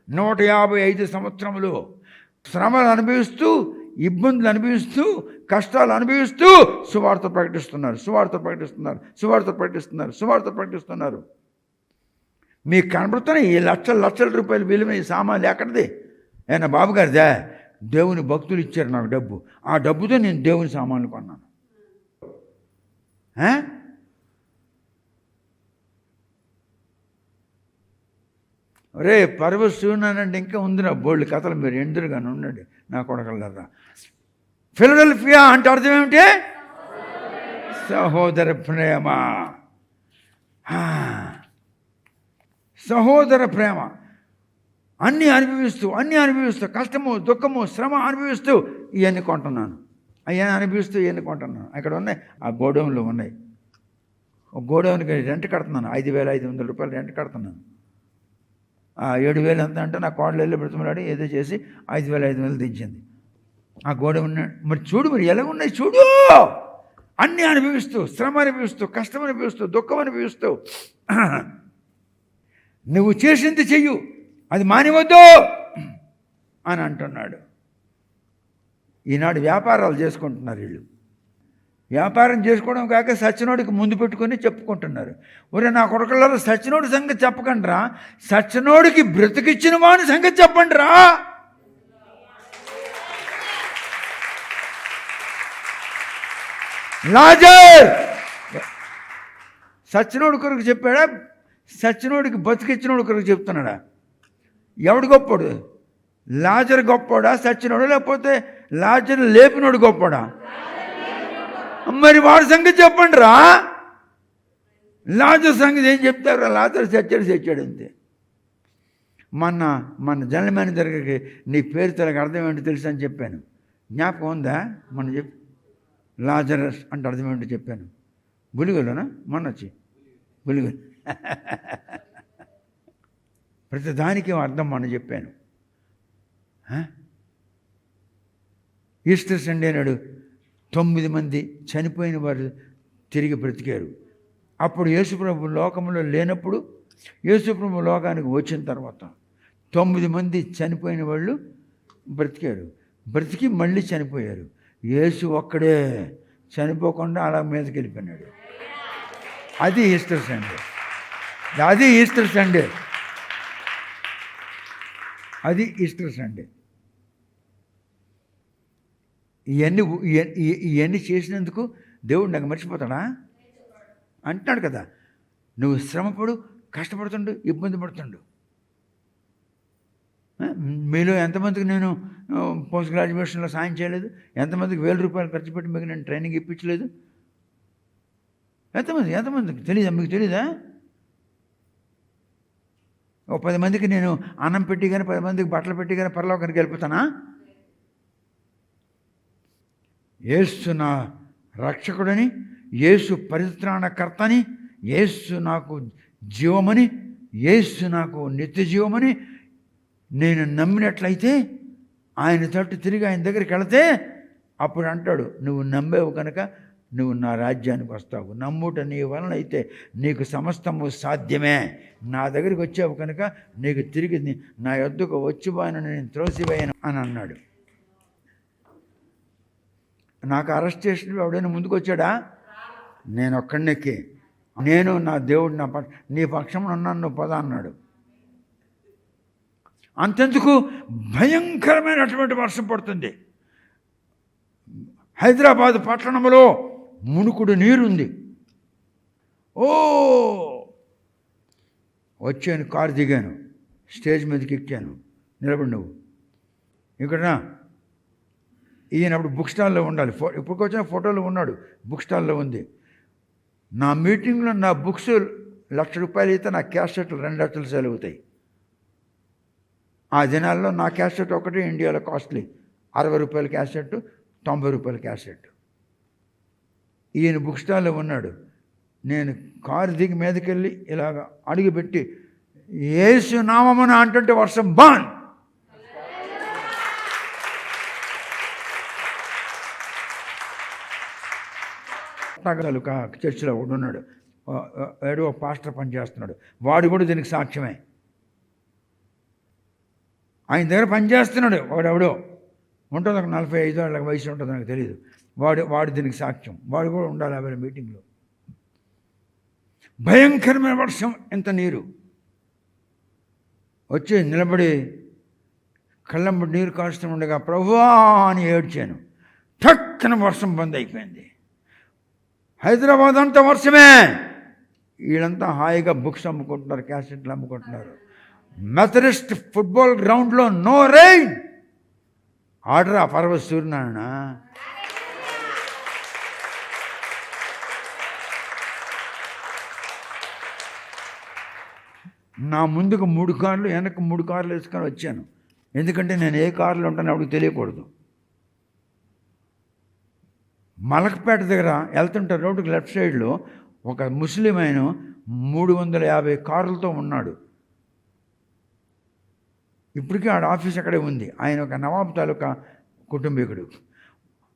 155 సంవత్సరములు శ్రమలు అనుభవిస్తూ, ఇబ్బందులు అనుభవిస్తూ, కష్టాలు అనుభవిస్తూ సువార్త ప్రకటిస్తున్నారు. మీకు కనబడుతున్న ఈ లక్షల రూపాయలు విలువైన ఈ సామాన్లు ఎక్కడిది? అయినా బాబుగారిదే. దేవుని భక్తులు ఇచ్చారు నాకు డబ్బు, ఆ డబ్బుతో నేను దేవుని సామాన్లు కొన్నాను. రే పరవశూనానంటే ఇంకా ఉంది నా బోల్డ్ కథలు, మీరు ఎందరుగానే ఉండండి నా కొడకలరా. ఫిలడెల్ఫియా అంటే అర్థం ఏమిటి? సహోదర ప్రేమ. సహోదర ప్రేమ. అన్నీ అనుభవిస్తూ కష్టము, దుఃఖము, శ్రమ అనుభవిస్తూ ఇవన్నీ కొంటున్నాను. అక్కడ ఉన్నాయి, ఆ గోడౌన్లో ఉన్నాయి. ఒక గోడౌన్కి రెంట్ కడుతున్నాను, 5,500 రూపాయలు రెంట్ కడుతున్నాను. 7,000 ఎంత అంటే నా కోడలు వెళ్ళి పెడుతున్నాడు, ఏదో చేసి 5,500 దించింది. ఆ గోడౌన్ మరి చూడు, మరి ఎలా ఉన్నాయి చూడు. అన్నీ అనుభవిస్తూ, శ్రమ అనుభవిస్తూ, కష్టం అనుభవిస్తూ, దుఃఖం అనుభవిస్తూ, నువ్వు చేసింది చెయ్యు, అది మానివద్దు అని అంటున్నాడు. ఈనాడు వ్యాపారాలు చేసుకుంటున్నారు వీళ్ళు. వ్యాపారం చేసుకోవడం కాక సచ్చినోడికి ముందు పెట్టుకొని చెప్పుకుంటున్నారు. ఒరే నా కొడుకులలో సచ్చినోడి సంగతి చెప్పకండిరా, సచ్చినోడికి బ్రతికిచ్చిన వాని సంగతి చెప్పండిరా. లాజర్ సచ్చినోడి కొరకు చెప్పాడా? సచ్చినోడికి బతికిచ్చినోడి కొరకు చెప్తున్నాడా? ఎవడు గొప్పోడు? లాజర్ గొప్పోడా సచ్చినోడు, లేకపోతే లాజర్ లేపినోడు గొప్పోడా? మరి వాడి సంగతి చెప్పండి రా. లాజర్ సంగతి ఏం చెప్తారు? లాజర్ చచ్చాడు అంతే. మన జనరల్ మేనేజర్కి నీ పేరు తెలక అర్థం ఏంటో తెలుసు అని చెప్పాను, జ్ఞాపకం ఉందా? మొన్న చెప్పి లాజరస్ అంటే అర్థం ఏంటో చెప్పాను. బులిగోలోనా మొన్న వచ్చి బులిగోలు ప్రతి దానికి అర్థం మొన్న చెప్పాను. ఈస్టర్ సండే నాడు 9 మంది చనిపోయిన వారు తిరిగి బ్రతికారు. అప్పుడు యేసుప్రభు లోకంలో లేనప్పుడు, యేసుప్రభు లోకానికి వచ్చిన తర్వాత 9 మంది చనిపోయిన వాళ్ళు బ్రతికారు. బ్రతికి మళ్ళీ చనిపోయారు. యేసు ఒక్కడే చనిపోకుండా అలా మీదకి వెళ్ళిపోయినాడు. అది ఈస్టర్ సండే. అది ఈస్టర్ సండే. ఇవన్నీ చేసినందుకు దేవుడు నాకు మర్చిపోతాడా అంటున్నాడు కదా. నువ్వు శ్రమపడు, కష్టపడుతుండు, ఇబ్బంది పడుతుండు. మీలో ఎంతమందికి నేను పోస్ట్ గ్రాడ్యుయేషన్లో సాయం చేయలేదు? ఎంతమందికి 1,000 రూపాయలు ఖర్చు పెట్టి మీకు నేను ట్రైనింగ్ ఇప్పించలేదు? ఎంతమందికి తెలీదా? మీకు తెలీదా? ఓ 10 మందికి నేను అన్నం పెట్టి కానీ 10 మందికి బట్టలు పెట్టి కానీ పరలోకానికి వెళ్ళిపోతానా? యేసు నా రక్షకుడని, యేసు పరిత్రాణకర్తని, యేసు నాకు జీవమని, యేసు నాకు నిత్య జీవమని నేను నమ్మినట్లయితే, ఆయన తట్టు తిరిగి ఆయన దగ్గరికి వెళితే అప్పుడు అంటాడు, నువ్వు నమ్మేవు కనుక నువ్వు నా రాజ్యానికి వస్తావు. నమ్ముట నీ వలన అయితే నీకు సమస్తము సాధ్యమే. నా దగ్గరికి వచ్చావు కనుక నీకు తిరిగి నా యొద్దకు వచ్చిపోయిన నేను త్రోసిపోయాను అని అన్నాడు. నాకు అరెస్ట్ చేసిన ఎవడైనా ముందుకు వచ్చాడా? నేను ఒక్కడినెక్కి, నేను నా దేవుడు నీ పక్షం ఉన్నాను, నువ్వు పద అన్నాడు. అంతెందుకు, భయంకరమైనటువంటి వర్షం పడుతుంది. హైదరాబాద్ పట్టణంలో మునుకుడు నీరుంది. ఓ వచ్చాను, కారు దిగాను, స్టేజ్ మీదకి ఎక్కాను. నిలబడి నువ్వు ఇక్కడ ఈయన అప్పుడు బుక్ స్టాల్లో ఉండాలి. ఇప్పటికి వచ్చిన ఫోటోలో ఉన్నాడు, బుక్ స్టాల్లో ఉంది. నా మీటింగ్లో నా బుక్స్ ₹1,00,000 అయితే నా క్యాసెట్లు 2 లక్షలు సేల్ అవుతాయి. ఆ దినాల్లో నా క్యాసెట్ ఒకటి ఇండియాలో కాస్ట్లీ, ₹60 క్యాసెట్, ₹90 క్యాసెట్. ఈయన బుక్ స్టాల్లో ఉన్నాడు. నేను కారు దిగి మీదకి వెళ్ళి ఇలాగ అడుగుపెట్టి యేసు నామమున అంటుంటే వర్షం బాన్. తాలూకా చర్చిలో ఒకడు ఉన్నాడు, ఏడో పాస్టర్ పనిచేస్తున్నాడు. వాడు కూడా దీనికి సాక్ష్యమే. ఆయన దగ్గర పనిచేస్తున్నాడు వాడెవడో, ఉంటుంది ఒక 45 ఏళ్ళ వయసు ఉంటుంది, నాకు తెలియదు. వాడు దీనికి సాక్ష్యం. వాడు కూడా ఉండాలి ఆ మీటింగ్లో. భయంకరమైన వర్షం, ఎంత నీరు వచ్చి నిలబడి కళ్ళంబడి నీరు కాస్తూ ఉండగా ప్రభువా అని ఏడ్చాను. టక్కన వర్షం బంద్ అయిపోయింది. హైదరాబాద్ అంతా వర్షమే. వీళ్ళంతా హాయిగా బుక్స్ అమ్ముకుంటున్నారు, క్యాసెట్లు అమ్ముకుంటున్నారు. మెథడిస్ట్ ఫుట్బాల్ గ్రౌండ్లో నో రెయిన్. ఆర్డర్ ఆ పర్వ సూర్యనారాయణ. నా ముందుకు 3 కార్లు, వెనక్కి 3 కార్లు వేసుకొని వచ్చాను. ఎందుకంటే నేను ఏ కారులో ఉంటానో అప్పుడు తెలియకూడదు. మలక్పేట దగ్గర వెళ్తుంటే రోడ్డుకి లెఫ్ట్ సైడ్లో ఒక ముస్లిం ఆయన 350 కార్లతో ఉన్నాడు. ఇప్పటికీ ఆడ ఆఫీస్ అక్కడే ఉంది. ఆయన ఒక నవాబ్ తాలూకా కుటుంబీకుడు.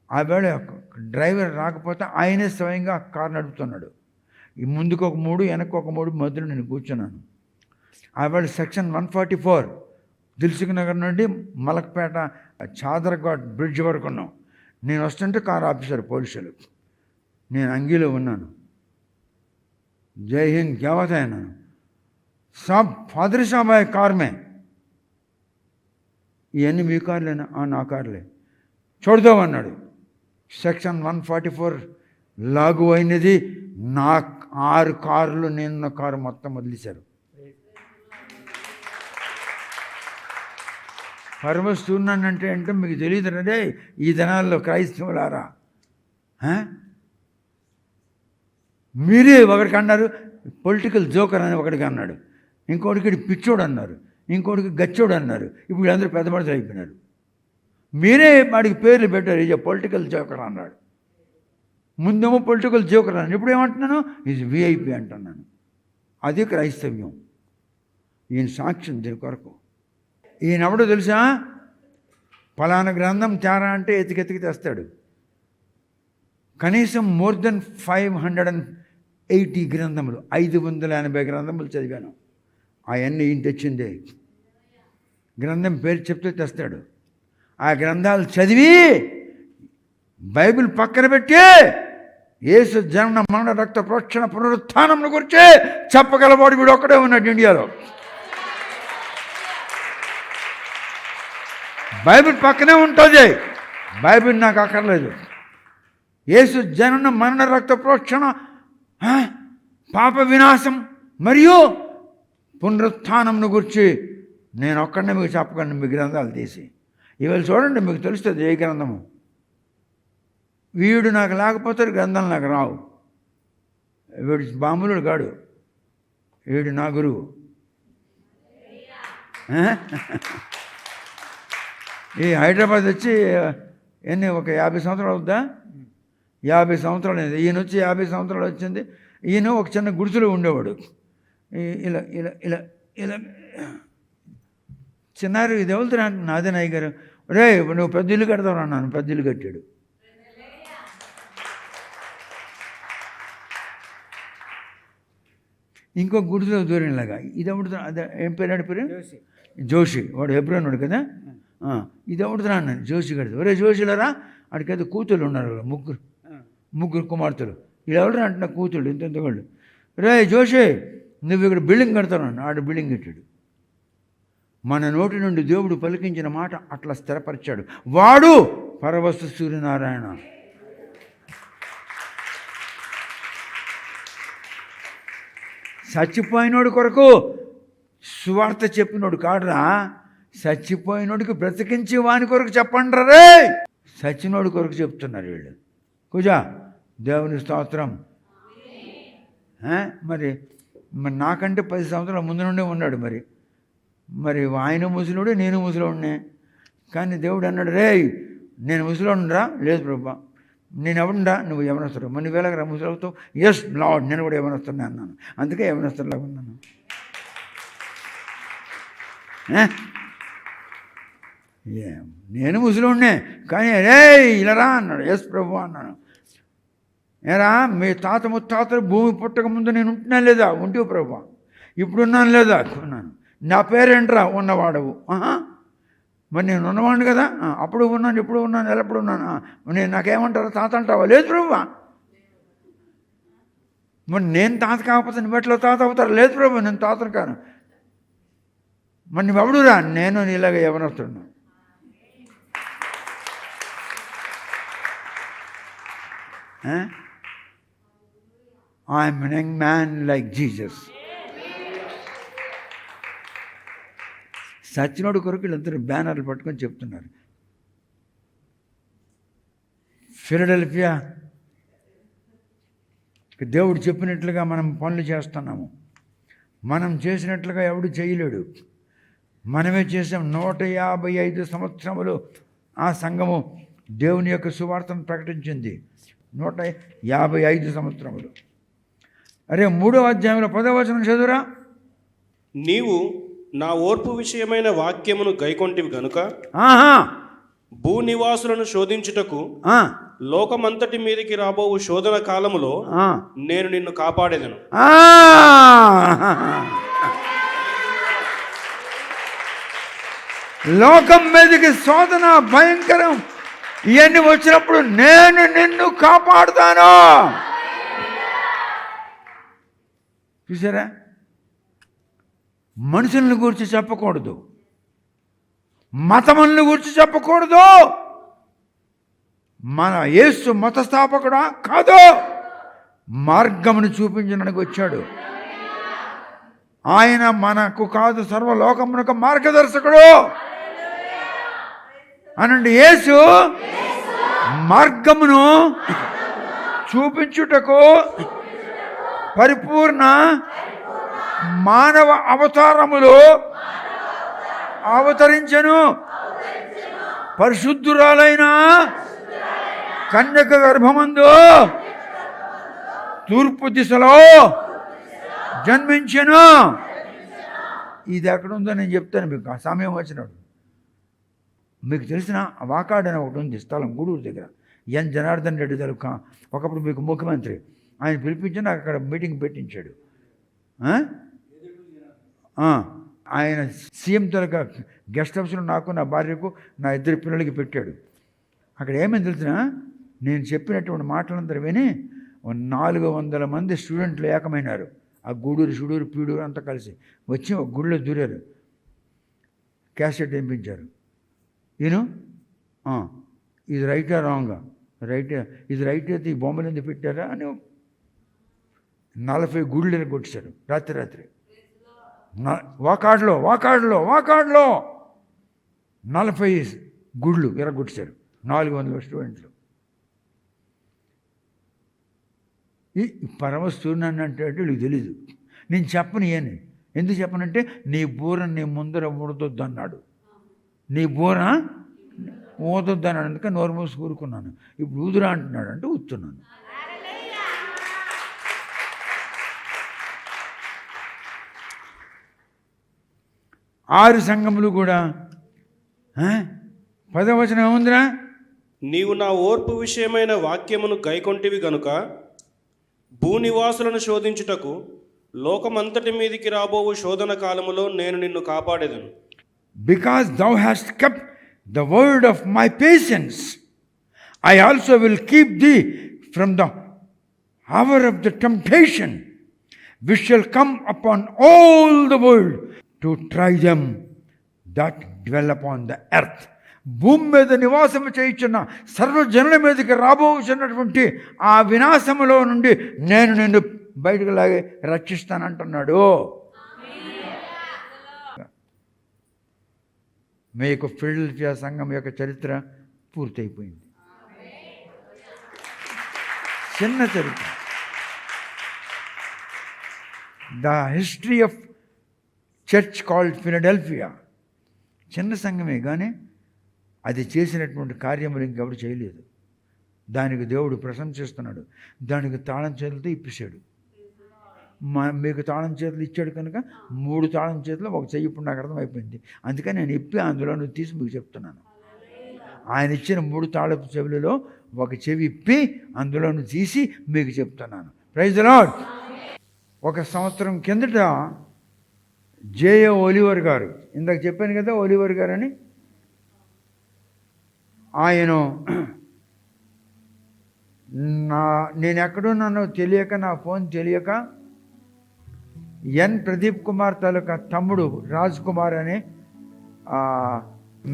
ఆ వేళ డ్రైవర్ రాకపోతే ఆయనే స్వయంగా కారు నడుపుతున్నాడు. ఈ ముందుకు ఒక 3, వెనక్కి ఒక 3, మధ్యలో నేను కూర్చున్నాను. ఆ వేళ సెక్షన్ 144 దిల్సుఖ్ నగర్ నుండి మలక్పేట చాదర్ఘాట్ బ్రిడ్జ్ వరకు ఉన్నాం. నేను వస్తుంటే కారు ఆఫీసర్ పోలీసులు, నేను అంగీలో ఉన్నాను. జై హింద్ क्या बात है ना साहब, फादर साहब आए कार में. ఇవన్నీ మీ కార్లేనా? నా కార్లే. చూడదామన్నాడు. సెక్షన్ 144 లాగు అయినది. నా 6 కార్లు, నేను కారు మొత్తం వదిలేశారు. పరమస్తున్నానంటే అంటే మీకు తెలియదు అదే. ఈ దినాల్లో క్రైస్తవులారా, మీరే ఒకడికి అన్నారు పొలిటికల్ జోకర్ అని ఒకడికి అన్నాడు, ఇంకోటికి పిచ్చోడు అన్నారు, ఇంకోటికి గచ్చోడు అన్నారు. ఇప్పుడు అందరూ పెద్ద మనుషులు అయిపోయినారు. మీరే వాడికి పేర్లు పెట్టారు. ఇది పొలిటికల్ జోకర్ అన్నాడు. ముందేమో పొలిటికల్ జోకర్ అన్నాను, ఇప్పుడు ఏమంటున్నాను? ఇది విఐపి అంటున్నాను. అది క్రైస్తవ్యం. ఈయన సాక్ష్యం దీని కొరకు. ఈయనెవడో తెలుసా? ఫలానా గ్రంథం తేరా అంటే ఎతికెతికి తెస్తాడు. కనీసం మోర్ దెన్ 580 గ్రంథములు, 580 గ్రంథములు చదివాను. అవన్నీ ఈయన తెచ్చిందే. గ్రంథం పేరు చెప్తే తెస్తాడు. ఆ గ్రంథాలు చదివి బైబిల్ పక్కన పెట్టి యేసు జనన మరణ రక్త ప్రోక్షణ పునరుత్థానం గురించి చెప్పగలవాడు వీడు ఒక్కడే ఉన్నాడు ఇండియాలో. బైబిల్ పక్కనే ఉంటుంది. బైబిల్ నాకు అక్కర్లేదు. యేసు జనన మరణ రక్త ప్రోక్షణ, పాప వినాశం మరియు పునరుత్థానంను గురించి నేను ఒక్కడనే మీకు చెప్పగలను. మీ గ్రంథాలు తీసి ఇవాళ చూడండి, మీకు తెలుస్తుంది ఏ గ్రంథము. వీడు నాకు లేకపోతే గ్రంథాలు నాకు రావు. వీడు బాంబులుడు కాడు, వీడు నా గురువు. ఈ హైదరాబాద్ వచ్చి ఒక 50 సంవత్సరాలు అవుద్దా? 50 సంవత్సరాలు అయింది. ఈయన వచ్చి 50 సంవత్సరాలు వచ్చింది. ఈయన ఒక చిన్న గుడిసెలో ఉండేవాడు. ఇలా ఇలా ఇలా ఇలా చిన్నారు. ఇది ఎవరు? నాదే నాయ్ గారు. రే నువ్వు పెద్ద ఇల్లు కడతావు అన్నాను. పెద్ద ఇల్లు కట్టాడు. ఇంకో గుడిలో దూరంలాగా ఇది ఎవడుతున్నా అదే ఏం పేరు ఆడి పేరు జోషి, వాడు హెబ్రోనుడు కదా. ఇది ఎవడుతున్నా అన్నాను జోషి గడితే, ఒరే జోషిలరా ఆడికైతే కూతుళ్ళు ఉన్నారు ముగ్గురు కుమార్తెలు. ఇది ఎవడరా అంటున్నా కూతుళ్ళు ఇంత వాళ్ళు. రే జోషి నువ్వు ఇక్కడ బిల్డింగ్ కడతాను ఆడు బిల్డింగ్ కట్టాడు. మన నోటి నుండి దేవుడు పలికించిన మాట అట్లా స్థిరపరిచాడు. వాడు పరవస్తు సూర్యనారాయణ. చచ్చిపోయినోడు కొరకు సువార్త చెప్పినోడు కాడురా, చచ్చిపోయినోడికి బ్రతికించి వాని కొరకు చెప్పండి రే. చచ్చినోడు కొరకు చెప్తున్నారు వీళ్ళు. కుజా దేవుని స్తోత్రం. మరి నాకంటే 10 సంవత్సరాల ముందు నుండే ఉన్నాడు. మరి ఆయన ముసలుడే, నేను ముసలోడినే. కానీ దేవుడు అన్నాడు, రే నేను ముసలోడురా. లేదు ప్రభా, నేను ఎవడురా, నువ్వు యవనస్తుడు. మన వేళగా ముసలవుతావు. ఎస్ లార్డ్, నేను కూడా యవనస్తున్నా అన్నాను. అందుకే యవనస్తులాగా ఉన్నాను. నేను ముసలోడినే కానీ రే ఇలారా అన్నాడు. ఎస్ ప్రభు అన్నాను. ఏరా మీ తాత ముత్తాతలు భూమి పుట్టక ముందు నేను ఉంటున్నా లేదా? ఉంటివి ప్రభు. ఇప్పుడున్నాను లేదా? ఉన్నాను. నా పేరేంట్రా? ఉన్నవాడవు. మరి నేను ఉన్నవాడిని కదా. అప్పుడు ఉన్నాను, ఇప్పుడు ఉన్నాను, ఎల్లప్పుడు ఉన్నాను. నేను నాకేమంటారు తాత అంటావా? లేదు ప్రభు. మరి నేను తాత కాకపోతే నువ్వు ఎట్లా తాత అవుతారు? లేదు ప్రభు, నేను తాతను కాను. మరి నువ్వెవడురా? నేను నీలాగా యవనస్తున్నా. I'm a young man like Jesus. సచ్చినోడు కొరకు వీళ్ళందరూ బ్యానర్లు పట్టుకొని చెప్తున్నారు. ఫిలడెల్ఫియా దేవుడు చెప్పినట్లుగా మనం పనులు చేస్తున్నాము. మనం చేసినట్లుగా ఎవడు చేయలేడు. మనమే చేసాం. 155 సంవత్సరములు ఆ సంఘము దేవుని యొక్క సువార్తను ప్రకటించింది. 155 సంవత్సరములు. అరే 3వ అధ్యాయంలో 10వ వచనం చదువురా. నీవు నా ఓర్పు విషయమైన వాక్యమును గైకొంటివి గనుక భూనివాసులను శోధించుటకు లోకమంతటి మీదకి రాబోవు శోధన కాలములో నేను నిన్ను కాపాడేదను. లోకం మీదకి శోధన భయంకరం ఇవన్నీ వచ్చినప్పుడు నేను నిన్ను కాపాడుతాను. చూసారా? మనుషులను గురించి చెప్పకూడదు, మతములను గురించి చెప్పకూడదు. మన యేసు మత స్థాపకుడా? కాదు, మార్గమును చూపించడానికి వచ్చాడు. ఆయన మనకు కాదు, సర్వలోకమునకు మార్గదర్శకుడు అనండి. యేసు మార్గమును చూపించుటకు పరిపూర్ణ మానవ అవతారములో అవతరించెను. పరిశుద్ధురాలైన కన్యక గర్భమందు తూర్పు దిశలో జన్మించెను. ఇది ఎక్కడుందో నేను చెప్తాను మీకు, ఆ సమయం వచ్చినప్పుడు. మీకు తెలిసిన వాకాడు అని ఒకటి ఉంది స్థలం, గూడూరు దగ్గర. ఎన్ జనార్దన్ రెడ్డి తరఫు ఒకప్పుడు మీకు ముఖ్యమంత్రి. ఆయన పిలిపించి నాకు అక్కడ మీటింగ్ పెట్టించాడు. ఆయన సీఎం తరగా గెస్ట్ హౌస్లో నాకు, నా భార్యకు, నా 2 పిల్లలకి పెట్టాడు. అక్కడ ఏమని తెలిసిన, నేను చెప్పినటువంటి మాటలందరూ విని 400 మంది స్టూడెంట్లు ఏకమైనారు. ఆ గూడూరు, షుడూరు, పీడూరు అంతా కలిసి వచ్చి ఒక గుడిలో దూరారు. క్యాసెట్ వినిపించారు. ఇది రైటా రాంగా? రైటే. ఇది రైట్ అయితే ఈ బొమ్మలు ఎందుకు పెట్టారా అని 40 గుళ్ళు కొట్టారు రాత్రి. వాకాడులో 40 గుళ్ళు ఎరగొట్టారు. 400 స్టూడెంట్లు. ఈ పరమస్తూర్ణాన్ని అంటే వీళ్ళకి తెలీదు. నేను చెప్పను ఏని. ఎందుకు చెప్పనంటే నీ బూర నీ ముందర ఊడదొద్దు అన్నాడు. నీ బూర ఊదొద్దు అన్నాడు. అందుకే నోరు మూసి కూరుకున్నాను. ఇప్పుడు ఊదురా అంటున్నాడు అంటే ఊతున్నాను. ఆరు సంఘములు కూడా 10వ వచనం ఏముందిరా? నీవు నా ఓర్పు విషయమైన వాక్యమును గైకొంటివి గనుక భూనివాసులను శోధించుటకు లోకమంతటి మీదికి రాబోవు శోధన కాలములో నేను నిన్ను కాపాడేదను. Because thou hast kept the word of my patience, I also will keep thee from the hour of the temptation, which shall come upon all the world to try them that dwell upon the earth. భూమి మీద నివాసము చేయుచున్న సర్వజనుల మీదకి రాబోచున్నటువంటి ఆ వినాశములో నుండి నేను నిన్ను బయటకు లాగి రక్షిస్తానంటున్నాడు. మీకు ఫిలడెల్ఫియా సంఘం యొక్క చరిత్ర పూర్తయిపోయింది. చిన్న చరిత్ర. The history of church called Philadelphia. చిన్న సంఘమే కానీ అది చేసినటువంటి కార్యములు ఇంకెవరు చేయలేదు. దానికి దేవుడు ప్రశంసిస్తున్నాడు. దానికి తాళం చేతులతో ఇప్పించాడు. మీకు తాళం చేతులు ఇచ్చాడు కనుక 3 తాళం చేతులు ఒక చెయ్యి ఇప్పుడు నాకు అర్థమైపోయింది. అందుకని నేను ఇప్పి అందులో తీసి మీకు చెప్తున్నాను. ఆయన ఇచ్చిన 3 తాళపు చెవులలో ఒక చెవి ఇప్పి అందులో తీసి మీకు చెప్తున్నాను. Praise the lord. 1 సంవత్సరం కిందట జేఏ ఒలివర్ గారు, ఇందాక చెప్పాను కదా ఒలివర్ గారు అని, ఆయన నేను ఎక్కడున్నానో తెలియక, నా ఫోన్ తెలియక, ఎన్ ప్రదీప్ కుమార్ తాలూకా తమ్ముడు రాజ్ కుమార్ అని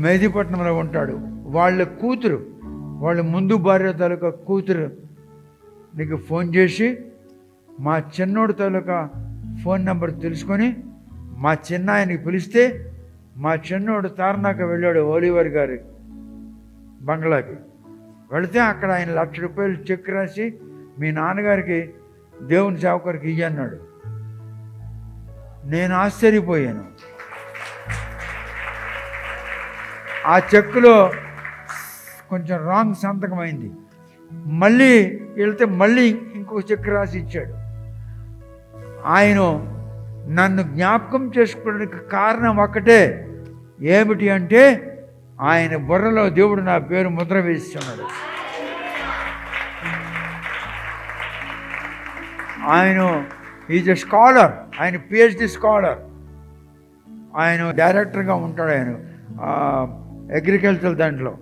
మెహదీపట్నంలో ఉంటాడు. వాళ్ళ కూతురు, వాళ్ళ ముందు భార్య తాలూకా కూతురు నీకు ఫోన్ చేసి మా చిన్నోడు తాలూకా ఫోన్ నెంబర్ తెలుసుకొని మా చిన్న ఆయనకి పిలిస్తే మా చిన్నోడు తార్నాక వెళ్ళాడు ఓలివర్ గారి బంగ్లాకి. వెళితే అక్కడ ఆయన ₹1,00,000 చెక్ రాసి మీ నాన్నగారికి దేవుని సేవకుడికి ఇయ్యన్నాడు. నేను ఆశ్చర్యపోయాను. ఆ చెక్కులో కొంచెం రాంగ్ సంతకం అయింది. మళ్ళీ వెళ్తే మళ్ళీ ఇంకొక చెక్ రాసి ఇచ్చాడు. ఆయన నన్ను జ్ఞాపకం చేసుకోవడానికి కారణం ఒకటే, ఏమిటి అంటే ఆయన బుర్రలో దేవుడు నా పేరు ముద్ర వేస్తున్నాడు. ఆయన ఈజ్ ఎ స్కాలర్, ఆయన PhD స్కాలర్. ఆయన డైరెక్టర్గా ఉంటాడు. ఆయన అగ్రికల్చర్ దాంట్లో.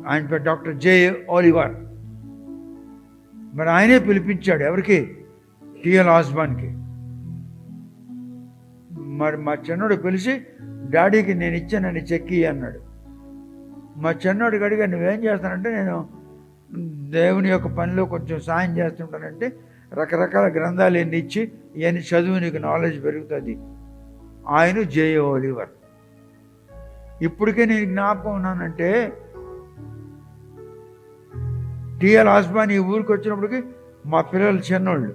ఆయన పేరు డాక్టర్ జేఏ ఒలివర్. మరి ఆయనే పిలిపించాడు ఎవరికి? టిఎల్ ఆస్బాన్కి. మరి మా చిన్నోడు పిలిచి డాడీకి నేను ఇచ్చానని చెక్కి అన్నాడు. మా చిన్నోడికి అడిగా నువ్వేం చేస్తానంటే నేను దేవుని యొక్క పనిలో కొంచెం సాయం చేస్తుంటానంటే రకరకాల గ్రంథాలు ఎన్ని ఇచ్చి ఇవన్నీ చదువు నీకు నాలెడ్జ్ పెరుగుతుంది. ఆయన జేఏ ఒలివర్. ఇప్పటికే నేను జ్ఞాపకం ఉన్నానంటే టిఎల్ ఆస్బాన్ ఈ ఊరికి వచ్చినప్పటికి మా పిల్లలు చిన్నోళ్ళు.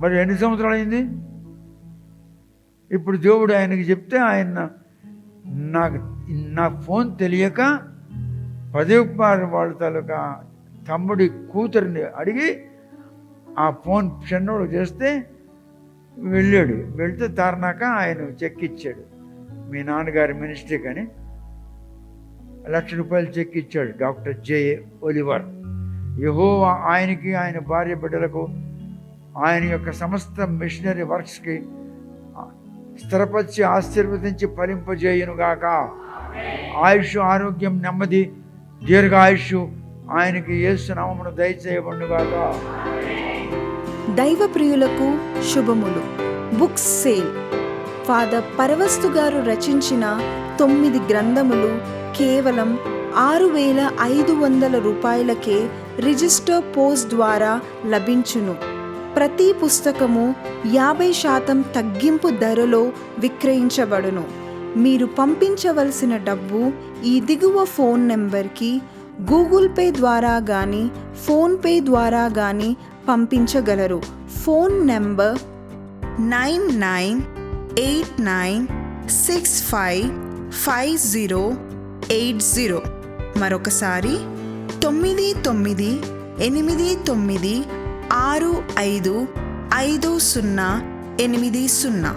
మరి ఎన్ని సంవత్సరాలు అయింది? ఇప్పుడు దేవుడు ఆయనకి చెప్తే ఆయన నా ఫోన్ తెలియక ప్రదీప్ కుమార్ వాళ్ళ తాలూకా తమ్ముడి కూతురిని అడిగి ఆ ఫోన్ చిన్నోడు చేస్తే వెళ్ళాడు. వెళ్తే తారనాక ఆయన చెక్ ఇచ్చాడు. మీ నాన్నగారి మినిస్ట్రీకి అని ₹1,00,000 చెక్ ఇచ్చాడు డాక్టర్ జేఏ ఒలివర్. యెహోవా ఆయనకి, ఆయన భార్య బిడ్డలకు, ఆయన యొక్క సమస్త మిషనరీ వర్క్స్కి స్థిరపరిచి ఆశీర్వదించి ఫలింపజేయునుగాక. ఆయుష్, ఆరోగ్యం, నెమ్మది, దీర్ఘాయుష్ ఆయనకి యేసు నామమున దయచేయబడునుగాక. దైవ ప్రియులకు శుభములు. Books sale. ఫాదర్ పరవస్తు గారు రచించిన 9 గ్రంథములు కేవలం ₹6,500 రిజిస్టర్ పోస్ట్ ద్వారా లభించును. ప్రతి పుస్తకము 50% తగ్గింపు ధరలో విక్రయించబడును. మీరు పంపించవలసిన డబ్బు ఈ దిగువ ఫోన్ నెంబర్కి గూగుల్ పే ద్వారా కానీ ఫోన్పే ద్వారా కానీ పంపించగలరు. Phone number 9989655080. మరొకసారి 9989655080.